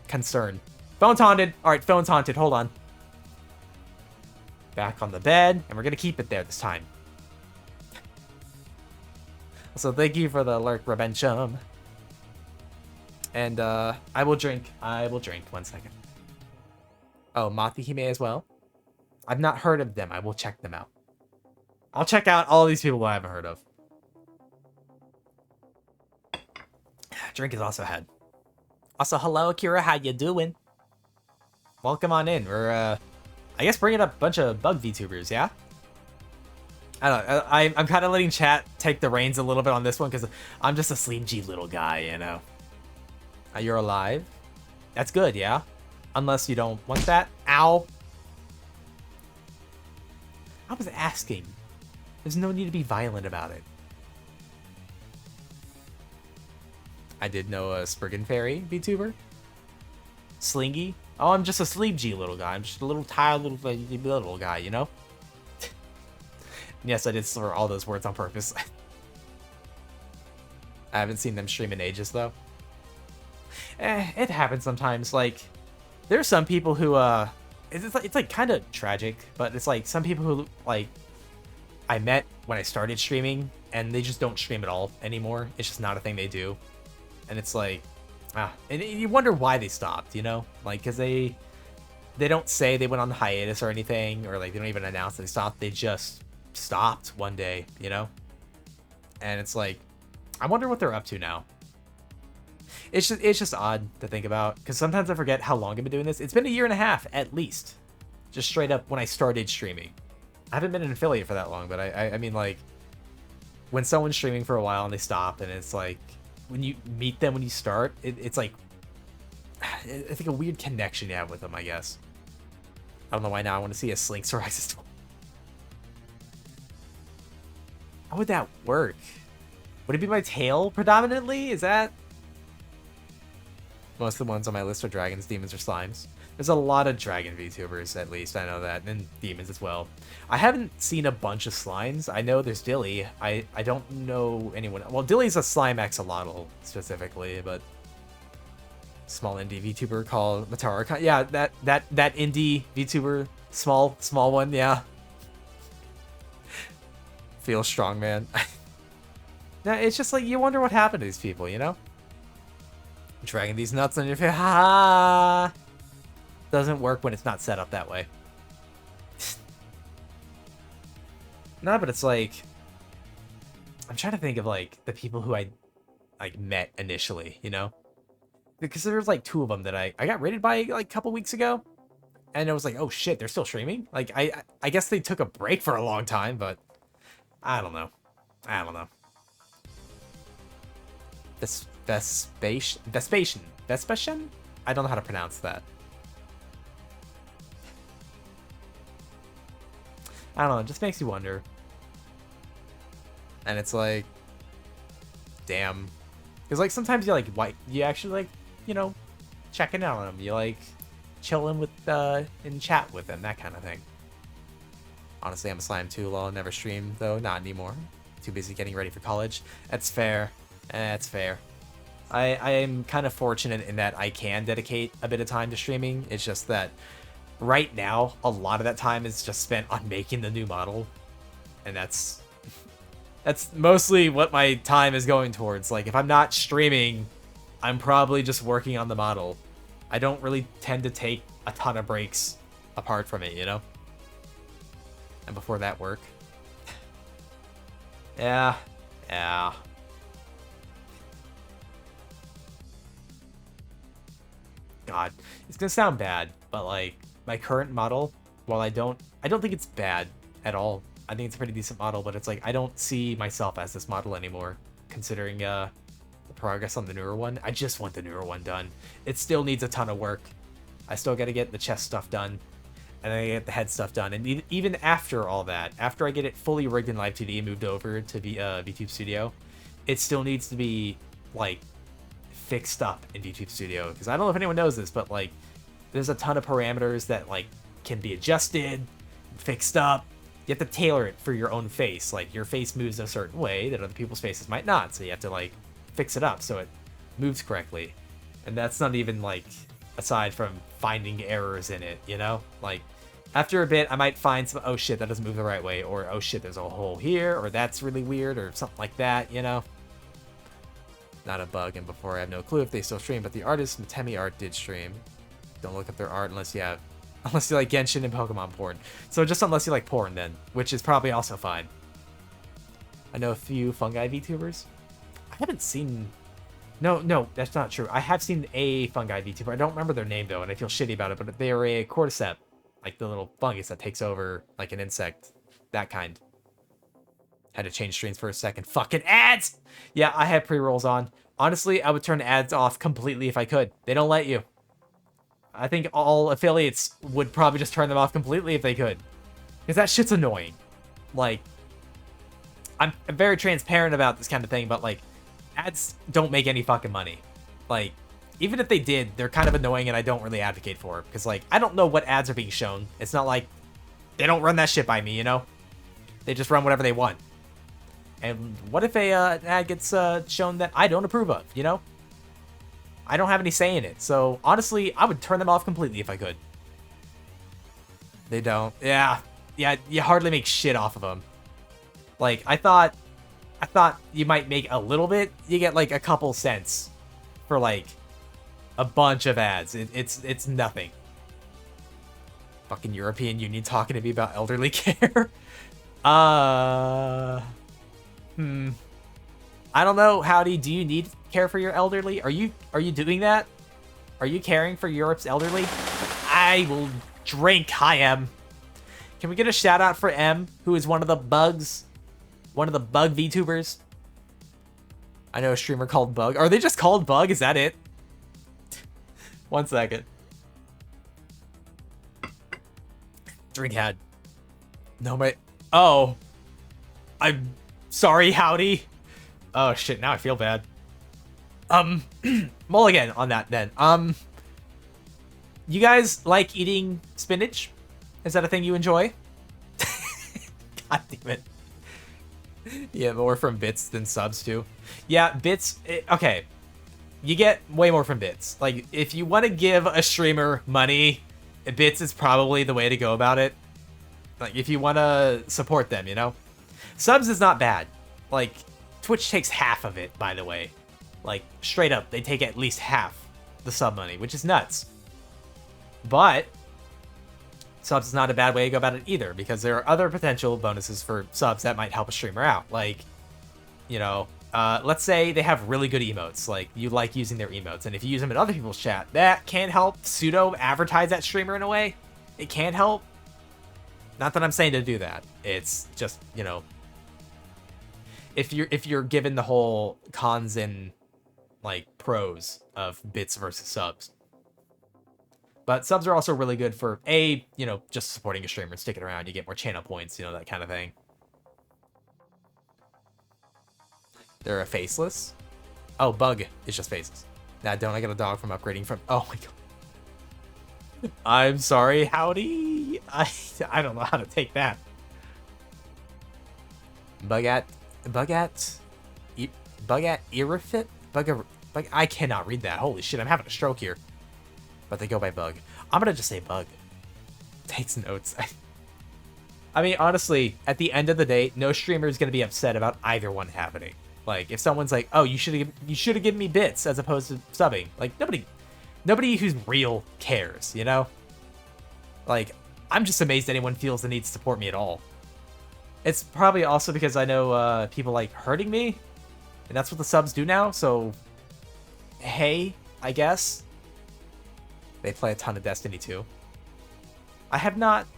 Concern. Phone's haunted. Alright, phone's haunted. Hold on. Back on the bed. And we're going to keep it there this time. So thank you for the lurk, Rebenchum. And I will drink. 1 second. Oh, Matihime as well? I've not heard of them. I will check them out. I'll check out all these people I haven't heard of. Drink is also had. Also, hello, Akira. How you doing? Welcome on in. We're, I guess bringing up a bunch of bug VTubers, yeah? I don't know. I'm kind of letting chat take the reins a little bit on this one because I'm just a Sleep G little guy, you know? You're alive? That's good, yeah? Unless you don't want that. Ow. I was asking. There's no need to be violent about it. I did know a Spriggan Fairy VTuber. Slingy. Oh, I'm just a Sleep G little guy. I'm just a little tired little guy, you know? Yes, I did slur all those words on purpose. I haven't seen them stream in ages, though. It happens sometimes. Like, there's some people who, it's like kind of tragic, but it's like some people who, like, I met when I started streaming, and they just don't stream at all anymore. It's just not a thing they do. And it's like, and you wonder why they stopped, you know? Like, because they don't say they went on hiatus or anything, or like they don't even announce that they stopped. They just stopped one day, you know? And it's like, I wonder what they're up to now. It's just odd to think about, because sometimes I forget how long I've been doing this. It's been a year and a half, at least. Just straight up when I started streaming. I haven't been an affiliate for that long, but I mean, like, when someone's streaming for a while and they stop, and it's like, when you meet them when you start, it's like, I think a weird connection you have with them, I guess. I don't know why now I want to see a Slinks Rises. How would that work? Would it be my tail predominantly? Is that... Most of the ones on my list are dragons, demons, or slimes. There's a lot of dragon VTubers, at least. I know that. And demons as well. I haven't seen a bunch of slimes. I know there's Dilly. I don't know anyone... Well, Dilly's a slime axolotl, specifically, but... Small indie VTuber called Matara. Yeah, that indie VTuber. Small one, yeah. Feel strong, man. No, it's just like, you wonder what happened to these people, you know? Dragging these nuts on your face. Ha! Doesn't work when it's not set up that way. No, but it's like... I'm trying to think of, like, the people who I, like, met initially, you know? Because there's, like, 2 of them that I got rated by, like, a couple weeks ago. And I was like, oh, shit, they're still streaming? Like, I guess they took a break for a long time, but... I don't know. Vespasian? I don't know how to pronounce that. I don't know, it just makes you wonder. And it's like, damn. Because, like, sometimes you, like, you actually, like, you know, checking out on them. You, like, chilling with, in chat with them, that kind of thing. Honestly, I'm a slime too, lol. Never stream, though. Not anymore. Too busy getting ready for college. That's fair. That's fair. I am kind of fortunate in that I can dedicate a bit of time to streaming. It's just that right now, a lot of that time is just spent on making the new model. And that's mostly what my time is going towards. Like, if I'm not streaming, I'm probably just working on the model. I don't really tend to take a ton of breaks apart from it, you know? And before that work. Yeah. God, it's gonna sound bad, but like my current model, while I don't think it's bad at all. I think it's a pretty decent model, but it's like I don't see myself as this model anymore, considering the progress on the newer one. I just want the newer one done. It still needs a ton of work. I still got to get the chest stuff done, and then I get the head stuff done. And even after all that, after I get it fully rigged in Live 2D and moved over to VTube Studio, it still needs to be like fixed up in VTube Studio, because I don't know if anyone knows this, but like there's a ton of parameters that like can be adjusted, fixed up. You have to tailor it for your own face. Like your face moves a certain way that other people's faces might not, so you have to like fix it up so it moves correctly. And that's not even like aside from finding errors in it, you know? Like after a bit I might find some, oh shit, that doesn't move the right way, or oh shit, there's a hole here, or that's really weird, or something like that, you know? Not a bug, and before I have no clue if they still stream, but the artist Matemi Art did stream. Don't look up their art unless you like Genshin and Pokemon porn. So just unless you like porn then, which is probably also fine. I know a few fungi VTubers. I haven't seen... No, that's not true. I have seen a fungi VTuber. I don't remember their name though, and I feel shitty about it, but they are a cordyceps. Like the little fungus that takes over like an insect. That kind. Had to change streams for a second. Fucking ads! Yeah, I had pre-rolls on. Honestly, I would turn ads off completely if I could. They don't let you. I think all affiliates would probably just turn them off completely if they could. Because that shit's annoying. Like, I'm very transparent about this kind of thing, but like, ads don't make any fucking money. Like, even if they did, they're kind of annoying and I don't really advocate for it. Because like, I don't know what ads are being shown. It's not like, they don't run that shit by me, you know? They just run whatever they want. And what if an ad gets shown that I don't approve of, you know? I don't have any say in it. So, honestly, I would turn them off completely if I could. They don't. Yeah, you hardly make shit off of them. Like, I thought you might make a little bit. You get like a couple cents for like a bunch of ads. It's nothing. Fucking European Union talking to me about elderly care. I don't know. Howdy, do you need care for your elderly? Are you doing that? Are you caring for Europe's elderly? I will drink. Hi, M. Can we get a shout out for M, who is one of the bugs? One of the bug VTubers? I know a streamer called Bug. Are they just called Bug? Is that it? 1 second. Drink had. No, my... Oh. I'm sorry, Howdy. Oh, shit. Now I feel bad. Mulligan on that, then. You guys like eating spinach? Is that a thing you enjoy? God damn it. Yeah, more from bits than subs, too. Yeah, bits... Okay. You get way more from bits. Like, if you want to give a streamer money, bits is probably the way to go about it. Like, if you want to support them, you know? Subs is not bad. Like, Twitch takes half of it, by the way. Like, straight up, they take at least half the sub money, which is nuts. But subs is not a bad way to go about it either, because there are other potential bonuses for subs that might help a streamer out. Like, you know, let's say they have really good emotes, like you like using their emotes, and if you use them in other people's chat, that can help pseudo advertise that streamer in a way. It can help. Not that I'm saying to do that. It's just, you know, if you're given the whole cons and like pros of bits versus subs. But subs are also really good for you know, just supporting a streamer and sticking around. You get more channel points, you know, that kind of thing. They're a faceless. Oh, Bug is just faceless. Nah, don't I get a dog from upgrading from... Oh my god. I'm sorry, Howdy. I don't know how to take that. Irrefit? Bug, I cannot read that. Holy shit, I'm having a stroke here. But they go by Bug. I'm gonna just say Bug. Takes notes. I mean, honestly, at the end of the day, no streamer is gonna be upset about either one happening. Like, if someone's like, "Oh, you should have given me bits as opposed to subbing," like nobody who's real cares, you know? Like, I'm just amazed anyone feels the need to support me at all. It's probably also because I know people like hurting me, and that's what the subs do now. So, hey, I guess. They play a ton of Destiny 2. I have not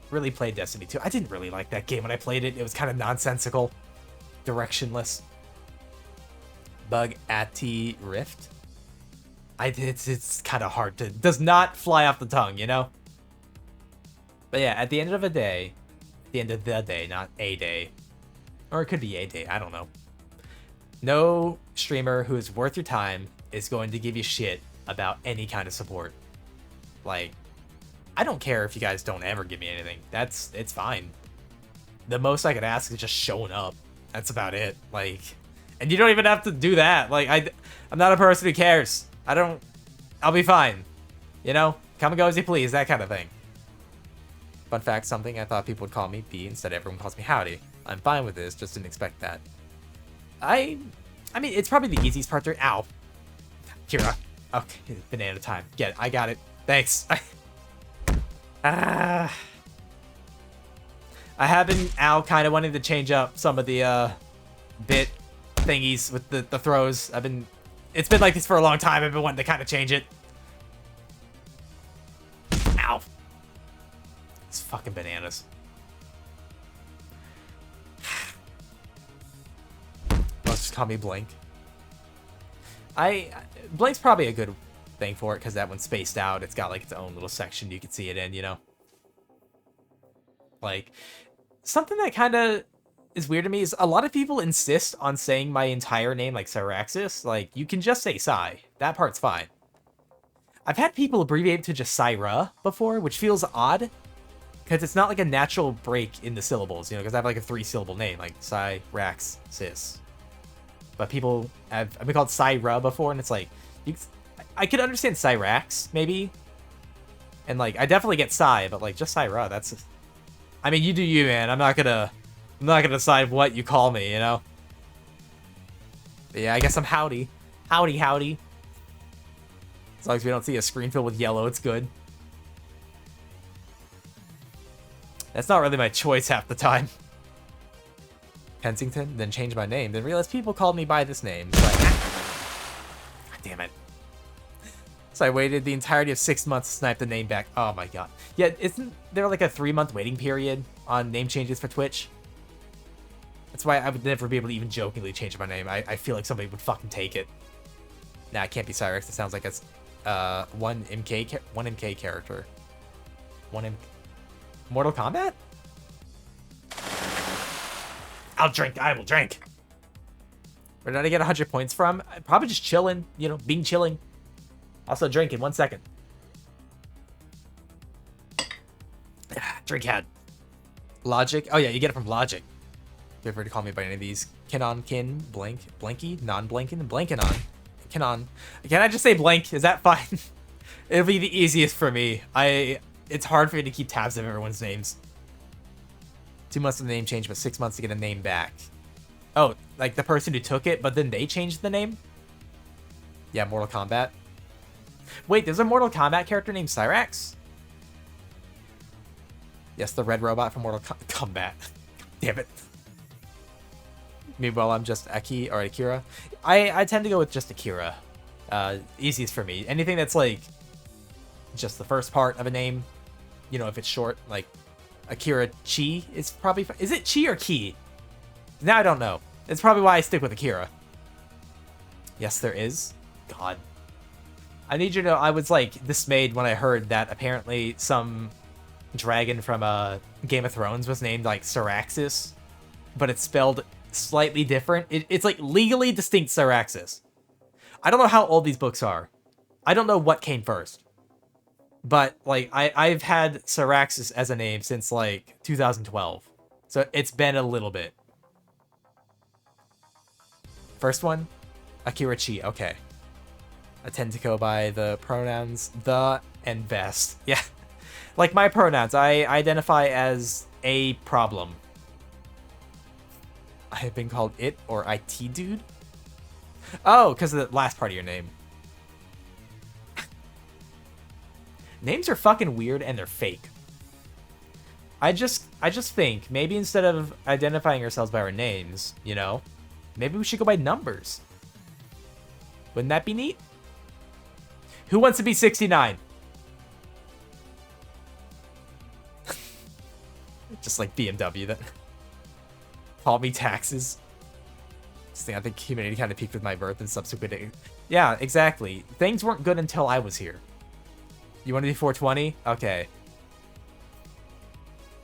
really played Destiny 2. I didn't really like that game when I played it. It was kind of nonsensical. Directionless. Bug Ati Rift. It's kind of hard to... Does not fly off the tongue, you know? But yeah, at the end of the day... The end of the day, not a day. Or it could be a day, I don't know. No streamer who is worth your time is going to give you shit about any kind of support. Like, I don't care if you guys don't ever give me anything. It's fine. The most I could ask is just showing up. That's about it. Like, and you don't even have to do that. Like, I'm not a person who cares. I'll be fine. You know? Come and go as you please, that kind of thing. Fun fact, something I thought people would call me B, instead everyone calls me Howdy. I'm fine with this, just didn't expect that. I mean, it's probably the easiest part there. Ow. Kira. Okay, banana time. Get it. I got it. Thanks. I have been kind of wanting to change up some of the bit thingies with the throws. It's been like this for a long time. I've been wanting to kind of change it. Ow. It's fucking bananas. Let's just call me Blink. Blink's probably a good thing for it because that one's spaced out. It's got like its own little section you can see it in, you know? Like, something that kind of is weird to me is a lot of people insist on saying my entire name like Cyraxis. Like, you can just say Cy. That part's fine. I've had people abbreviate to just Cyra before, which feels odd because it's not like a natural break in the syllables, you know, because I have like a 3-syllable name, like Cyraxis. But people I've been called Cyra before, and it's like, I could understand Cyrax, maybe. And like, I definitely get Cy, but like, just Cyra, that's... I mean, you do you, man. I'm not I'm not gonna decide what you call me, you know? But yeah, I guess I'm Howdy. Howdy, howdy. As long as we don't see a screen filled with yellow, it's good. That's not really my choice half the time. Kensington, then changed my name, then realized people called me by this name. So God damn it. So I waited the entirety of 6 months to snipe the name back. Oh my god. Yeah, isn't there like a 3-month waiting period on name changes for Twitch? That's why I would never be able to even jokingly change my name. I feel like somebody would fucking take it. Nah, it can't be Cyrex. It sounds like it's one MK character. Mortal Kombat? I'll drink. I will drink. Where did I get 100 points from? Probably just chilling. You know, being chilling. Also drink in 1 second. Drink head. Logic. Oh yeah, you get it from Logic. Feel free to call me by any of these. Kinon, kin, blank, blanky, non-blanking, and blanking on. Kinon. Can I just say blank? Is that fine? It'll be the easiest for me. It's hard for me to keep tabs of everyone's names. 2 months of the name change, but 6 months to get a name back. Oh, like the person who took it, but then they changed the name? Yeah, Mortal Kombat. Wait, there's a Mortal Kombat character named Cyrax? Yes, the red robot from Mortal Kombat. Damn it. Meanwhile, I'm just Aki or Akira. I tend to go with just Akira. Easiest for me. Anything that's like just the first part of a name, you know, if it's short, like Akira Chi is probably... Is it Chi or Ki? Now I don't know. It's probably why I stick with Akira. Yes, there is. God. I need you to know, I was like dismayed when I heard that apparently some dragon from Game of Thrones was named like Syraxis, but it's spelled slightly different. It's like legally distinct Syraxis. I don't know how old these books are. I don't know what came first. But like I've had Syraxis as a name since like 2012. So it's been a little bit. First one, Akira Chi. Okay. I tend to go by the pronouns the and best. Yeah. Like my pronouns, I identify as a problem. I have been called it or IT dude. Oh, because of the last part of your name. Names are fucking weird and they're fake. I just think maybe instead of identifying ourselves by our names, you know, maybe we should go by numbers. Wouldn't that be neat? Who wants to be 69? Just like BMW that call me taxes. I think humanity kind of peaked with my birth and subsequent. Yeah, exactly. Things weren't good until I was here. You want to do 420? Okay.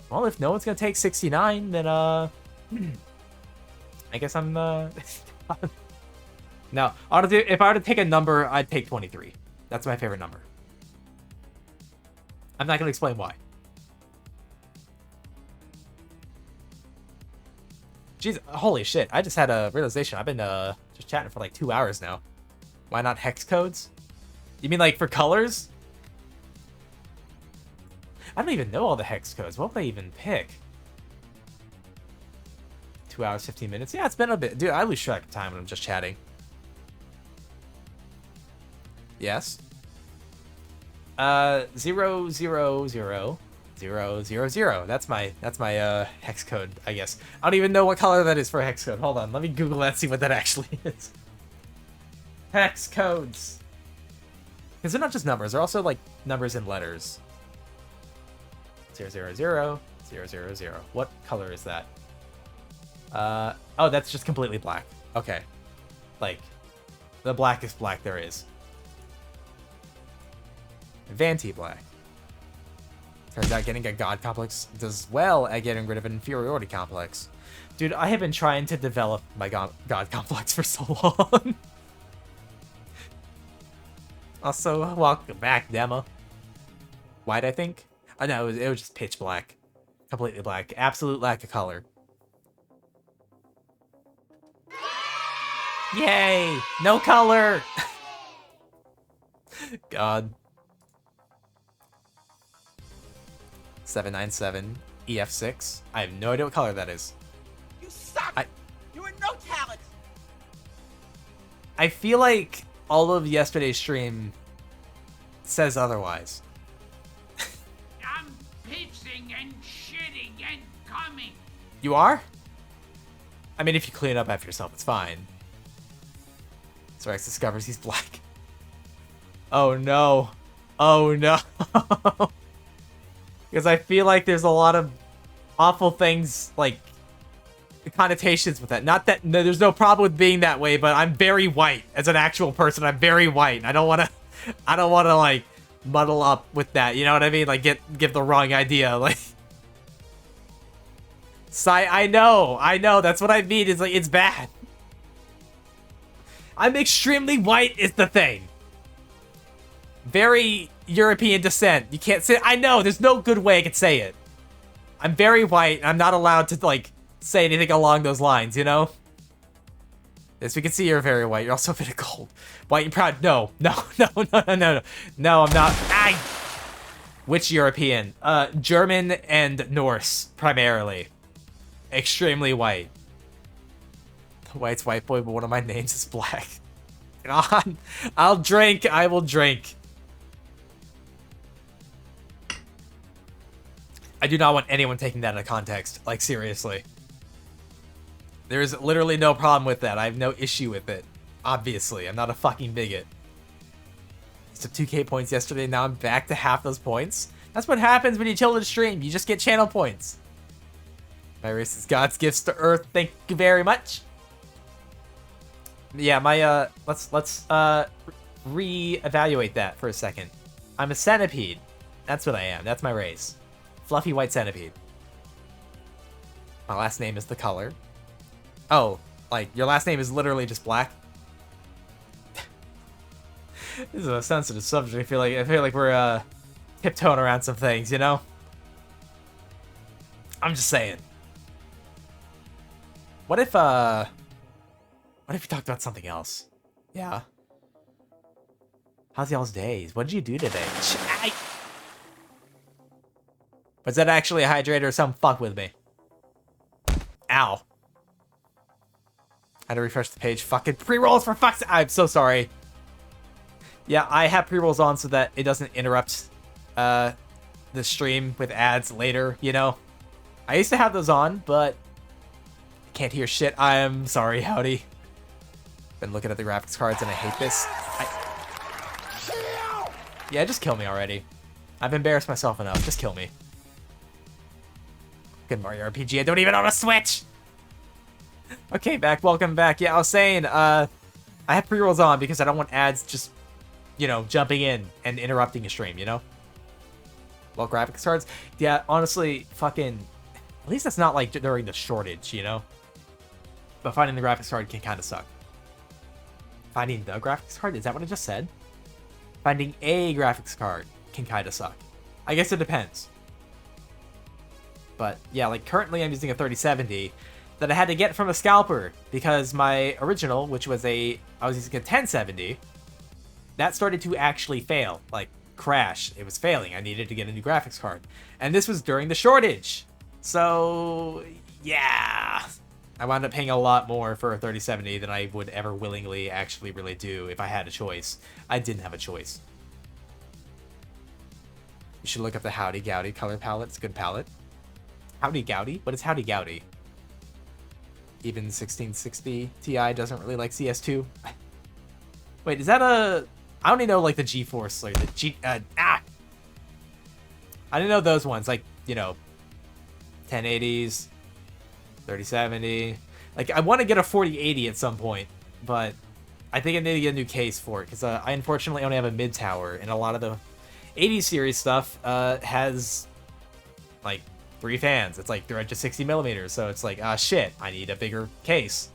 Well, if no one's gonna take 69, then I guess I'm no. If I were to take a number, I'd take 23. That's my favorite number. I'm not gonna explain why. Jeez, holy shit! I just had a realization. I've been just chatting for like 2 hours now. Why not hex codes? You mean like for colors? I don't even know all the hex codes. What will I even pick? 2 hours, 15 minutes. Yeah, it's been a bit. Dude, I lose track of time when I'm just chatting. Yes. 0, 0, 0, 0, 0, 0. That's my hex code, I guess. I don't even know what color that is for a hex code. Hold on, let me Google that, see what that actually is. Hex codes. Because they're not just numbers, they're also like numbers and letters. 0, 0, 0, 0, 0, 0. What color is that? Oh, that's just completely black. Okay. Like, the blackest black there is. Vanti black. Turns out getting a god complex does well at getting rid of an inferiority complex. Dude, I have been trying to develop my god complex for so long. Also, welcome back, demo. White, I think? Oh, no, it was just pitch black. Completely black. Absolute lack of color. Yay! No color! God. 797 EF6. I have no idea what color that is. You are no talent. I feel like all of yesterday's stream says otherwise. I'm pissing and shitting and coming. You are? I mean, if you clean up after yourself, it's fine. So Rex discovers he's black. Oh no. Oh no. Because I feel like there's a lot of awful things, like, connotations with that. Not that no, there's no problem with being that way, but I'm very white as an actual person. I'm very white. I don't want to like muddle up with that. You know what I mean? Like give the wrong idea. Like, I know. That's what I mean. Is like it's bad. I'm extremely white is the thing. Very European descent. You can't say. I know. There's no good way I could say it. I'm very white. And I'm not allowed to like say anything along those lines. You know. As we can see, you're very white. You're also a bit of gold. White and proud. No. No. I'm not. Which European? German and Norse primarily. Extremely white. White's white boy, but one of my names is black. Come on. I'll drink. I will drink. I do not want anyone taking that out of context. Like, seriously. There's literally no problem with that. I have no issue with it. Obviously. I'm not a fucking bigot. Took 2k points yesterday. Now I'm back to half those points. That's what happens when you chill the stream. You just get channel points. My race is God's gifts to Earth. Thank you very much. Yeah, my, let's re-evaluate that for a second. I'm a centipede. That's what I am. That's my race. Fluffy white centipede. My last name is the color. Oh, like, your last name is literally just black? This is a sensitive subject. I feel like we're, tiptoeing around some things, you know? I'm just saying. What if we talked about something else? Yeah. How's y'all's days? What did you do today? Was that actually a hydrator or some fuck with me? Ow. I had to refresh the page. Fucking pre-rolls for fuck's sake. I'm so sorry. Yeah, I have pre-rolls on so that it doesn't interrupt the stream with ads later, you know? I used to have those on, but I can't hear shit. I'm sorry, howdy. Been looking at the graphics cards and I hate this. Yeah, just kill me already. I've embarrassed myself enough. Just kill me. Good Mario RPG. I don't even own a Switch! Okay, welcome back. Yeah, I was saying, I have pre-rolls on because I don't want ads just, you know, jumping in and interrupting your stream, you know? Well, graphics cards? Yeah, honestly, fucking... At least that's not, like, during the shortage, you know? But finding the graphics card can kind of suck. Finding the graphics card? Is that what I just said? Finding a graphics card can kind of suck. I guess it depends. But, yeah, like, currently I'm using a 3070 that I had to get from a scalper because my original, which was I was using a 1070, that started to actually fail. Like, crash. It was failing. I needed to get a new graphics card. And this was during the shortage. So, yeah. I wound up paying a lot more for a 3070 than I would ever willingly actually really do if I had a choice. I didn't have a choice. You should look up the Howdy Gowdy color palette. It's a good palette. Howdy Gowdy? What is Howdy Gowdy? Even 1660 Ti doesn't really like CS2. Wait, is that a... I only know, like, the GeForce, like, the I didn't know those ones, like, you know, 1080s, 3070. Like, I want to get a 4080 at some point, but I think I need to get a new case for it, because I unfortunately only have a mid-tower, and a lot of the 80 series stuff has, like, 3 fans. It's like 360 millimeters, so it's like, shit, I need a bigger case.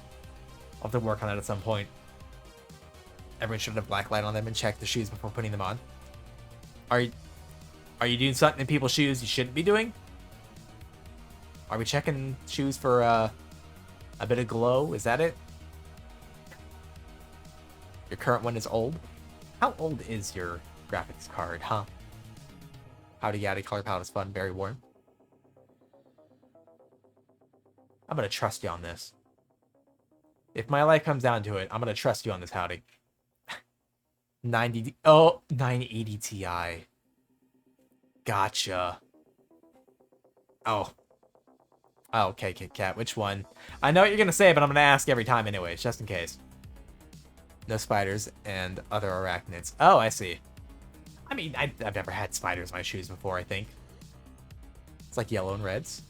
I'll have to work on that at some point. Everyone should have black light on them and check the shoes before putting them on. Are you doing something in people's shoes you shouldn't be doing? Are we checking shoes for a bit of glow? Is that it? Your current one is old? How old is your graphics card, huh? Howdy Gowdy color palette is fun, very warm. I'm gonna trust you on this. If my life comes down to it, I'm gonna trust you on this, Howdy. 90... Oh, 980 Ti. Gotcha. Oh. Oh, okay, Kit Kat. Which one? I know what you're gonna say, but I'm gonna ask every time anyways, just in case. No spiders and other arachnids. Oh, I see. I mean, I've never had spiders in my shoes before, I think. It's like yellow and reds.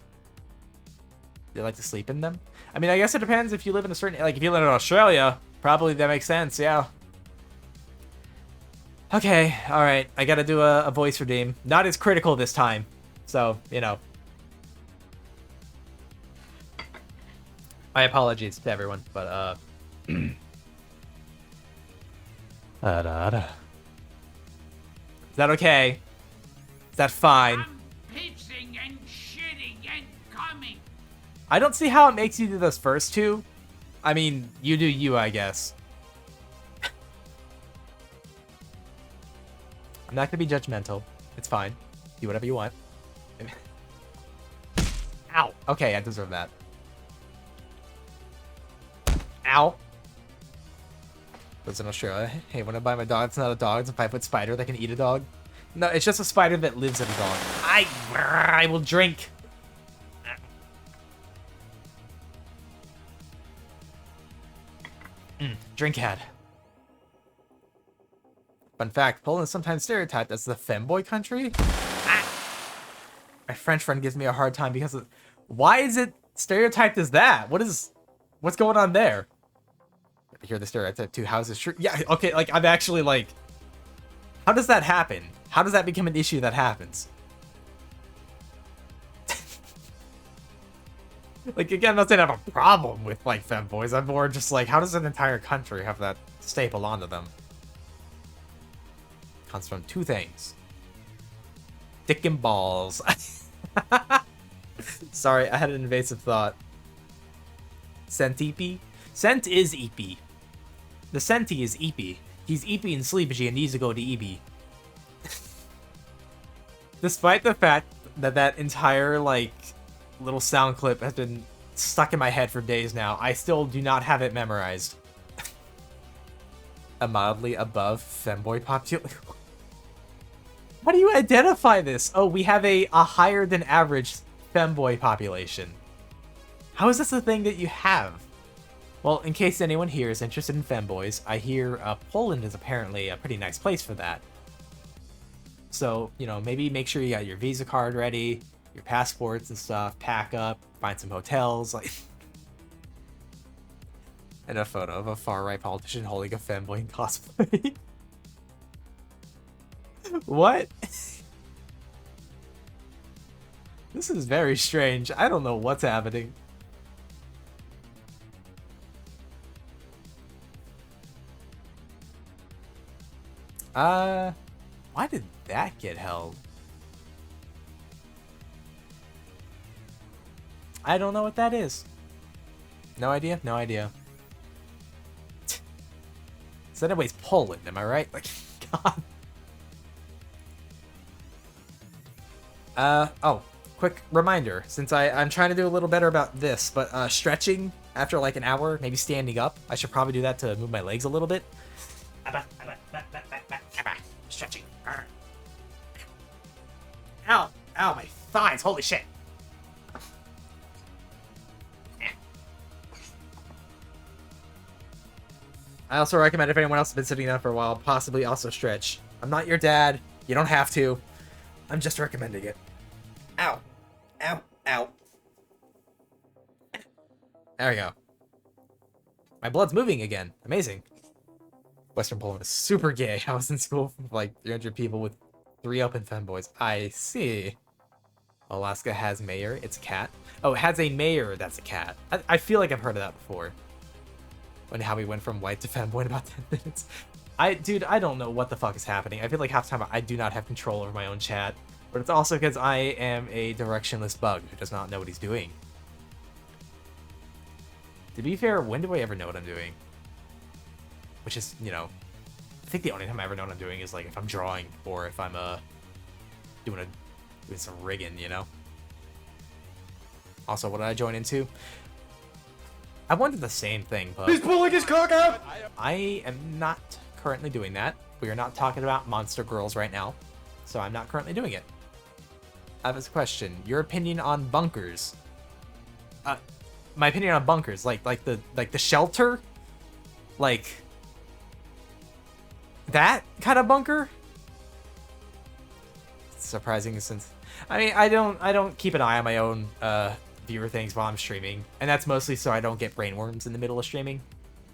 They like to sleep in them? I mean, I guess it depends if you live in a certain... Like, if you live in Australia, probably that makes sense, yeah. Okay, alright. I gotta do a voice redeem. Not as critical this time. So, you know. My apologies to everyone, but, Is that okay? Is that fine? I'm pissing and shitting and coming. I don't see how it makes you do those first two. I mean, you do you, I guess. I'm not gonna be judgmental. It's fine. Do whatever you want. Ow. Okay, I deserve that. Ow. Lives in Australia. Hey, when I buy my dog, it's not a dog. It's a 5-foot spider that can eat a dog. No, it's just a spider that lives in a dog. I will drink. Drink head. Fun fact, Poland is sometimes stereotyped as the femboy country. My French friend gives me a hard time because of... Why is it stereotyped as that? What's going on there? I hear the stereotype too. How is this true? Yeah, okay, like, I'm actually like... How does that happen? How does that become an issue that happens? Like, again, I'm not saying I have a problem with, like, femboys. I'm more just like, how does an entire country have that staple onto them? Comes from two things. Dick and balls. Sorry, I had an invasive thought. Centi? Cent is eepy. The Centi is eepy. He's eepy and sleepy and needs to go to eepy. Despite the fact that that entire, like, little sound clip has been stuck in my head for days now, I still do not have it memorized. A mildly above femboy population. How do you identify this? Oh, we have a higher than average femboy population. How is this a thing that you have? Well, in case anyone here is interested in femboys, I hear Poland is apparently a pretty nice place for that. So, you know, maybe make sure you got your Visa card ready, your passports and stuff, pack up, find some hotels, like... And a photo of a far-right politician holding a femboy in cosplay. What? This is very strange. I don't know what's happening. Why did that get held? I don't know what that is. No idea? No idea. So anyways, Poland, am I right? Like, God. Oh, quick reminder, since I'm trying to do a little better about this, but stretching after like an hour, maybe standing up, I should probably do that to move my legs a little bit. Stretching. Ow, ow, my thighs, holy shit. I also recommend if anyone else has been sitting down for a while, possibly also stretch. I'm not your dad, you don't have to. I'm just recommending it. Ow. Ow. Ow. There we go. My blood's moving again. Amazing. Western Poland is super gay. I was in school with like 300 people with 3 open femboys. I see. Alaska has mayor. It's a cat. Oh, it has a mayor that's a cat. I feel like I've heard of that before. When how we went from white to femboy in about 10 minutes. Dude, I don't know what the fuck is happening. I feel like half the time I do not have control over my own chat. But it's also because I am a directionless bug who does not know what he's doing. To be fair, when do I ever know what I'm doing? Which is, you know, I think the only time I ever know what I'm doing is like if I'm drawing or if I'm doing some rigging, you know? Also, what did I join into? I wanted the same thing, but He's pulling his cock out! I am not currently doing that. We are not talking about monster girls right now, so I'm not currently doing it. I have a question. Your opinion on bunkers? My opinion on bunkers, like the shelter, like that kind of bunker. It's surprising since I mean I don't keep an eye on my own viewer things while I'm streaming, and that's mostly so I don't get brainworms in the middle of streaming.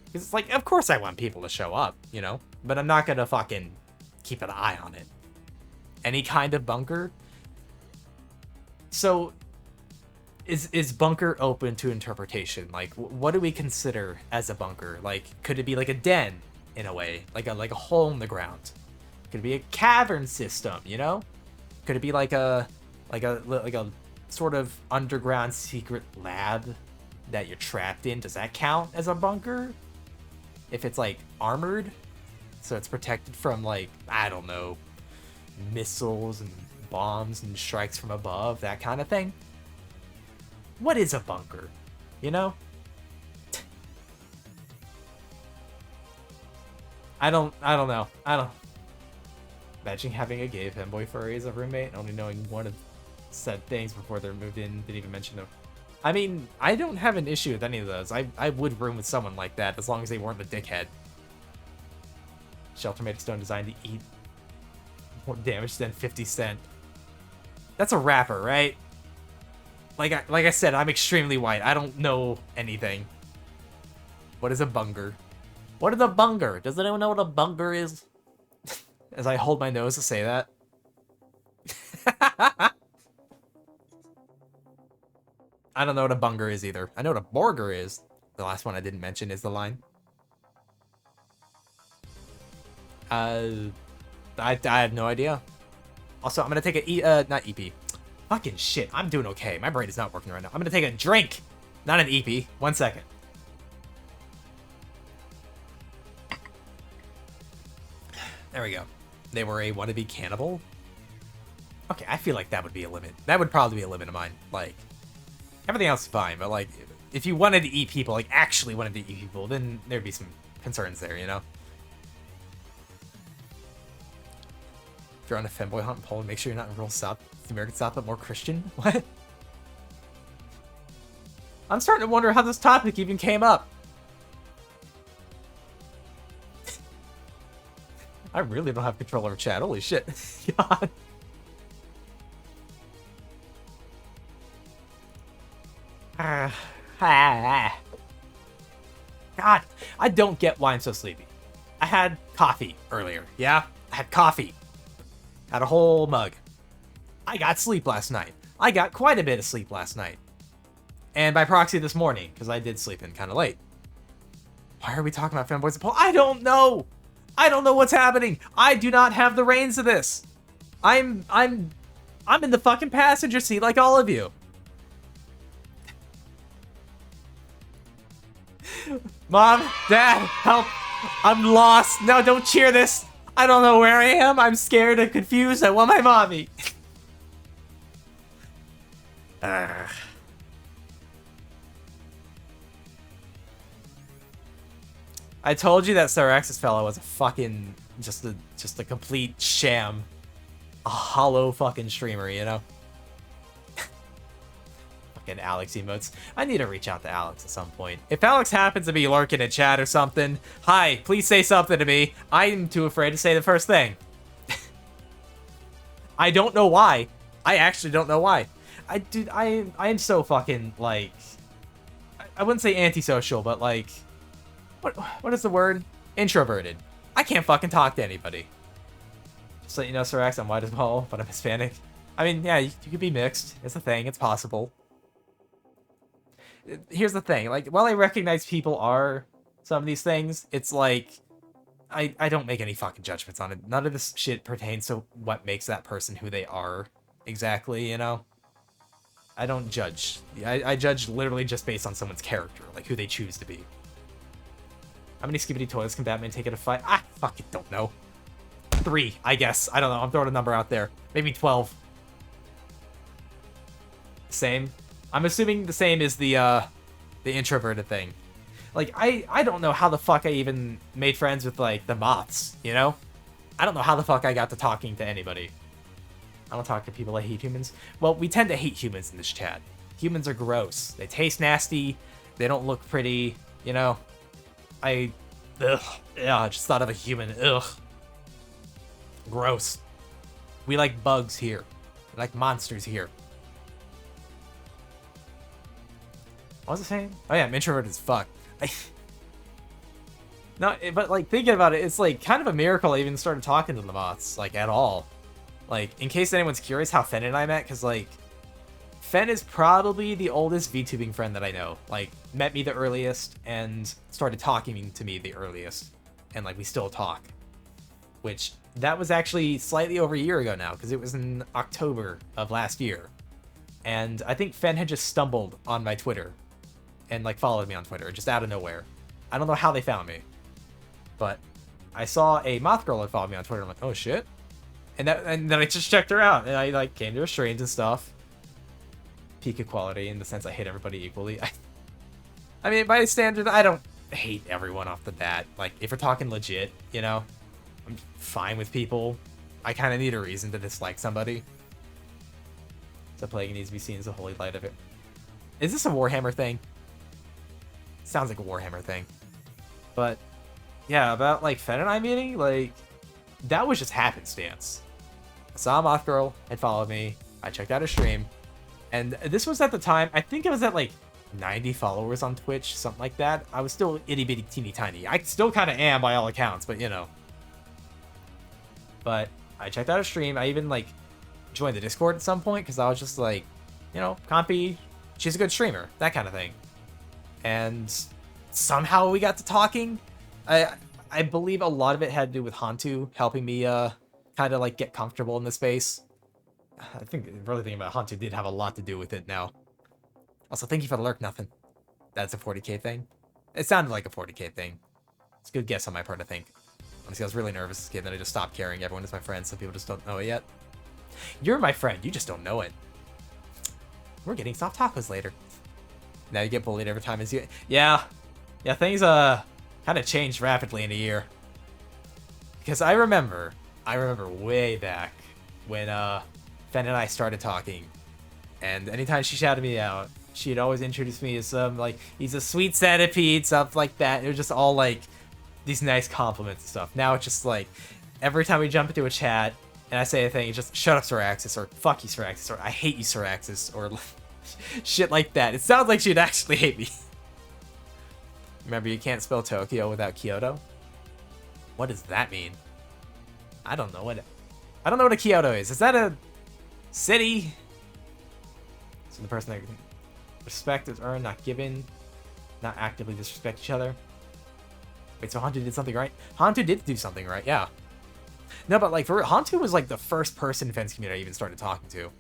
Because it's like, of course I want people to show up, you know, but I'm not gonna fucking keep an eye on it. Any kind of bunker. So, is bunker open to interpretation? Like, what do we consider as a bunker? Like, could it be like a den in a way, like a hole in the ground? Could it be a cavern system? You know, could it be like a sort of underground secret lab that you're trapped in? Does that count as a bunker? If it's like armored, so it's protected from like, I don't know, missiles and bombs and strikes from above, that kind of thing. What is a bunker? You know? I don't know. Imagine having a gay femboy furry as a roommate, only knowing one of said things before they're moved in, didn't even mention them. I mean, I don't have an issue with any of those. I would room with someone like that as long as they weren't a dickhead. Shelter made of stone designed to eat more damage than 50 Cent. That's a rapper, right? Like I said, I'm extremely white. I don't know anything. What is a bunker? What is a bunker? Does anyone know what a bunker is? As I hold my nose to say that. I don't know what a bunker is either. I know what a borger is. The last one I didn't mention is the line. I have no idea. Also, I'm gonna take a not eepy. Fucking shit, I'm doing okay. My brain is not working right now. I'm gonna take a drink, not an eepy. 1 second. There we go. They were a wannabe cannibal. Okay, I feel like that would be a limit. That would probably be a limit of mine. Like, everything else is fine, but like, if you wanted to eat people, like actually wanted to eat people, then there'd be some concerns there, you know? If you're on a femboy hunt in Poland, make sure you're not in rural South, the American South, but more Christian? What? I'm starting to wonder how this topic even came up. I really don't have control over chat. Holy shit. God. God, I don't get why I'm so sleepy. I had coffee earlier, yeah? I had coffee. Had a whole mug. I got sleep last night. I got quite a bit of sleep last night. And by proxy this morning, because I did sleep in kind of late. Why are we talking about fanboys and Paul? I don't know! I don't know what's happening! I do not have the reins of this! I'm in the fucking passenger seat like all of you. Mom, Dad, help! I'm lost! No, don't cheer this! I don't know where I am. I'm scared and confused. I want my mommy. I told you that Cyraxis fellow was a fucking just a complete sham, a hollow fucking streamer, you know. Fucking Alex emotes. I need to reach out to Alex at some point. If Alex happens to be lurking in chat or something, hi, please say something to me. I'm too afraid to say the first thing. I don't know why. I actually don't know why. I am so fucking, like, I wouldn't say antisocial, but like, what is the word? Introverted. I can't fucking talk to anybody. Just so you know, Cyrax, I'm white as well, but I'm Hispanic. I mean, yeah, you could be mixed. It's a thing. It's possible. Here's the thing. Like, while I recognize people are some of these things, it's like, I don't make any fucking judgments on it. None of this shit pertains to what makes that person who they are exactly, you know? I don't judge. I judge literally just based on someone's character, like who they choose to be. How many skibidi toilets can Batman take at a fight? I fucking don't know. 3, I guess. I don't know. I'm throwing a number out there. Maybe 12. Same. I'm assuming the same is the introverted thing. Like, I don't know how the fuck I even made friends with, like, the moths, you know? I don't know how the fuck I got to talking to anybody. I don't talk to people that hate humans. Well, we tend to hate humans in this chat. Humans are gross. They taste nasty. They don't look pretty, you know? Ugh. Yeah, I just thought of a human. Ugh. Gross. We like bugs here. We like monsters here. What was I saying? Oh yeah, I'm introverted as fuck. No, but like thinking about it, it's like kind of a miracle I even started talking to the moths, like at all. Like, in case anyone's curious how Fen and I met, because like, Fen is probably the oldest VTubing friend that I know. Like, met me the earliest and started talking to me the earliest. And like, we still talk. Which, that was actually slightly over a year ago now, because it was in October of last year. And I think Fen had just stumbled on my Twitter. And like, followed me on Twitter, just out of nowhere. I don't know how they found me. But I saw a moth girl that followed me on Twitter. I'm like, oh shit. And then I just checked her out. And I like came to her streams and stuff. Peak equality in the sense I hate everybody equally. I mean, by standard, I don't hate everyone off the bat. Like, if we're talking legit, you know, I'm fine with people. I kind of need a reason to dislike somebody. The plague needs to be seen as a holy light of it. Is this a Warhammer thing? Sounds like a Warhammer thing. But, yeah, about, like, Fen and I meeting, like, that was just happenstance. I saw a moth girl, had followed me, I checked out her stream, and this was at the time, I think it was at, like, 90 followers on Twitch, something like that. I was still itty-bitty teeny tiny. I still kind of am by all accounts, but, you know. But I checked out her stream, I even, like, joined the Discord at some point, because I was just like, you know, Compy, she's a good streamer, that kind of thing. And somehow we got to talking. I believe a lot of it had to do with Hantu helping me kind of like get comfortable in the space. I think really thinking about Hantu did have a lot to do with it now. Also, thank you for the lurk, nothing. That's a 40k thing. It sounded like a 40k thing. It's a good guess on my part, I think. Honestly, I was really nervous as a kid, then I just stopped caring. Everyone is my friend, some people just don't know it yet. You're my friend, you just don't know it. We're getting soft tacos later. Now you get bullied every time as you... Yeah, things kind of changed rapidly in a year. Because I remember way back when Fen and I started talking. And anytime she shouted me out, she'd always introduce me as some, like, he's a sweet centipede, stuff like that. It was just all, like, these nice compliments and stuff. Now it's just, like, every time we jump into a chat and I say a thing, it's just, shut up, Siraxis, or fuck you, Siraxis, or I hate you, Siraxis, or shit like that. It sounds like she'd actually hate me. Remember, you can't spell Tokyo without Kyoto? What does that mean? I don't know what a Kyoto is. Is that a city? So the person that respect is earned, not given, not actively disrespect each other. Wait, so Hantu did something right? Hantu did do something right, yeah. No, but like, for real, Hantu was like the first person in Fen's community I even started talking to.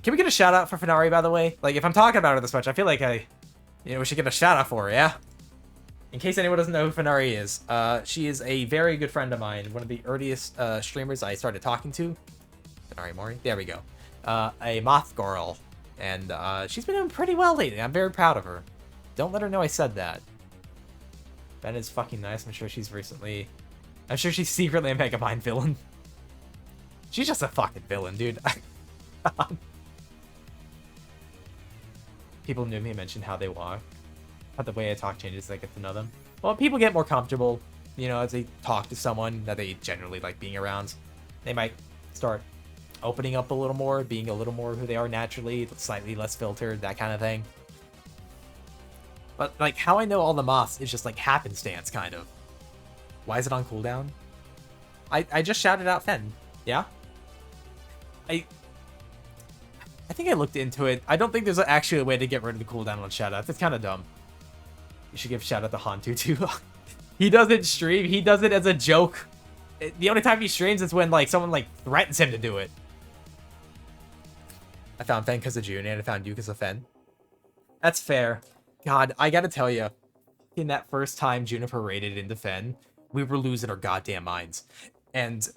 Can we get a shout out for Fenari, by the way? Like, if I'm talking about her this much, I feel like we should get a shout out for her, yeah? In case anyone doesn't know who Fenari is, she is a very good friend of mine, one of the earliest streamers I started talking to. Fenari Mori, there we go. A moth girl, and she's been doing pretty well lately. I'm very proud of her. Don't let her know I said that. Ben is fucking nice. I'm sure she's secretly a Megamind villain. She's just a fucking villain, dude. People knew me, mentioned how they walk. How the way I talk changes as I get to know them. Well, people get more comfortable, you know, as they talk to someone that they generally like being around. They might start opening up a little more, being a little more who they are naturally, slightly less filtered, that kind of thing. But, like, how I know all the moths is just, like, happenstance, kind of. Why is it on cooldown? I just shouted out Fen. Yeah? I think I looked into it. I don't think there's actually a way to get rid of the cooldown on shoutouts. It's kind of dumb. You should give shout out to Hantu, too. He doesn't stream. He does it as a joke. The only time he streams is when, like, someone, like, threatens him to do it. I found Fen because of June, and I found you because of Fen. That's fair. God, I gotta tell you, in that first time Juniper raided into Fen, we were losing our goddamn minds. And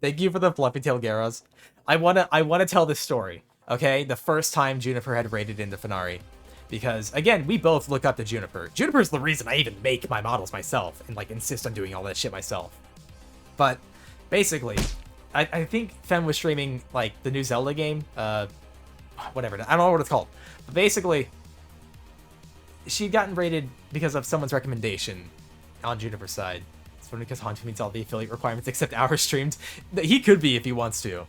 thank you for the fluffy tail Garros. I wanna tell this story, okay? The first time Juniper had raided into Fenari. Because, again, we both look up to Juniper. Juniper's the reason I even make my models myself and, like, insist on doing all that shit myself. But, basically, I think Fen was streaming, like, the new Zelda game. Whatever. I don't know what it's called. But basically, she'd gotten rated because of someone's recommendation on Juniper's side. It's funny because Hantu meets all the affiliate requirements except hours streamed. He could be if he wants to.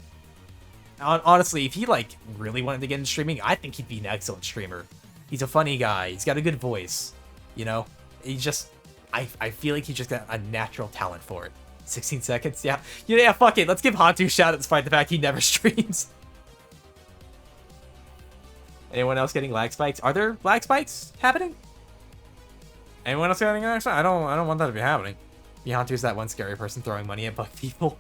Honestly, if he, like, really wanted to get into streaming, I think he'd be an excellent streamer. He's a funny guy. He's got a good voice. You know? He just... I feel like he just got a natural talent for it. 16 seconds? Yeah. Yeah, fuck it. Let's give Hantu a shout out despite the fact he never streams. Anyone else getting lag spikes? Are there lag spikes happening? Anyone else getting lag spikes? I don't want that to be happening. Hantu's that one scary person throwing money at bug people.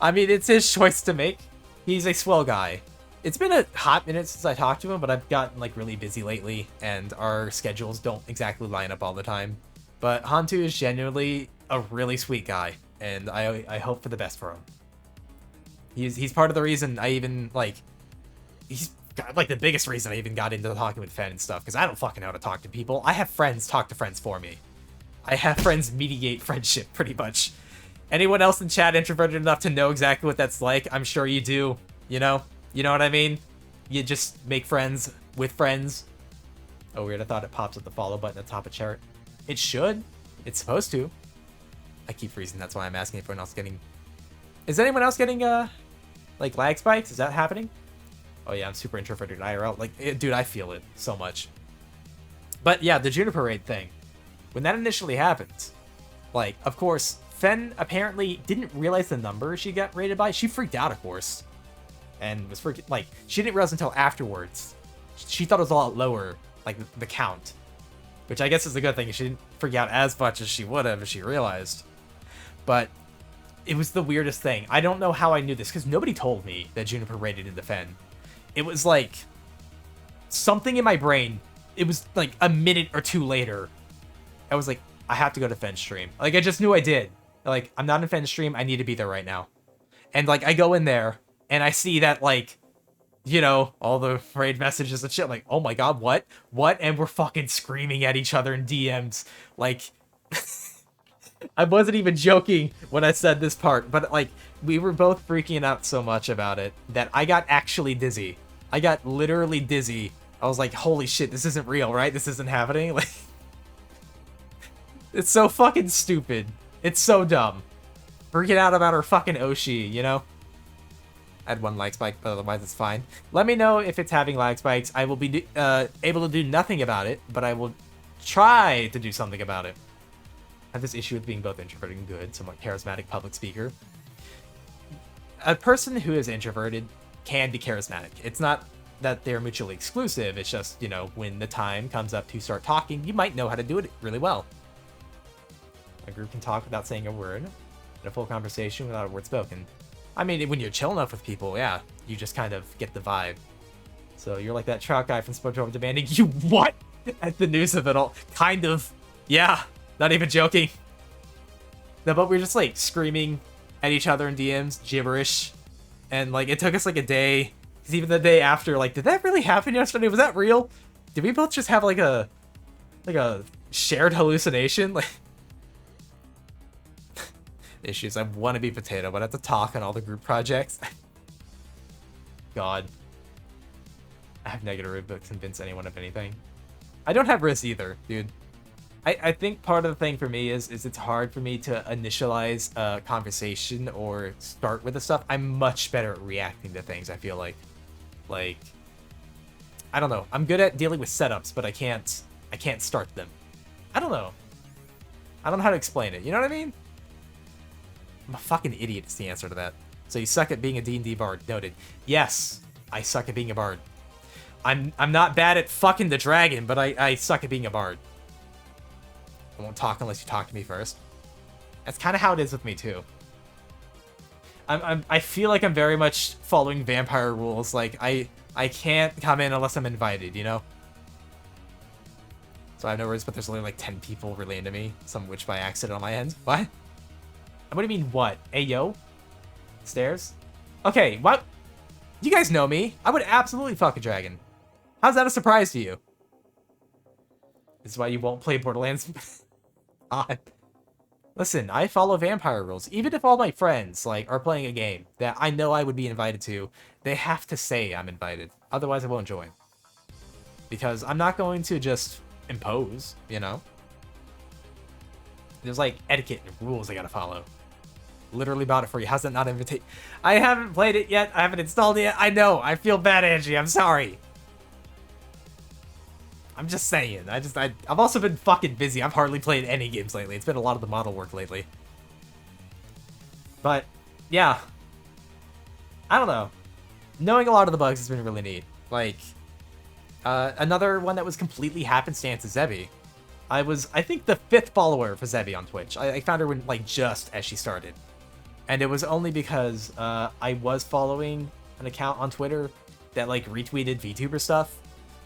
I mean, it's his choice to make. He's a swell guy. It's been a hot minute since I talked to him, but I've gotten, like, really busy lately, and our schedules don't exactly line up all the time. But Hantu is genuinely a really sweet guy, and I hope for the best for him. He's part of the reason I even, like... He's, like, the biggest reason I even got into talking with Fen and stuff, because I don't fucking know how to talk to people. I have friends talk to friends for me. I have friends mediate friendship, pretty much. Anyone else in chat introverted enough to know exactly what that's like? I'm sure you do, you know? You know what I mean? You just make friends with friends. Oh, weird. I thought it pops with the follow button at the top of chart. It should. It's supposed to. I keep freezing. That's why I'm asking if anyone else getting... Is anyone else getting, like, lag spikes? Is that happening? Oh, yeah. I'm super introverted IRL. Like, dude, I feel it so much. But, yeah, the Juniper raid thing. When that initially happened, like, of course, Fen apparently didn't realize the number she got rated by. She freaked out, of course. And was freaking, like, she didn't realize until afterwards. She thought it was a lot lower, like, the count. Which I guess is a good thing. She didn't freak out as much as she would have if she realized. But it was the weirdest thing. I don't know how I knew this, because nobody told me that Juniper rated into Fen. It was, like, something in my brain. It was, like, a minute or two later. I was like, I have to go to Fen's stream. Like, I just knew I did. Like, I'm not in Fen's stream. I need to be there right now. And, like, I go in there, and I see that, like, you know, all the raid messages and shit. I'm like, oh my god, what? What? And we're fucking screaming at each other in DMs. Like, I wasn't even joking when I said this part. But, like, we were both freaking out so much about it that I got actually dizzy. I got literally dizzy. I was like, holy shit, this isn't real, right? This isn't happening? Like... It's so fucking stupid. It's so dumb. Freaking out about her fucking Oshi, you know? I had one lag spike, but otherwise it's fine. Let me know if it's having lag spikes. I will be able to do nothing about it, but I will try to do something about it. I have this issue with being both introverted and good, somewhat charismatic public speaker. A person who is introverted can be charismatic. It's not that they're mutually exclusive. It's just, you know, when the time comes up to start talking, you might know how to do it really well. A group can talk without saying a word, in a full conversation without a word spoken. I mean, when you're chill enough with people, yeah, you just kind of get the vibe. So you're like that trout guy from SpongeBob demanding, you what? At the news of it all. Kind of. Yeah, not even joking. No, but we were just, like, screaming at each other in DMs, gibberish. And, like, it took us, like, a day. Because even the day after, like, did that really happen yesterday? Was that real? Did we both just have, like a shared hallucination? Like... Issues. I want to be potato, but I have to talk on all the group projects. God. I have negative reviews to convince anyone of anything. I don't have risks either, dude. I think part of the thing for me is it's hard for me to initialize a conversation or start with the stuff. I'm much better at reacting to things, I feel like. Like, I don't know. I'm good at dealing with setups, but I can't start them. I don't know. I don't know how to explain it. You know what I mean? I'm a fucking idiot is the answer to that. So you suck at being a D&D bard. Noted. Yes, I suck at being a bard. I'm not bad at fucking the dragon, but I suck at being a bard. I won't talk unless you talk to me first. That's kind of how it is with me too. I feel like I'm very much following vampire rules. Like I can't come in unless I'm invited, you know? So I have no worries, but there's only like 10 people really into me, some of which by accident on my end. What? What do you mean, what? Hey, yo? Stairs? Okay, what? You guys know me. I would absolutely fuck a dragon. How's that a surprise to you? This is why you won't play Borderlands. God. Listen, I follow vampire rules. Even if all my friends like are playing a game that I know I would be invited to, they have to say I'm invited. Otherwise, I won't join. Because I'm not going to just impose, you know? There's like etiquette and rules I gotta follow. Literally bought it for you. How's that not invitation? I haven't played it yet. I haven't installed it yet. I know. I feel bad, Angie. I'm sorry. I'm just saying. I've also been fucking busy. I've hardly played any games lately. It's been a lot of the model work lately. But, yeah. I don't know. Knowing a lot of the bugs has been really neat. Like, another one that was completely happenstance is Zebby. I was, I think, the 5th follower for Zebby on Twitch. I found her when, like, just as she started. And it was only because I was following an account on Twitter that, like, retweeted VTuber stuff.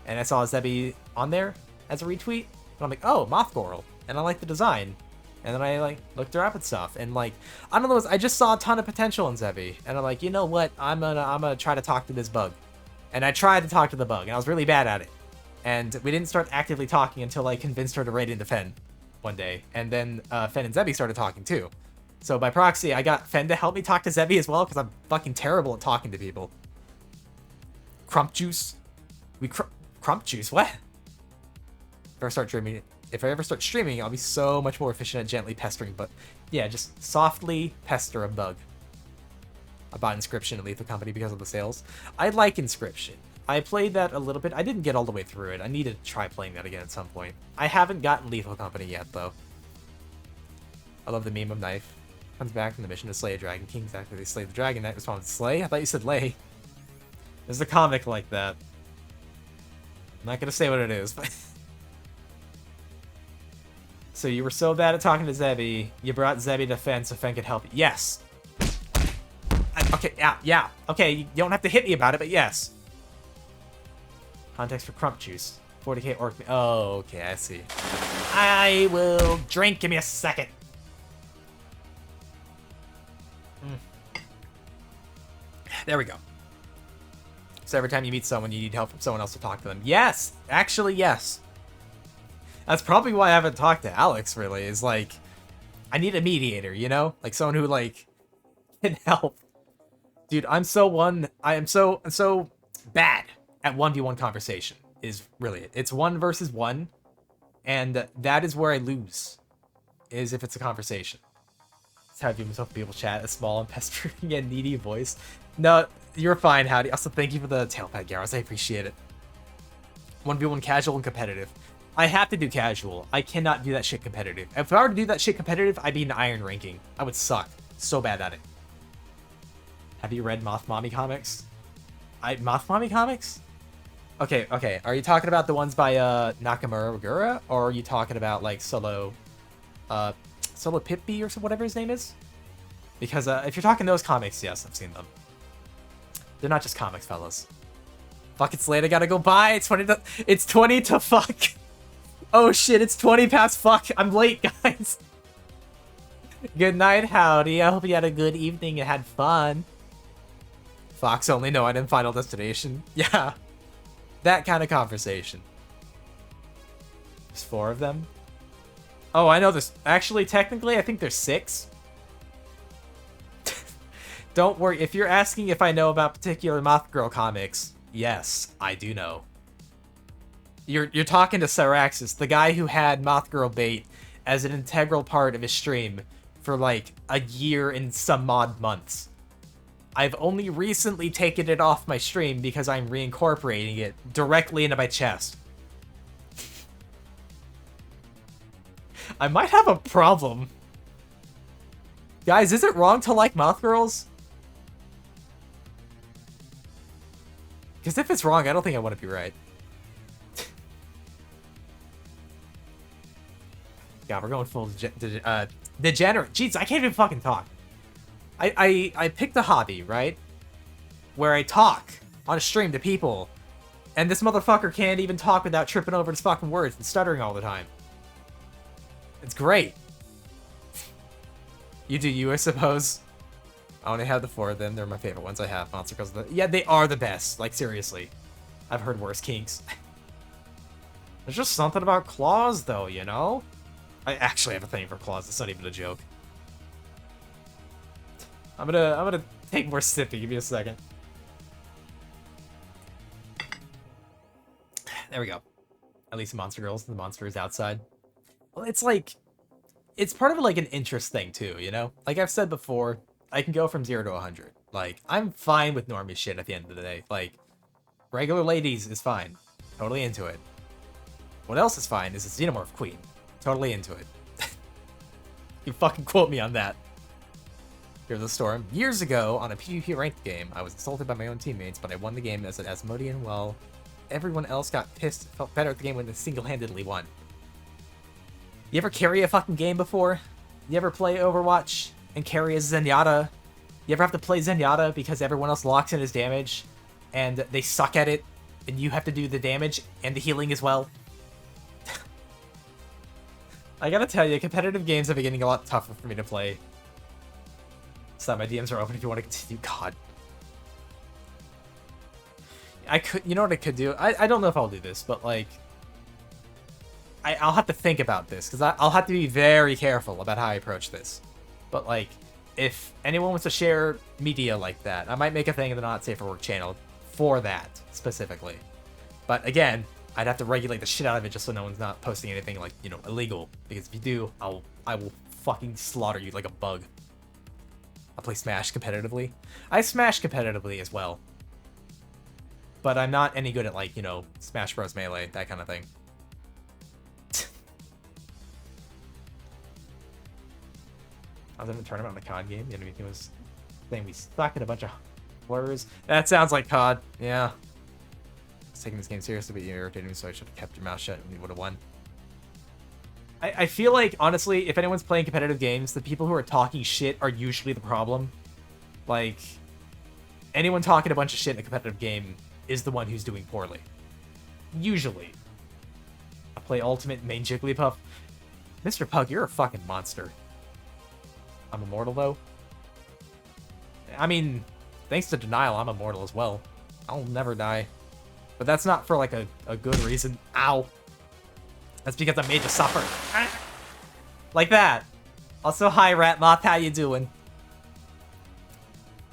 And I saw Zebby on there as a retweet. And I'm like, oh, Moth Girl. And I like the design. And then I, like, looked her up and stuff. And, like, I don't know, I just saw a ton of potential in Zebby. And I'm like, you know what? I'm gonna try to talk to this bug. And I tried to talk to the bug. And I was really bad at it. And we didn't start actively talking until I convinced her to raid into Fen one day. And then Fen and Zebby started talking, too. So by proxy, I got Fen to help me talk to Zebby as well, because I'm fucking terrible at talking to people. Crump Juice? Crump Juice? What? If I ever start streaming, I'll be so much more efficient at gently pestering, but yeah, just softly pester a bug. I bought Inscription at Lethal Company because of the sales. I like Inscription. I played that a little bit. I didn't get all the way through it. I need to try playing that again at some point. I haven't gotten Lethal Company yet, though. I love the meme of Knife. Comes back from the mission to slay a Dragon King. Exactly, they slay the Dragon. Knight responds, slay? I thought you said lay. There's a comic like that. I'm not gonna say what it is, but... So you were so bad at talking to Zebby, you brought Zebby to Fen so Fen could help you. Yes! Okay, yeah. Okay, you don't have to hit me about it, but yes. Context for Crump Juice. 40k orc... Oh, okay, I see. I will drink. Give me a second. There we go. So every time you meet someone, you need help from someone else to talk to them. Yes! Actually, yes. That's probably why I haven't talked to Alex, really, is like... I need a mediator, you know? Like, someone who, like, can help. Dude, I'm so bad at 1v1 conversation, is really it. It's 1 versus 1, and that is where I lose, is if it's a conversation. That's how I view myself people chat, a small and pestering and needy voice. No, you're fine, Howdy. Also, thank you for the tailpad, Garros. I appreciate it. 1v1 casual and competitive. I have to do casual. I cannot do that shit competitive. If I were to do that shit competitive, I'd be in iron ranking. I would suck. So bad at it. Have you read Moth Mommy comics? Moth Mommy comics? Okay. Are you talking about the ones by Nakamura Ogura? Or are you talking about like Solo Pippi or whatever his name is? Because if you're talking those comics, yes, I've seen them. They're not just comics, fellas. Fuck, it's late. I gotta go. Bye. It's 20 to fuck. Oh shit, it's 20 past fuck. I'm late, guys. Good night, Howdy. I hope you had a good evening and had fun. Fox only, no, I didn't Final Destination. Yeah. That kind of conversation. There's 4 of them. Oh, I know this. Actually, technically, I think there's 6. Don't worry. If you're asking if I know about particular Moth Girl comics, yes, I do know. You're talking to Cyraxis, the guy who had Moth Girl bait as an integral part of his stream for like a year and some odd months. I've only recently taken it off my stream because I'm reincorporating it directly into my chest. I might have a problem. Guys, is it wrong to like Moth Girls? Because if it's wrong, I don't think I want to be right. God, we're going full degenerate. Jeez, I can't even fucking talk. I picked a hobby, right? Where I talk on a stream to people. And this motherfucker can't even talk without tripping over his fucking words and stuttering all the time. It's great. You do you, I suppose. I only have the 4 of them. They're my favorite ones I have. Monster Girls. Yeah, they are the best. Like, seriously. I've heard worse kinks. There's just something about claws, though, you know? I actually have a thing for claws. It's not even a joke. I'm gonna take more sippy. Give me a second. There we go. At least the monster girls. The monster is outside. Well, it's like... It's part of, like, an interest thing, too, you know? Like I've said before, I can go from 0 to 100. Like, I'm fine with normie shit at the end of the day. Like, regular ladies is fine. Totally into it. What else is fine is a Xenomorph Queen. Totally into it. You fucking quote me on that. Here's the storm. Years ago, on a PvP ranked game, I was insulted by my own teammates, but I won the game as an Asmodean while everyone else got pissed, felt better at the game when they single-handedly won. You ever carry a fucking game before? You ever play Overwatch and carry a Zenyatta? You ever have to play Zenyatta because everyone else locks in his damage and they suck at it and you have to do the damage and the healing as well? I gotta tell you, competitive games have been getting a lot tougher for me to play. So my DMs are open if you want to continue. God. You know what I could do? I don't know if I'll do this, but like... I'll have to think about this, because I'll have to be very careful about how I approach this. But like, if anyone wants to share media like that, I might make a thing in the Not Safe for Work channel for that, specifically. But again, I'd have to regulate the shit out of it just so no one's not posting anything like, you know, illegal. Because if you do, I will fucking slaughter you like a bug. I'll play Smash competitively. I Smash competitively as well. But I'm not any good at, like, you know, Smash Bros. Melee, that kind of thing. I was in a tournament on the COD game. The enemy team was saying we suck at a bunch of blurs. That sounds like COD. Yeah. I was taking this game seriously, but you irritated me, so I should have kept your mouth shut and we would have won. I feel like, honestly, if anyone's playing competitive games, the people who are talking shit are usually the problem. Like, anyone talking a bunch of shit in a competitive game is the one who's doing poorly. Usually. I play Ultimate main Jigglypuff. Mr. Pug, you're a fucking monster. I'm immortal, though. I mean, thanks to Denial, I'm immortal as well. I'll never die. But that's not for, like, a good reason. Ow. That's because I'm made to suffer. Like that. Also, hi, Rat Moth. How you doing?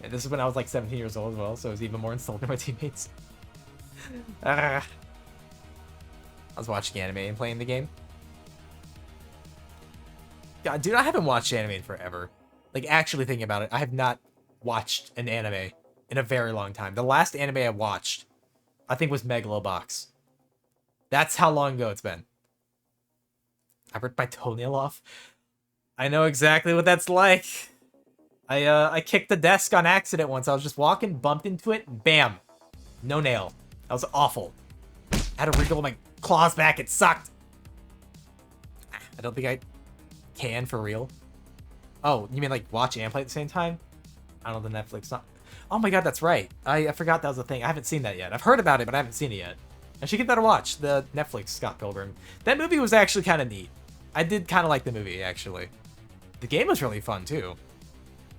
Yeah, this is when I was, like, 17 years old as well, so I was even more insulted by my teammates. I was watching anime and playing the game. God, dude, I haven't watched anime in forever. Like, actually thinking about it, I have not watched an anime in a very long time. The last anime I watched, I think, was Megalobox. That's how long ago it's been. I ripped my toenail off. I know exactly what that's like. I kicked the desk on accident once. I was just walking, bumped into it, bam. No nail. That was awful. I had to wriggle my claws back. It sucked. I don't think I can for real. Oh, you mean like watch and play at the same time? I don't know, the Netflix not. Oh my god, that's right. I forgot that was a thing. I haven't seen that yet. I've heard about it, but I haven't seen it yet. I should give that a watch. The Netflix Scott Pilgrim. That movie was actually kind of neat. I did kind of like the movie, actually. The game was really fun, too.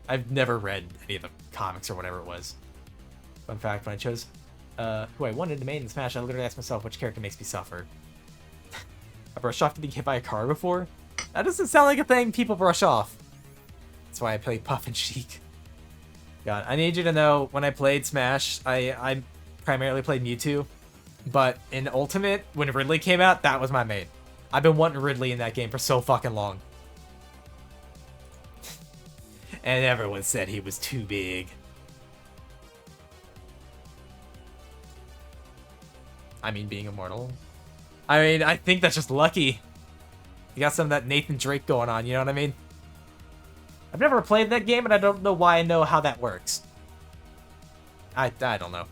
I've never read any of the comics or whatever it was. Fun fact, when I chose who I wanted to main in Smash, I literally asked myself which character makes me suffer. I brushed off getting hit by a car before? That doesn't sound like a thing people brush off. That's why I play Puff and Sheik. God, I need you to know, when I played Smash, I primarily played Mewtwo. But in Ultimate, when Ridley came out, that was my main. I've been wanting Ridley in that game for so fucking long. And everyone said he was too big. I mean, being immortal. I mean, I think that's just lucky. You got some of that Nathan Drake going on, you know what I mean? I've never played that game, and I don't know why I know how that works. I don't know.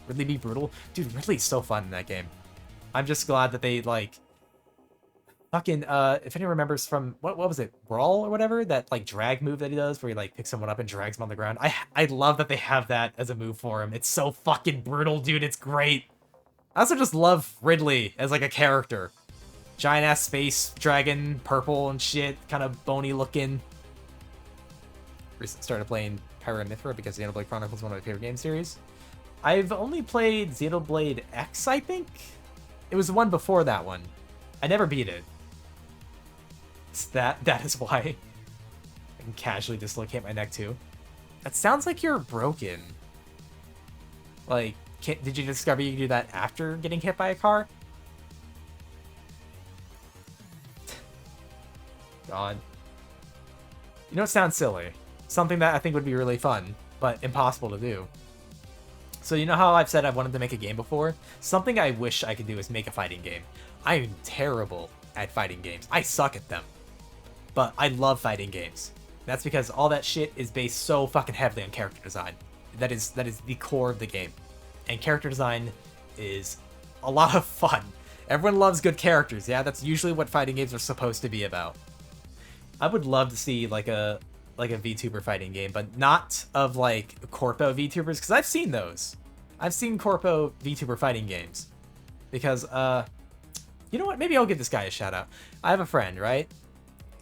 Ridley be brutal? Dude, Ridley's so fun in that game. I'm just glad that they, like... Fucking, if anyone remembers from... What was it? Brawl or whatever? That, like, drag move that he does, where he, like, picks someone up and drags them on the ground. I love that they have that as a move for him. It's so fucking brutal, dude. It's great. I also just love Ridley as, like, a character. Giant-ass space dragon, purple and shit. Kind of bony looking. Recently started playing Pyra and Mithra because Xenoblade Chronicles is one of my favorite game series. I've only played Xenoblade X, I think? It was the one before that one. I never beat it. That is why. I can casually dislocate my neck too. That sounds like you're broken. Like, did you discover you can do that after getting hit by a car? God. You know, it sounds silly. Something that I think would be really fun, but impossible to do. So you know how I've said I've wanted to make a game before? Something I wish I could do is make a fighting game. I'm terrible at fighting games. I suck at them. But I love fighting games. That's because all that shit is based so fucking heavily on character design. That is the core of the game. And character design is a lot of fun. Everyone loves good characters, yeah? That's usually what fighting games are supposed to be about. I would love to see like a VTuber fighting game, but not of like corpo VTubers, because I've seen those. I've seen corpo VTuber fighting games. Because you know what? Maybe I'll give this guy a shout out. I have a friend, right?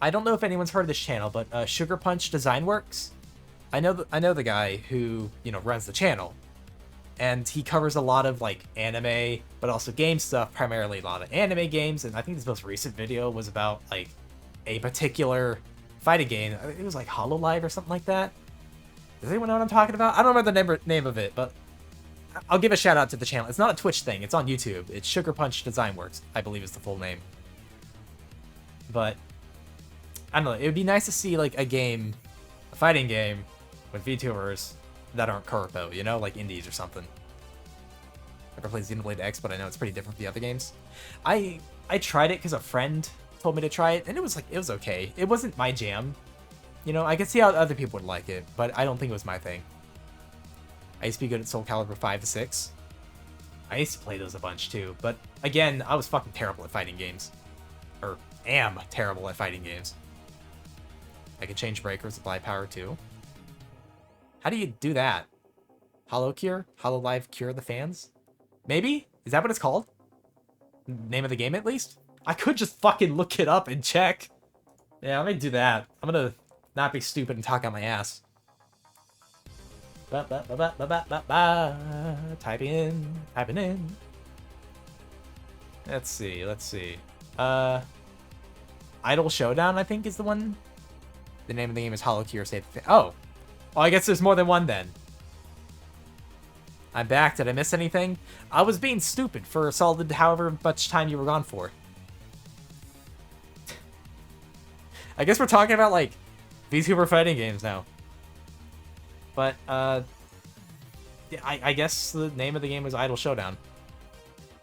I don't know if anyone's heard of this channel, but Sugar Punch Design Works. I know the guy who, you know, runs the channel. And he covers a lot of like anime, but also game stuff, primarily a lot of anime games, and I think his most recent video was about like a particular fighting game. I think it was like Hololive or something like that. Does anyone know what I'm talking about? I don't remember the name of it, but I'll give a shout out to the channel. It's not a Twitch thing, it's on YouTube. It's Sugar Punch Design Works, I believe is the full name. But I don't know, it would be nice to see like a fighting game with VTubers that aren't corpo, you know, like indies or something. Never played Xenoblade X, but I know it's pretty different from the other games. I tried it because a friend told me to try it, and it was okay. It wasn't my jam. You know, I could see how other people would like it, but I don't think it was my thing. I used to be good at Soul Calibur 5 to 6. I used to play those a bunch too, but again, I was fucking terrible at fighting games. Or am terrible at fighting games. I can change breakers, apply power too. How do you do that? Hollow Cure? Hololive Cure the fans? Maybe? Is that what it's called? Name of the game at least? I could just fucking look it up and check. Yeah, let me do that. I'm gonna not be stupid and talk out my ass. Typing in. Let's see. Idol Showdown, I think, is the one. The name of the game is Hollow Cure Save the Oh! Well, I guess there's more than one then. I'm back. Did I miss anything? I was being stupid for a solid however much time you were gone for. I guess we're talking about, like, VTuber fighting games now. But, I guess the name of the game was Idol Showdown.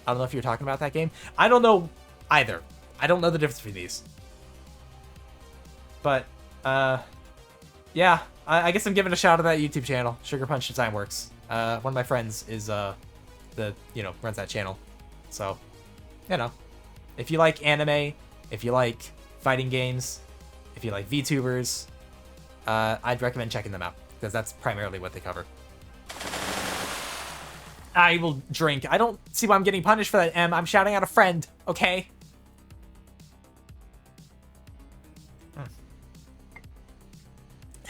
I don't know if you're talking about that game. I don't know either. I don't know the difference between these. But, yeah. I guess I'm giving a shout out to that YouTube channel, Sugar Punch Design Works. One of my friends is, runs that channel. So, you know, if you like anime, if you like fighting games, if you like VTubers, I'd recommend checking them out, because that's primarily what they cover. I will drink. I don't see why I'm getting punished for that, Em. I'm shouting out a friend, okay?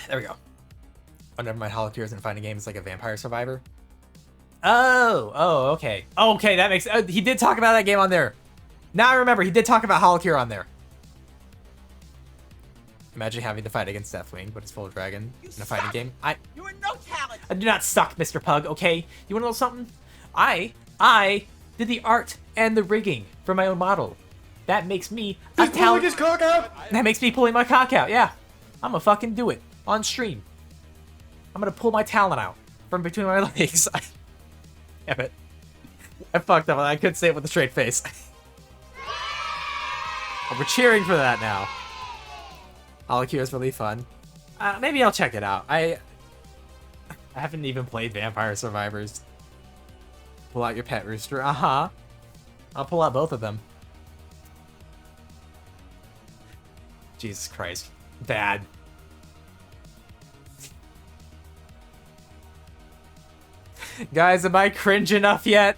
There we go. Oh, never mind. Hollow Cure isn't fighting game. It's like a Vampire Survivor. Oh, okay. Okay, that makes... he did talk about that game on there. Now I remember. He did talk about Hollow Cure on there. Imagine having to fight against Deathwing, but it's full dragon in a fighting game. You are no talent. I do not suck, Mr. Pug, okay? You wanna know something? I did the art and the rigging for my own model. That makes me a He's pulling his cock out! That makes me pulling my cock out, yeah. I'm gonna fucking do it on stream. I'm gonna pull my talent out from between my legs. Damn it. I fucked up. I couldn't say it with a straight face. But we're cheering for that now. Hollow Cure is really fun. Maybe I'll check it out. I haven't even played Vampire Survivors. Pull out your pet rooster. Uh-huh. I'll pull out both of them. Jesus Christ. Bad. Guys, am I cringe enough yet?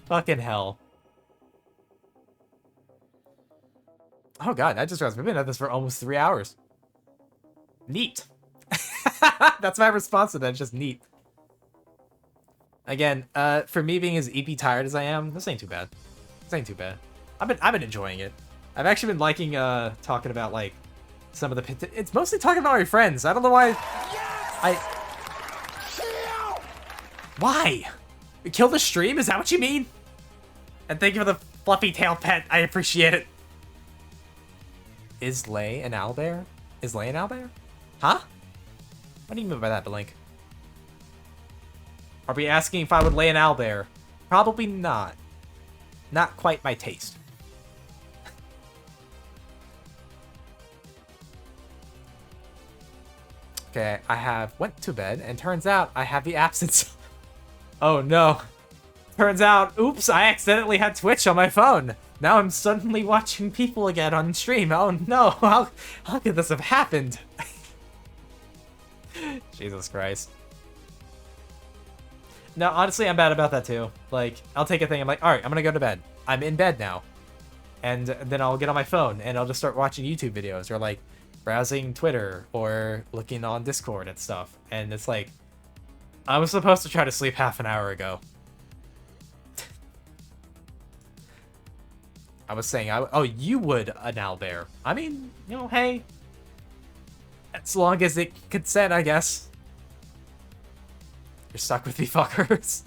Fucking hell. Oh god, I just realized we've been at this for almost 3 hours. Neat. That's my response to that, just neat. Again, for me being as eepy tired as I am, this ain't too bad. This ain't too bad. I've been enjoying it. I've actually been liking talking about like some of the. It's mostly talking about my friends. I don't know why. Why? Kill the stream? Is that what you mean? And thank you for the fluffy tail pet. I appreciate it. Is Lay an owlbear? Is Lay an owlbear? Huh? What do you mean by that, Blink? Are we asking if I would lay an owlbear? Probably not. Not quite my taste. Okay, I went to bed, and turns out I have the absence. Oh no. Turns out, oops, I accidentally had Twitch on my phone. Now I'm suddenly watching people again on stream. Oh no, how could this have happened? Jesus Christ. No, honestly, I'm bad about that too. Like, I'll take a thing, I'm like, alright, I'm gonna go to bed. I'm in bed now. And then I'll get on my phone, and I'll just start watching YouTube videos, or like, browsing Twitter, or looking on Discord and stuff. And it's like, I was supposed to try to sleep half an hour ago. I was saying, oh, you would an owlbear. I mean, you know, hey. As long as it consent, I guess. You're stuck with me, fuckers.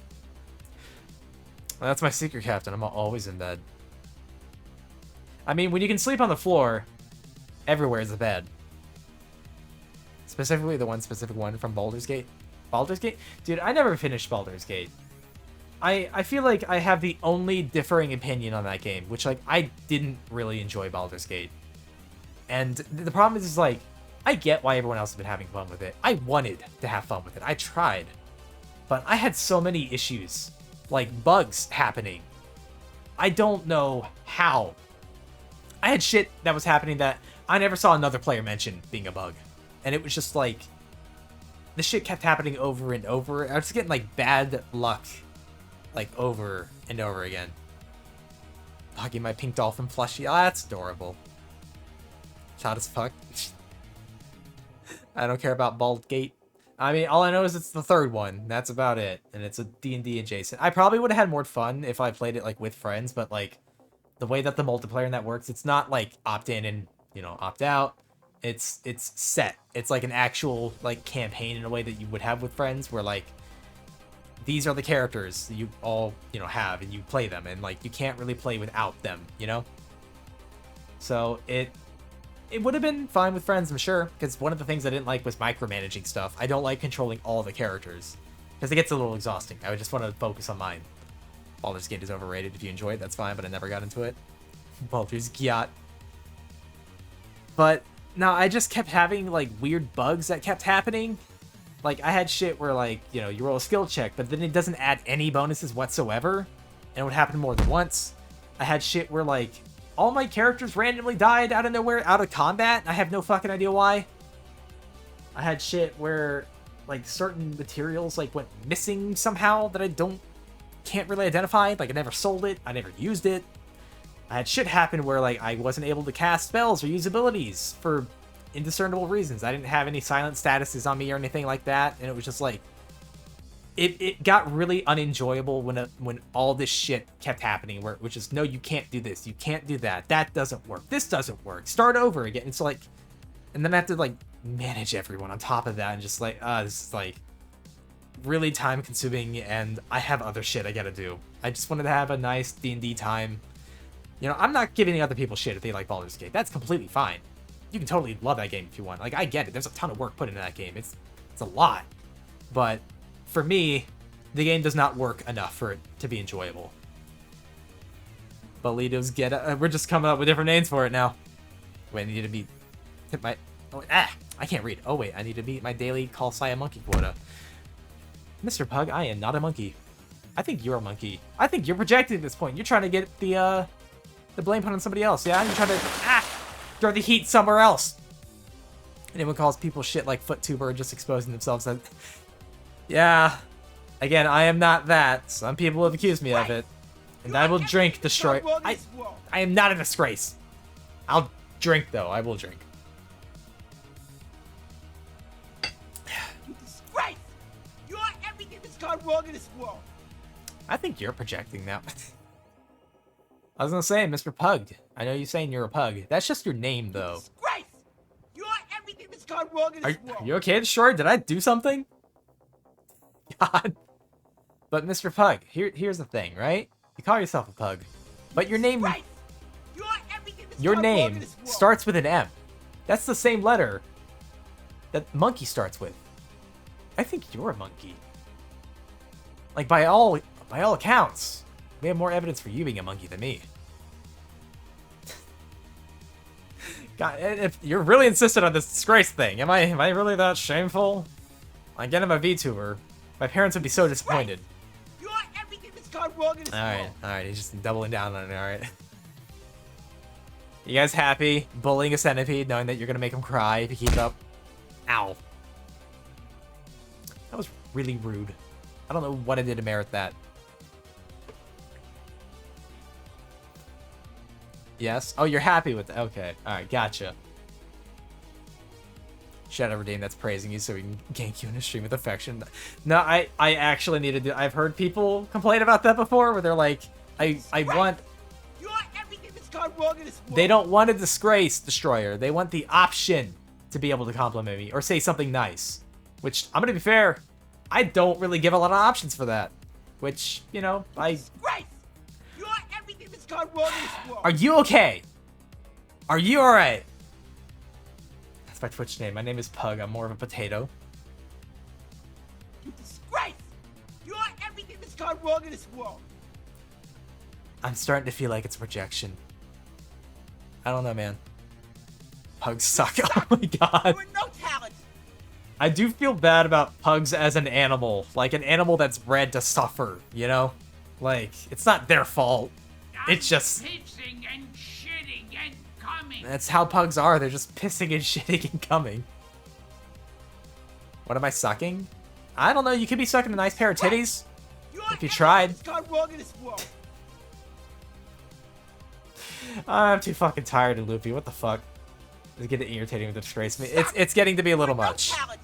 Well, that's my secret, Captain. I'm always in bed. I mean, when you can sleep on the floor, everywhere is a bed. Specifically, the one specific one from Baldur's Gate. Baldur's Gate? Dude, I never finished Baldur's Gate. I feel like I have the only differing opinion on that game, which, like, I didn't really enjoy Baldur's Gate. And the problem is, like, I get why everyone else has been having fun with it. I wanted to have fun with it. I tried. But I had so many issues. Like, bugs happening. I don't know how. I had shit that was happening that I never saw another player mention being a bug. And it was just, like, the shit kept happening over and over. I was just getting, like, bad luck. Like, over and over again. Hugging my pink dolphin plushie. Oh, that's adorable. Shot as fuck. I don't care about Bald Gate. I mean, all I know is it's the third one. That's about it. And it's a D&D adjacent. I probably would have had more fun if I played it, like, with friends. But, like, the way that the multiplayer in that works, it's not, like, opt in and, you know, opt out. It's set. It's, like, an actual, like, campaign in a way that you would have with friends. Where, like, these are the characters that you all, you know, have, and you play them, and like you can't really play without them, you know? So it would have been fine with friends, I'm sure, because one of the things I didn't like was micromanaging stuff. I don't like controlling all the characters, because it gets a little exhausting. I would just want to focus on mine. Baldur's Gate is overrated. If you enjoy it, that's fine, but I never got into it. Baldur's Gate. But no, I just kept having like weird bugs that kept happening. Like, I had shit where, like, you know, you roll a skill check, but then it doesn't add any bonuses whatsoever. And it would happen more than once. I had shit where, like, all my characters randomly died out of nowhere, out of combat. I have no fucking idea why. I had shit where, like, certain materials, like, went missing somehow that I can't really identify. Like, I never sold it. I never used it. I had shit happen where, like, I wasn't able to cast spells or use abilities for indiscernible reasons. I didn't have any silent statuses on me or anything like that, and it was just like it got really unenjoyable when all this shit kept happening, where it was just, no, you can't do this, you can't do that, that doesn't work, this doesn't work, start over again. It's like, and then I have to like manage everyone on top of that, and just like this is like really time consuming, and I have other shit I gotta do. I just wanted to have a nice D&D time. You know, I'm not giving other people shit if they like Baldur's Gate. That's completely fine. You can totally love that game if you want. Like, I get it. There's a ton of work put into that game. It's a lot. But for me, the game does not work enough for it to be enjoyable. Bolitos we're just coming up with different names for it now. Wait, I need to beat my... Oh, I can't read. Oh, wait. I need to beat my daily call Saya monkey quota. Mr. Pug, I am not a monkey. I think you're a monkey. I think you're projecting at this point. You're trying to get the blame put on somebody else, yeah? You're trying to... throw the heat somewhere else. Anyone calls people shit like FootTuber just exposing themselves as... Yeah. Again, I am not that. Some people have accused me of it. And I will drink destroy... I am not a disgrace. I'll drink, though. I will drink. You disgrace! You're everything that's gone gone wrong in this world? I think you're projecting that. I was gonna say, Mr. Pug. I know you're saying you're a pug. That's just your name, though. Disgrace! You're everything that's gone wrong in Are this world. you okay, Destroyer? Did I do something? God. But Mr. Pug, here's the thing, right? You call yourself a pug, but your name Disgrace! You're everything that's your gone wrong in name this world. starts with an M. That's the same letter that monkey starts with. I think you're a monkey. Like by all accounts, we have more evidence for you being a monkey than me. God, if you're really insistent on this disgrace thing, am I really that shameful? Again, I'm a VTuber. My parents would be so disappointed. You're everything that's gone wrong in this world. Alright, he's just doubling down on it, alright. You guys happy bullying a centipede, knowing that you're gonna make him cry if you keep up? Ow. That was really rude. I don't know what I did to merit that. Yes? Oh, you're happy with that. Okay. Alright, gotcha. Shadow Redeem, that's praising you so we can gank you in a stream with affection. No, I actually need to do... I've heard people complain about that before, where they're like, I want... You're everything that's gone wrong in this world. They don't want a disgrace, Destroyer. They want the option to be able to compliment me or say something nice. Which, I'm gonna be fair, I don't really give a lot of options for that. Which, you know, Disgrace! You're everything that's gone wrong in this world. Are you okay? Are you alright? That's my Twitch name. My name is Pug. I'm more of a potato. You disgrace! You're everything that's gone wrong in this world. I'm starting to feel like it's projection. I don't know, man. Pugs suck. Oh my god. You're no talent. I do feel bad about pugs as an animal. Like an animal that's bred to suffer, you know? Like, it's not their fault. It's just... Pissing and shitting and coming. That's how pugs are. They're just pissing and shitting and coming. What am I sucking? I don't know. You could be sucking a nice pair of titties. You're If you everything tried. that's gone wrong in this world. I'm too fucking tired and loopy. What the fuck? It's getting irritating with the disgrace me. It's getting to be a little You're much. No talent.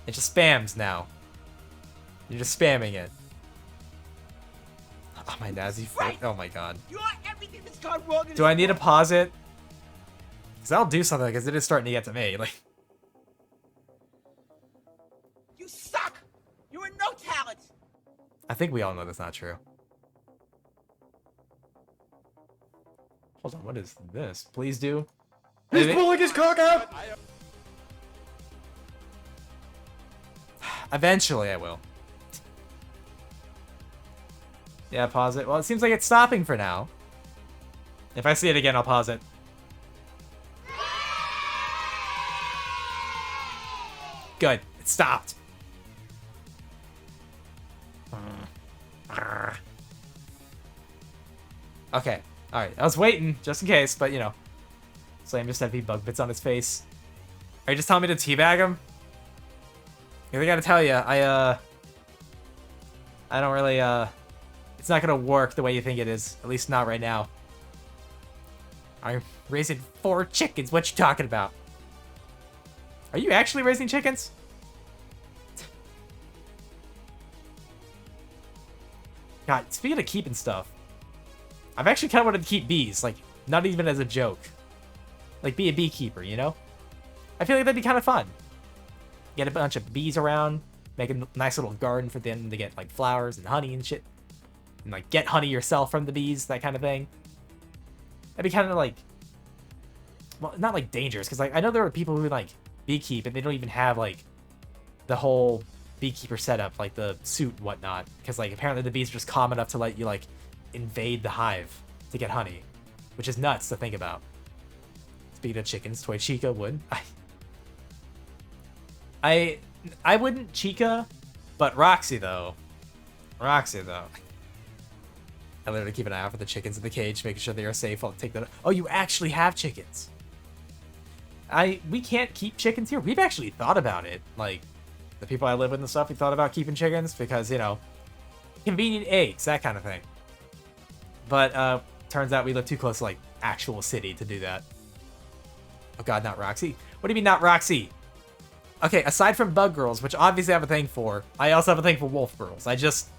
It just spams now. You're just spamming it. Oh, my Nazi foot. Oh my god. You're everything that's gone wrong in this Do I need to world. pause it? Because that'll do something, because it is starting to get to me. Like, You suck. You're no talent. I think we all know that's not true. Hold on, what is this? Please do. He's pulling his cock out! Eventually I will. Yeah, pause it. Well, it seems like it's stopping for now. If I see it again, I'll pause it. Good. It stopped. Okay. Alright. I was waiting, just in case, but you know. Slam just had bug bits on his face. Are you just telling me to teabag him? I gotta tell you, I don't really, it's not gonna work the way you think it is. At least not right now. I'm raising 4 chickens. What you talking about? Are you actually raising chickens? God, speaking of keeping stuff, I've actually kind of wanted to keep bees, like, not even as a joke. Like, be a beekeeper, you know? I feel like that'd be kind of fun. Get a bunch of bees around, make a nice little garden for them to get, like, flowers and honey and shit. And, like, get honey yourself from the bees, that kind of thing. That'd be kind of, like... Well, not, like, dangerous, because, like, I know there are people who, like, beekeep, and they don't even have, like, the whole beekeeper setup, like, the suit and whatnot. Because, like, apparently the bees are just calm enough to let you, like, invade the hive to get honey. Which is nuts to think about. Speaking of chickens, Toy Chica would. I wouldn't Chica, but Roxy though. Roxy though. I literally keep an eye out for the chickens in the cage, making sure they are safe. I'll take that. Oh, you actually have chickens. We can't keep chickens here. We've actually thought about it. Like, the people I live with and stuff, we thought about keeping chickens because, you know, convenient eggs, that kind of thing. But, turns out we live too close to, like, actual city to do that. Oh god, not Roxy. What do you mean not Roxy? Okay, aside from bug girls, which obviously I have a thing for, I also have a thing for wolf girls. I just...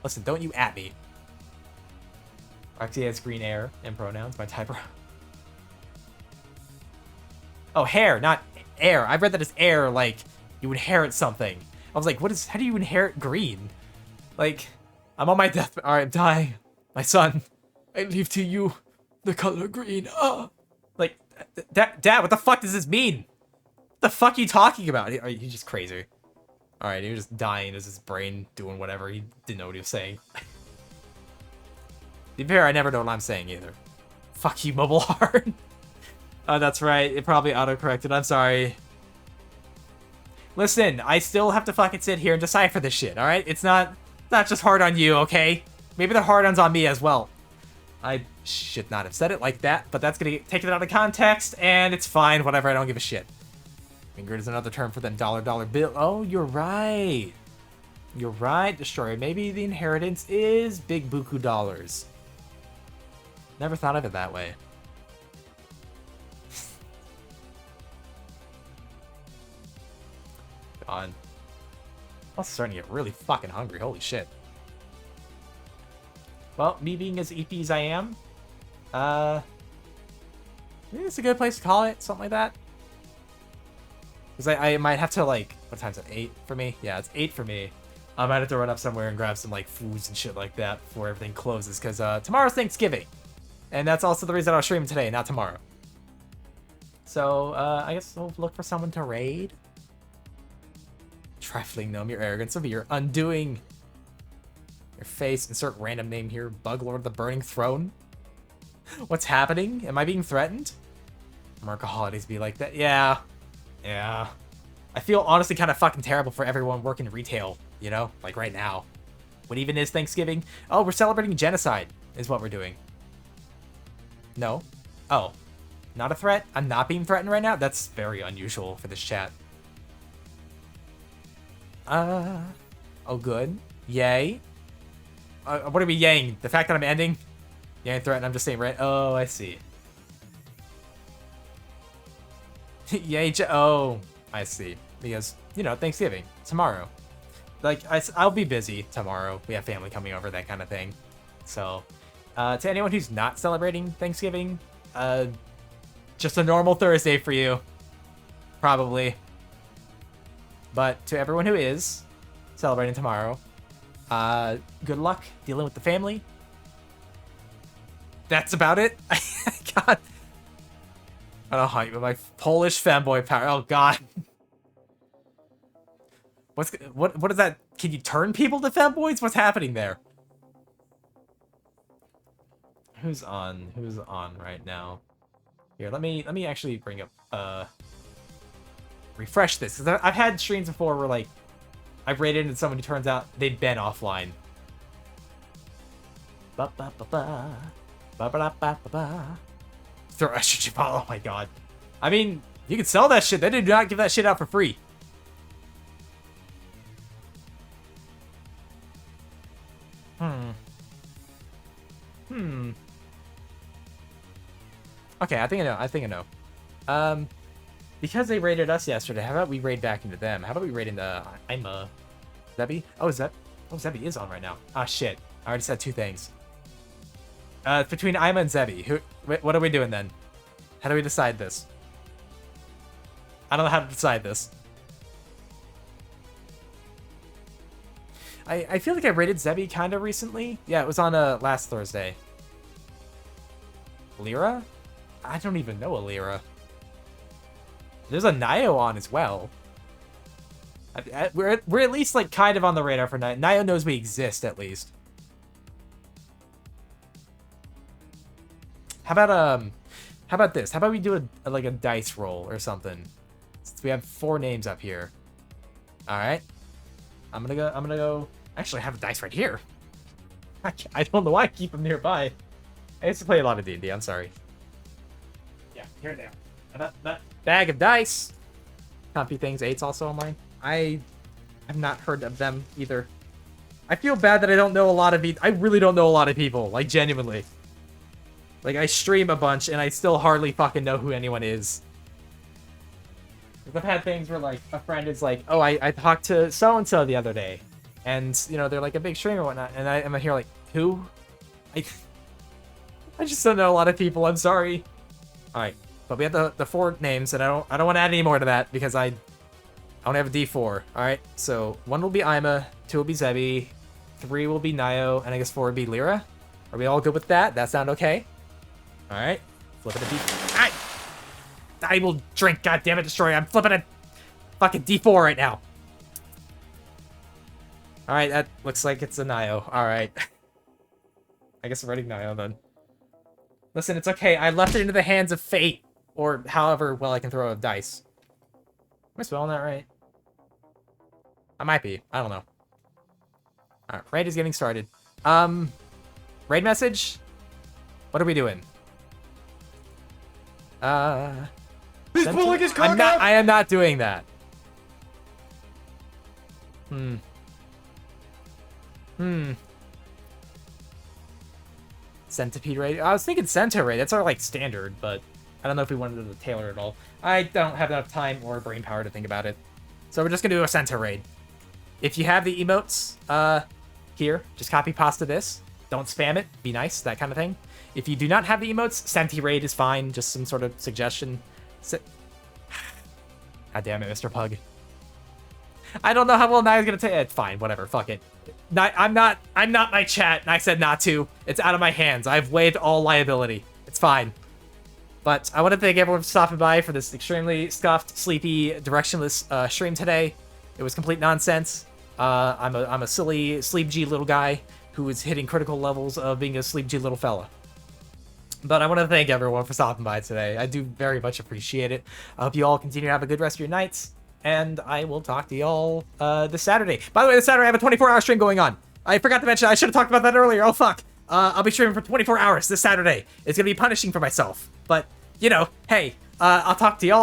Listen, don't you at me. Roxy has green air and pronouns, my typer. Oh, hair, not air. I read that as air, like, you inherit something. I was like, how do you inherit green? Like, I'm on my death... Alright, I'm dying. My son, I leave to you the color green. Like, Dad, what the fuck does this mean? What the fuck are you talking about? Are you just crazy? Alright, he was just dying as his brain doing whatever. He didn't know what he was saying. To be fair, I never know what I'm saying either. Fuck you, mobile heart. Oh, that's right. It probably auto-corrected. I'm sorry. Listen, I still have to fucking sit here and decipher this shit, alright? It's not just hard on you, okay? Maybe the hard-on's on me as well. I should not have said it like that, but that's gonna get taken out of context, and it's fine. Whatever, I don't give a shit. Fingered is another term for them dollar bill. Oh, you're right. You're right, Destroyer. Maybe the inheritance is big buku dollars. Never thought of it that way. God. I'm starting to get really fucking hungry. Holy shit. Well, me being as eepy as I am, maybe it's a good place to call it. Something like that. Because I might have to, like, what time's it? 8 for me? Yeah, it's 8 for me. I might have to run up somewhere and grab some, like, foods and shit like that before everything closes. Because tomorrow's Thanksgiving. And that's also the reason I'll stream today, not tomorrow. So, I guess we'll look for someone to raid. Trifling gnome, your arrogance of your undoing. Your face, insert random name here. Bug Lord of the Burning Throne. What's happening? Am I being threatened? America holidays be like that. Yeah. Yeah. I feel honestly kind of fucking terrible for everyone working retail, you know? Like right now. What even is Thanksgiving? Oh, we're celebrating genocide is what we're doing. No. Oh. Not a threat? I'm not being threatened right now? That's very unusual for this chat. Oh, good. Yay. What are we yaying? The fact that I'm ending? Yeah, threatened. I'm just saying, right? Oh, I see. Yay, oh, I see. Because, you know, Thanksgiving. Tomorrow. Like, I'll be busy tomorrow. We have family coming over, that kind of thing. So, to anyone who's not celebrating Thanksgiving, just a normal Thursday for you. Probably. But to everyone who is celebrating tomorrow, good luck dealing with the family. That's about it. God. I don't hype with my Polish fanboy power. Oh God. What is that? Can you turn people to fanboys? What's happening there? Who's on? Who's on right now? Here, let me actually bring up refresh this, because I've had streams before where like I've raided into someone who turns out they've been offline. Ba ba ba ba ba ba ba ba ba. Throw estrogen bottle. Oh my god. I mean, you can sell that shit. They did not give that shit out for free. Okay, I think I know. Because they raided us yesterday, how about we raid back into them? How about we raid into Zebby? Oh, Zebby is on right now. Ah, shit. I already said 2 things. It's between Ima and Zebby. What are we doing then? How do we decide this? I don't know how to decide this. I feel like I raided Zebby kind of recently. Yeah, it was on last Thursday. Lyra? I don't even know a Lyra. There's a Nio on as well. We're at least like kind of on the radar for Nio. Nio knows we exist at least. How about this? How about we do like a dice roll or something? Since we have 4 names up here. All right. I'm gonna go. Actually, I have a dice right here. I don't know why I keep them nearby. I used to play a lot of D&D. I'm sorry. Yeah, here they are. That bag of dice. Comfy things. 8's also on mine. I have not heard of them either. I feel bad that I don't know a lot of I really don't know a lot of people. Like genuinely. Like I stream a bunch and I still hardly fucking know who anyone is. I've had things where like a friend is like, oh, I talked to so and so the other day, and you know they're like a big streamer or whatnot, and I'm here like, who? I just don't know a lot of people. I'm sorry. All right, but we have the 4 names, and I don't want to add any more to that because I only have a D4. All right, so 1 will be Ima, 2 will be Zebi, 3 will be Nio, and I guess 4 would be Lyra. Are we all good with that? That sound okay? All right, flip it a D. I will drink. God damn it, Destroyer! I'm flipping a fucking D4 right now. All right, that looks like it's a Nio. All right, I guess I'm writing Nio then. Listen, it's okay. I left it into the hands of fate, or however well I can throw a dice. Am I spelling that right? I might be. I don't know. All right, raid is getting started. Raid message. What are we doing? He's pulling his cock out! I am not doing that. Centipede raid. I was thinking Centa raid. That's our like standard, but I don't know if we wanted to tailor it all. I don't have enough time or brain power to think about it. So we're just gonna do a Centa raid. If you have the emotes, here, just copy pasta this. Don't spam it. Be nice, that kind of thing. If you do not have the emotes, Centi raid is fine. Just some sort of suggestion. God damn it, Mr. Pug. I don't know how well Nia's gonna take it. Fine, whatever. Fuck it. I'm not my chat, and I said not to. It's out of my hands. I've waived all liability. It's fine. But I want to thank everyone for stopping by for this extremely scuffed, sleepy, directionless stream today. It was complete nonsense. I'm a silly sleep G little guy who is hitting critical levels of being a sleep G little fella. But I want to thank everyone for stopping by today. I do very much appreciate it. I hope you all continue to have a good rest of your nights. And I will talk to y'all this Saturday. By the way, this Saturday I have a 24-hour stream going on. I forgot to mention, I should have talked about that earlier. Oh, fuck. I'll be streaming for 24 hours this Saturday. It's going to be punishing for myself. But, you know, hey, I'll talk to y'all.